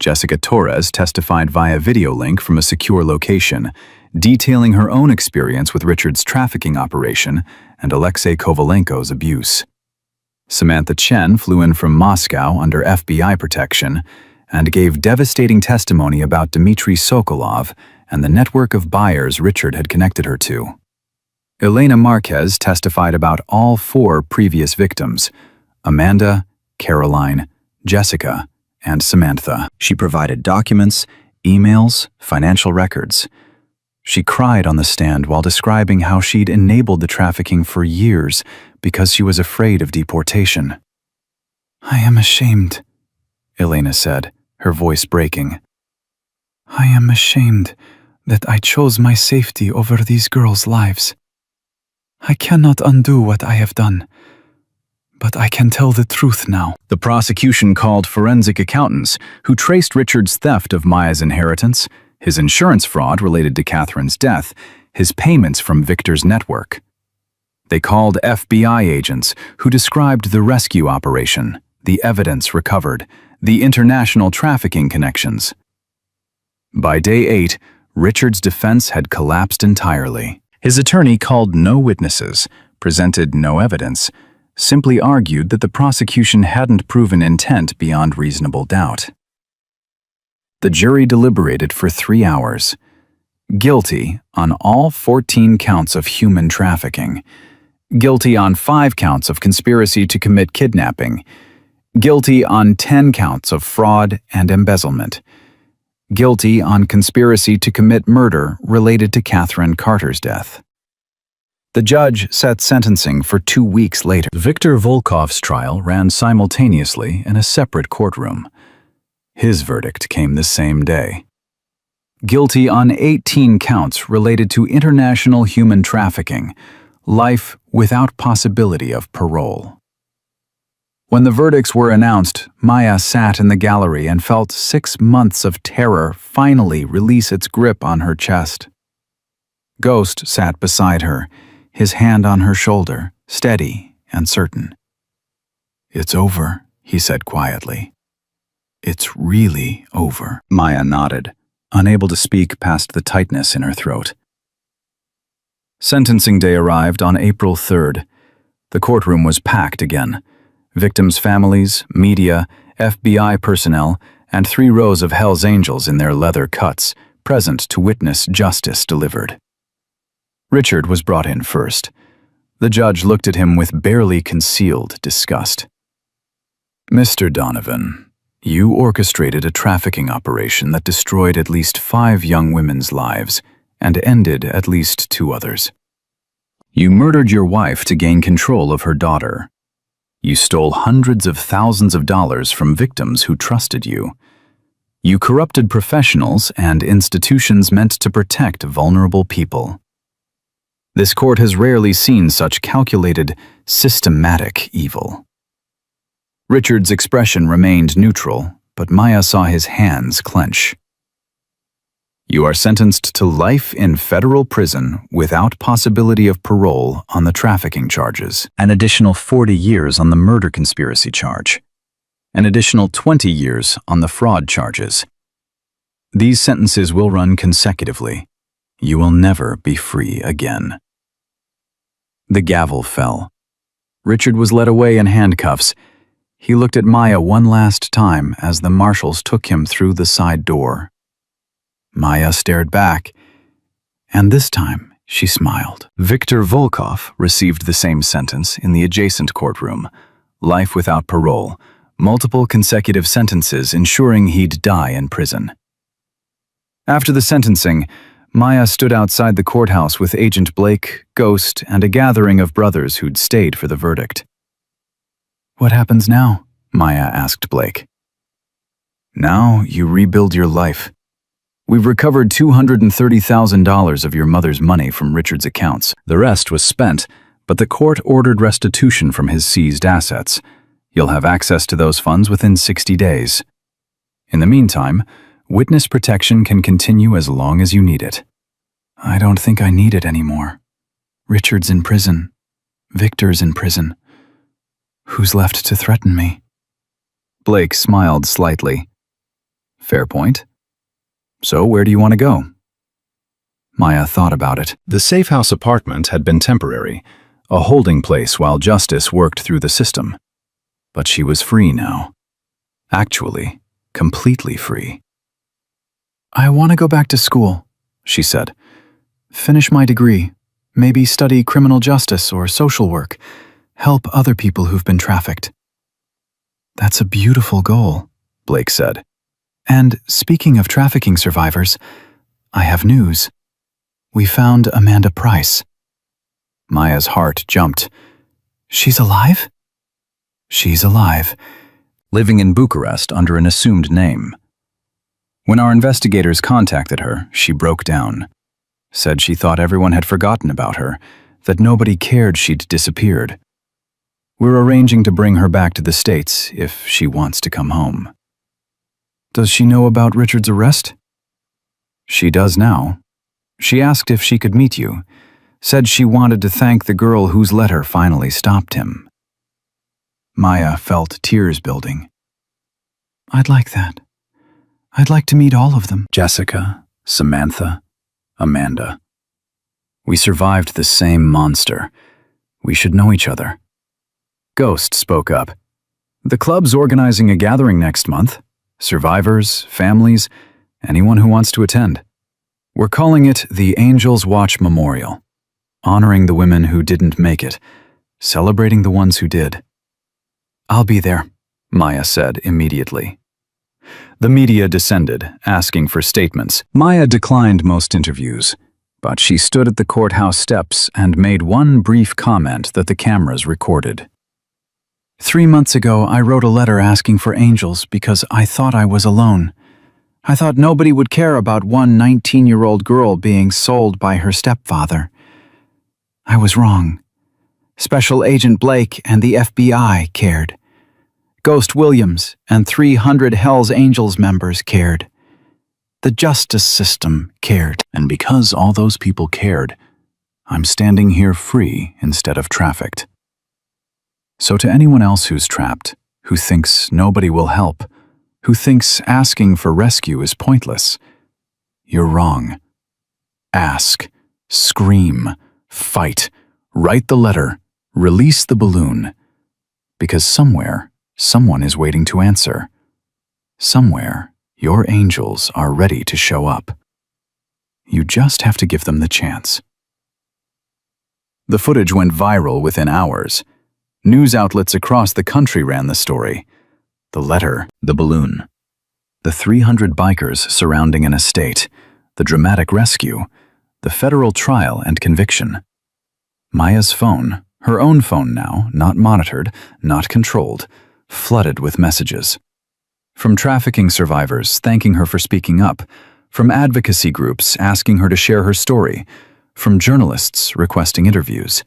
Jessica Torres testified via video link from a secure location, detailing her own experience with Richard's trafficking operation and Alexei Kovalenko's abuse. Samantha Chen flew in from Moscow under FBI protection and gave devastating testimony about Dmitry Sokolov and the network of buyers Richard had connected her to. Elena Marquez testified about all 4 previous victims: Amanda, Caroline, Jessica, and Samantha. She provided documents, emails, financial records. She cried on the stand while describing how she'd enabled the trafficking for years because she was afraid of deportation. I am ashamed, Elena said, her voice breaking. I am ashamed that I chose my safety over these girls' lives. I cannot undo what I have done, but I can tell the truth now. The prosecution called forensic accountants who traced Richard's theft of Maya's inheritance, his insurance fraud related to Catherine's death, his payments from Victor's network. They called FBI agents who described the rescue operation, the evidence recovered, the international trafficking connections. By day 8, Richard's defense had collapsed entirely. His attorney called no witnesses, presented no evidence, simply argued that the prosecution hadn't proven intent beyond reasonable doubt. The jury deliberated for 3 hours. Guilty on all 14 counts of human trafficking. Guilty on 5 counts of conspiracy to commit kidnapping. Guilty on 10 counts of fraud and embezzlement. Guilty on conspiracy to commit murder related to Catherine Carter's death. The judge set sentencing for 2 weeks later. Victor Volkov's trial ran simultaneously in a separate courtroom. His verdict came the same day. Guilty on 18 counts related to international human trafficking, life without possibility of parole. When the verdicts were announced, Maya sat in the gallery and felt 6 months of terror finally release its grip on her chest. Ghost sat beside her, his hand on her shoulder, steady and certain. "It's over," he said quietly. "It's really over." Maya nodded, unable to speak past the tightness in her throat. Sentencing day arrived on April 3rd. The courtroom was packed again. Victims' families, media, FBI personnel, and 3 rows of hellsangels in their leather cuts, present to witness justice delivered. Richard was brought in first. The judge looked at him with barely concealed disgust. "Mr. Donovan, you orchestrated a trafficking operation that destroyed at least 5 young women's lives and ended at least 2 others. You murdered your wife to gain control of her daughter. You stole hundreds of thousands of dollars from victims who trusted you. You corrupted professionals and institutions meant to protect vulnerable people. This court has rarely seen such calculated, systematic evil." Richard's expression remained neutral, but Maya saw his hands clench. "You are sentenced to life in federal prison without possibility of parole on the trafficking charges. An additional 40 years on the murder conspiracy charge. An additional 20 years on the fraud charges. These sentences will run consecutively. You will never be free again." The gavel fell. Richard was led away in handcuffs. He looked at Maya one last time as the marshals took him through the side door. Maya stared back, and this time she smiled. Victor Volkov received the same sentence in the adjacent courtroom. Life without parole, multiple consecutive sentences ensuring he'd die in prison. After the sentencing, Maya stood outside the courthouse with Agent Blake, Ghost, and a gathering of brothers who'd stayed for the verdict. "What happens now?" Maya asked Blake. "Now you rebuild your life. We've recovered $230,000 of your mother's money from Richard's accounts. The rest was spent, but the court ordered restitution from his seized assets. You'll have access to those funds within 60 days. In the meantime, witness protection can continue as long as you need it." "I don't think I need it anymore. Richard's in prison. Victor's in prison. Who's left to threaten me?" Blake smiled slightly. "Fair point. So where do you want to go?" Maya thought about it. The safe house apartment had been temporary, a holding place while justice worked through the system. But she was free now. Actually, completely free. "I want to go back to school," she said. "Finish my degree, maybe study criminal justice or social work, help other people who've been trafficked." "That's a beautiful goal," Blake said. "And speaking of trafficking survivors, I have news. We found Amanda Price. Maya's heart jumped. She's alive? She's alive, living in Bucharest under an assumed name. When our investigators contacted her, she broke down, said she thought everyone had forgotten about her, that nobody cared she'd disappeared. We're arranging to bring her back to the States if she wants to come home. Does she know about Richard's arrest? She does now. She asked if she could meet you, said she wanted to thank the girl whose letter finally stopped him. Maya felt tears building. I'd like that. I'd like to meet all of them. Jessica, Samantha, Amanda. We survived the same monster. We should know each other. Ghost spoke up. The club's organizing a gathering next month. Survivors, families, anyone who wants to attend. We're calling it the Angels Watch Memorial, honoring the women who didn't make it, celebrating the ones who did. I'll be there, Maya said immediately. The media descended, asking for statements. Maya declined most interviews, but she stood at the courthouse steps and made one brief comment that the cameras recorded. 3 months ago, I wrote a letter asking for angels because I thought I was alone. I thought nobody would care about one 19-year-old girl being sold by her stepfather. I was wrong. Special Agent Blake and the FBI cared. Ghost Williams and 300 Hell's Angels members cared. The justice system cared. And because all those people cared, I'm standing here free instead of trafficked. So to anyone else who's trapped, who thinks nobody will help, who thinks asking for rescue is pointless, you're wrong. Ask, scream, fight, write the letter, release the balloon. Because somewhere, someone is waiting to answer. Somewhere, your angels are ready to show up. You just have to give them the chance. The footage went viral within hours. News outlets across the country ran the story. The letter, the balloon. The 300 bikers surrounding an estate. The dramatic rescue. The federal trial and conviction. Maya's phone, her own phone now, not monitored, not controlled, flooded with messages. From trafficking survivors thanking her for speaking up, from advocacy groups asking her to share her story, from journalists requesting interviews.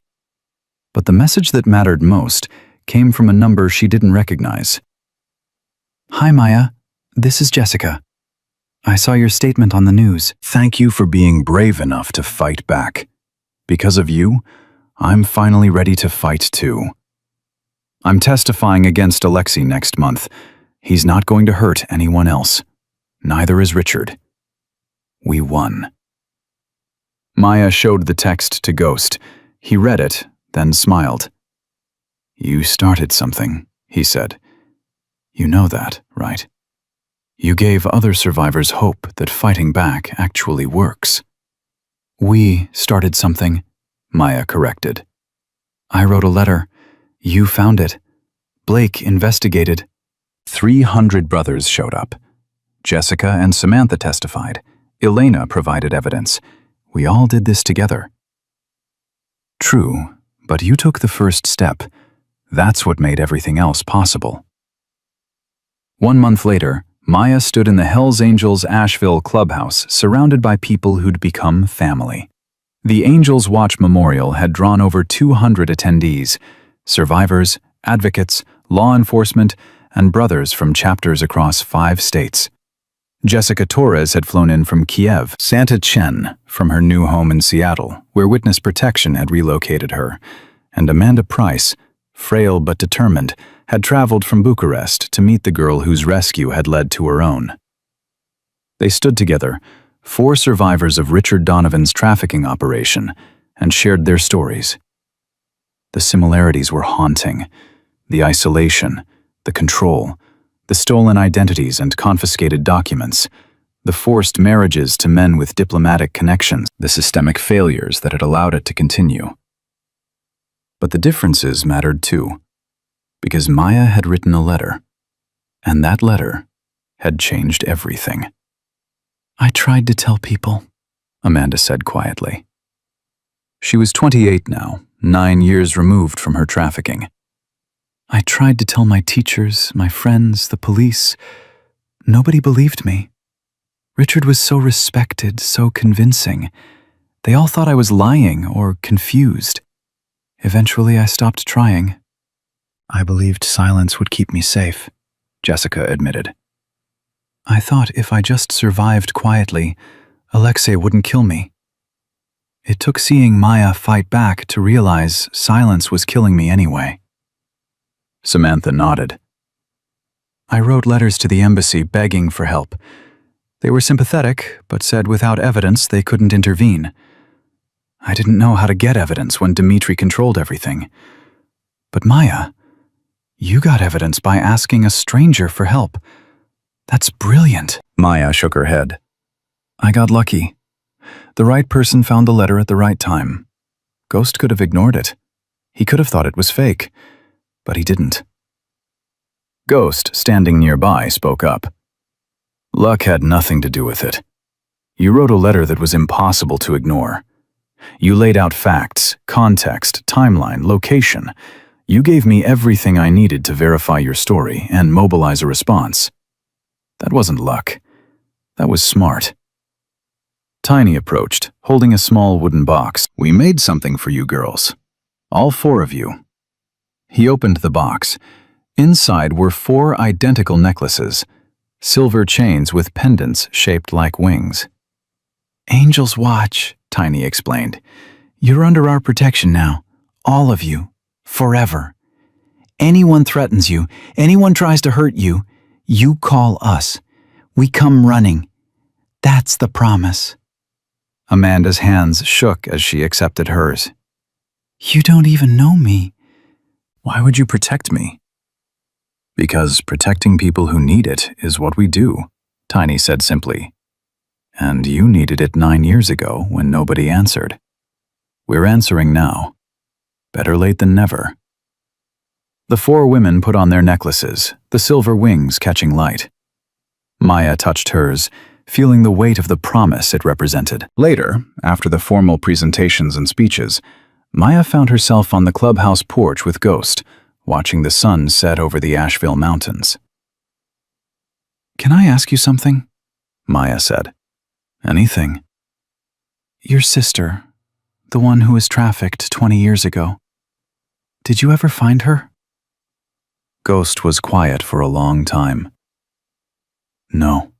But the message that mattered most came from a number she didn't recognize. Hi, Maya. This is Jessica. I saw your statement on the news. Thank you for being brave enough to fight back. Because of you, I'm finally ready to fight too. I'm testifying against Alexei next month. He's not going to hurt anyone else. Neither is Richard. We won. Maya showed the text to Ghost. He read it, then smiled. You started something, he said. You know that, right? You gave other survivors hope that fighting back actually works. We started something, Maya corrected. I wrote a letter. You found it. Blake investigated. 300 brothers showed up. Jessica and Samantha testified. Elena provided evidence. We all did this together. True, but you took the first step. That's what made everything else possible. 1 month later, Maya stood in the Hells Angels Asheville clubhouse, surrounded by people who'd become family. The Angels Watch Memorial had drawn over 200 attendees, survivors, advocates, law enforcement, and brothers from chapters across 5 states. Jessica Torres had flown in from Kiev, Santa Chen from her new home in Seattle, where witness protection had relocated her, and Amanda Price, frail but determined, had traveled from Bucharest to meet the girl whose rescue had led to her own. They stood together, 4 survivors of Richard Donovan's trafficking operation, and shared their stories. The similarities were haunting. The isolation, the control, the stolen identities and confiscated documents, the forced marriages to men with diplomatic connections, the systemic failures that had allowed it to continue. But the differences mattered too, because Maya had written a letter, and that letter had changed everything. I tried to tell people, Amanda said quietly. She was 28 now, 9 years removed from her trafficking. I tried to tell my teachers, my friends, the police. Nobody believed me. Richard was so respected, so convincing. They all thought I was lying or confused. Eventually, I stopped trying. I believed silence would keep me safe, Jessica admitted. I thought if I just survived quietly, Alexei wouldn't kill me. It took seeing Maya fight back to realize silence was killing me anyway. Samantha nodded. I wrote letters to the embassy begging for help. They were sympathetic, but said without evidence they couldn't intervene. I didn't know how to get evidence when Dmitri controlled everything. But Maya, you got evidence by asking a stranger for help. That's brilliant. Maya shook her head. I got lucky. The right person found the letter at the right time. Ghost could have ignored it. He could have thought it was fake, but he didn't. Ghost, standing nearby, spoke up. Luck had nothing to do with it. You wrote a letter that was impossible to ignore. You laid out facts, context, timeline, location. You gave me everything I needed to verify your story and mobilize a response. That wasn't luck. That was smart. Tiny approached, holding a small wooden box. We made something for you girls. All 4 of you. He opened the box. Inside were 4 identical necklaces, silver chains with pendants shaped like wings. Angel's watch, Tiny explained. You're under our protection now. All of you. Forever. Anyone threatens you, anyone tries to hurt you, you call us. We come running. That's the promise. Amanda's hands shook as she accepted hers. You don't even know me. Why would you protect me? Because protecting people who need it is what we do, Tiny said simply. And you needed it 9 years ago when nobody answered. We're answering now. Better late than never. The 4 women put on their necklaces, the silver wings catching light. Maya touched hers, feeling the weight of the promise it represented. Later, after the formal presentations and speeches, Maya found herself on the clubhouse porch with Ghost, watching the sun set over the Asheville Mountains. Can I ask you something? Maya said. Anything. Your sister, the one who was trafficked 20 years ago. Did you ever find her? Ghost was quiet for a long time. No.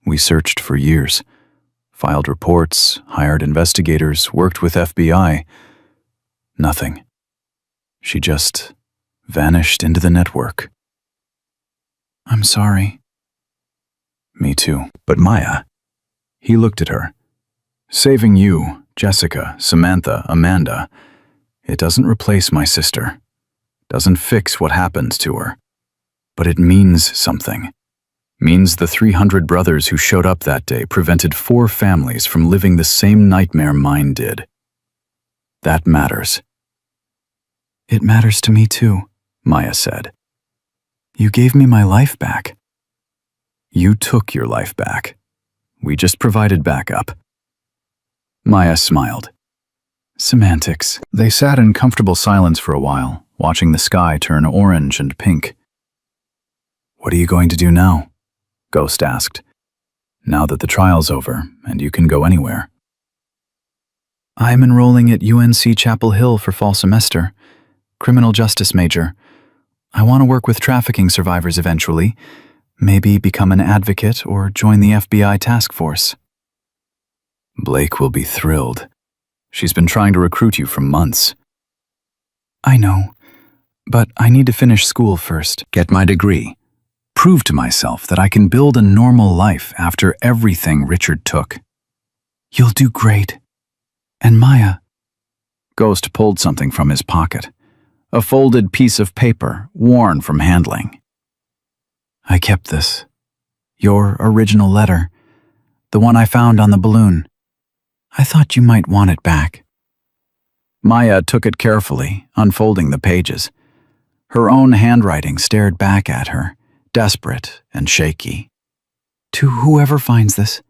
We searched for years. Filed reports, hired investigators, worked with FBI. Nothing. She just vanished into the network. I'm sorry. Me too. But Maya, he looked at her. Saving you, Jessica, Samantha, Amanda, it doesn't replace my sister. Doesn't fix what happened to her. But it means something. Means the 300 brothers who showed up that day prevented 4 families from living the same nightmare mine did. That matters. It matters to me too, Maya said. You gave me my life back. You took your life back. We just provided backup. Maya smiled. Semantics. They sat in comfortable silence for a while, watching the sky turn orange and pink. What are you going to do now? Ghost asked. Now that the trial's over and you can go anywhere. I'm enrolling at UNC Chapel Hill for fall semester. Criminal justice major. I want to work with trafficking survivors eventually. Maybe become an advocate or join the FBI task force. Blake will be thrilled. She's been trying to recruit you for months. I know, but I need to finish school first. Get my degree. Prove to myself that I can build a normal life after everything Richard took. You'll do great. And Maya. Ghost pulled something from his pocket. A folded piece of paper, worn from handling. I kept this. Your original letter. The one I found on the balloon. I thought you might want it back. Maya took it carefully, unfolding the pages. Her own handwriting stared back at her, desperate and shaky. To whoever finds this,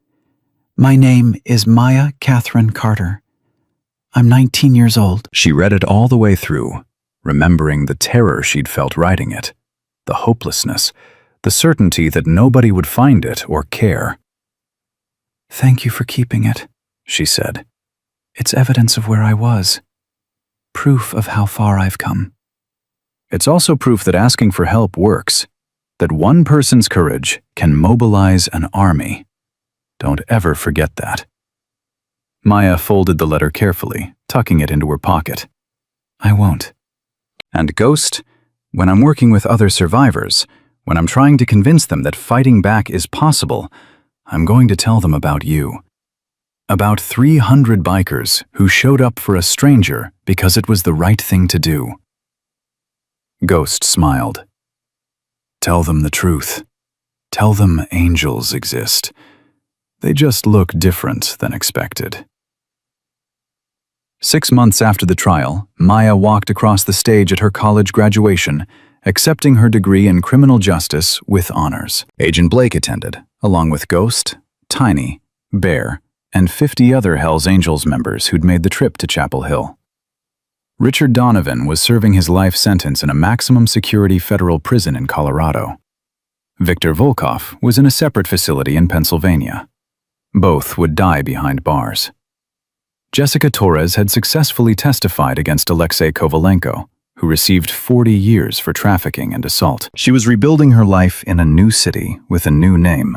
My name is Maya Catherine Carter. I'm 19 years old. She read it all the way through, remembering the terror she'd felt writing it, the hopelessness, the certainty that nobody would find it or care. Thank you for keeping it, she said. It's evidence of where I was. Proof of how far I've come. It's also proof that asking for help works, that one person's courage can mobilize an army. Don't ever forget that. Maya folded the letter carefully, tucking it into her pocket. I won't. And Ghost, when I'm working with other survivors, when I'm trying to convince them that fighting back is possible, I'm going to tell them about you. About 300 bikers who showed up for a stranger because it was the right thing to do. Ghost smiled. Tell them the truth. Tell them angels exist. They just look different than expected. 6 months after the trial, Maya walked across the stage at her college graduation, accepting her degree in criminal justice with honors. Agent Blake attended, along with Ghost, Tiny, Bear, and 50 other Hells Angels members who'd made the trip to Chapel Hill. Richard Donovan was serving his life sentence in a maximum security federal prison in Colorado. Victor Volkov was in a separate facility in Pennsylvania. Both would die behind bars. Jessica Torres had successfully testified against Alexei Kovalenko, who received 40 years for trafficking and assault. She was rebuilding her life in a new city with a new name,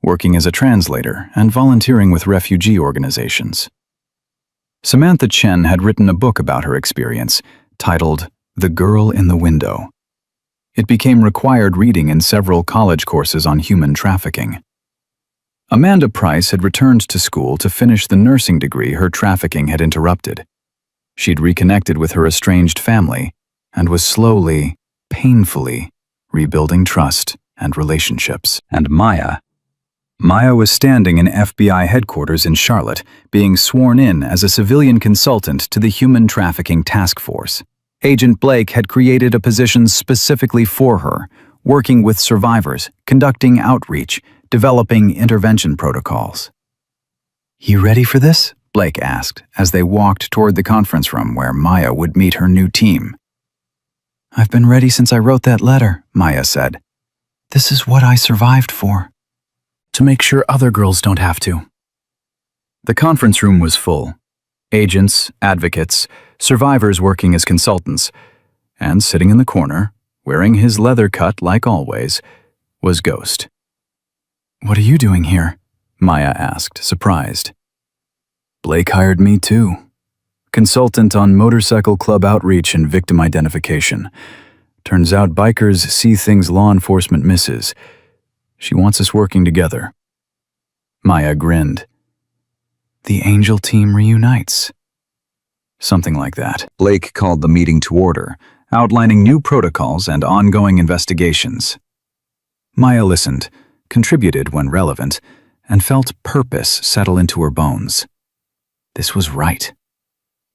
working as a translator and volunteering with refugee organizations. Samantha Chen had written a book about her experience, titled The Girl in the Window. It became required reading in several college courses on human trafficking. Amanda Price had returned to school to finish the nursing degree her trafficking had interrupted. She'd reconnected with her estranged family and was slowly, painfully, rebuilding trust and relationships. And Maya was standing in FBI headquarters in Charlotte, being sworn in as a civilian consultant to the Human Trafficking Task Force. Agent Blake had created a position specifically for her, working with survivors, conducting outreach, developing intervention protocols. "You ready for this?" Blake asked as they walked toward the conference room where Maya would meet her new team. "I've been ready since I wrote that letter," Maya said. "This is what I survived for. To make sure other girls don't have to." The conference room was full. Agents, advocates, survivors working as consultants. And sitting in the corner, wearing his leather cut like always, was Ghost. "What are you doing here?" Maya asked, surprised. "Blake hired me too. Consultant on motorcycle club outreach and victim identification. Turns out bikers see things law enforcement misses. She wants us working together." Maya grinned. "The Angel team reunites." Something like that. Blake called the meeting to order, outlining new protocols and ongoing investigations. Maya listened, contributed when relevant, and felt purpose settle into her bones. This was right.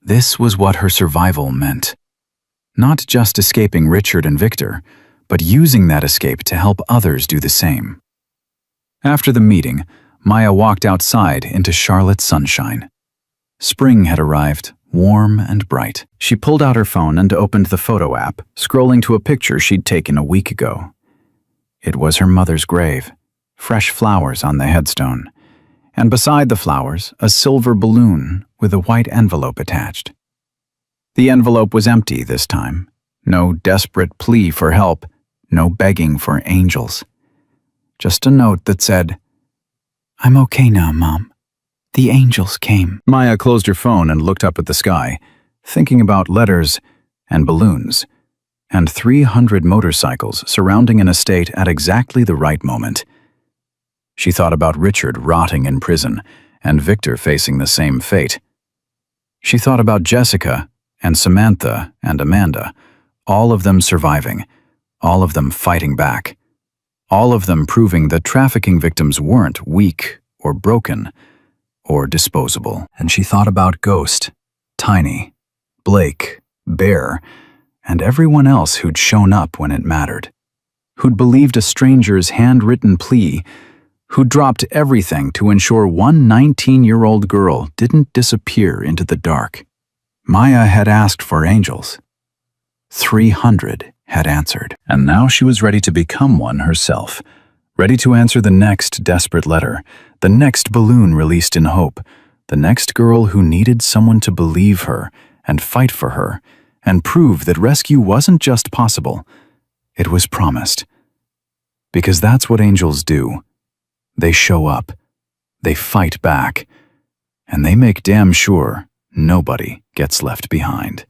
This was what her survival meant. Not just escaping Richard and Victor, but using that escape to help others do the same. After the meeting, Maya walked outside into Charlotte's sunshine. Spring had arrived, warm and bright. She pulled out her phone and opened the photo app, scrolling to a picture she'd taken a week ago. It was her mother's grave, fresh flowers on the headstone, and beside the flowers, a silver balloon with a white envelope attached. The envelope was empty this time. No desperate plea for help, no begging for angels. Just a note that said, "I'm okay now, Mom. The angels came." Maya closed her phone and looked up at the sky, thinking about letters and balloons, and 300 motorcycles surrounding an estate at exactly the right moment. She thought about Richard rotting in prison and Victor facing the same fate. She thought about Jessica and Samantha and Amanda, all of them surviving, all of them fighting back, all of them proving that trafficking victims weren't weak or broken or disposable. And she thought about Ghost, Tiny, Blake, Bear, and everyone else who'd shown up when it mattered, who'd believed a stranger's handwritten plea, who dropped everything to ensure one 19-year-old girl didn't disappear into the dark. Maya had asked for angels. 300 had answered. And now she was ready to become one herself, ready to answer the next desperate letter, the next balloon released in hope, the next girl who needed someone to believe her and fight for her and prove that rescue wasn't just possible, it was promised. Because that's what angels do. They show up, they fight back, and they make damn sure nobody gets left behind.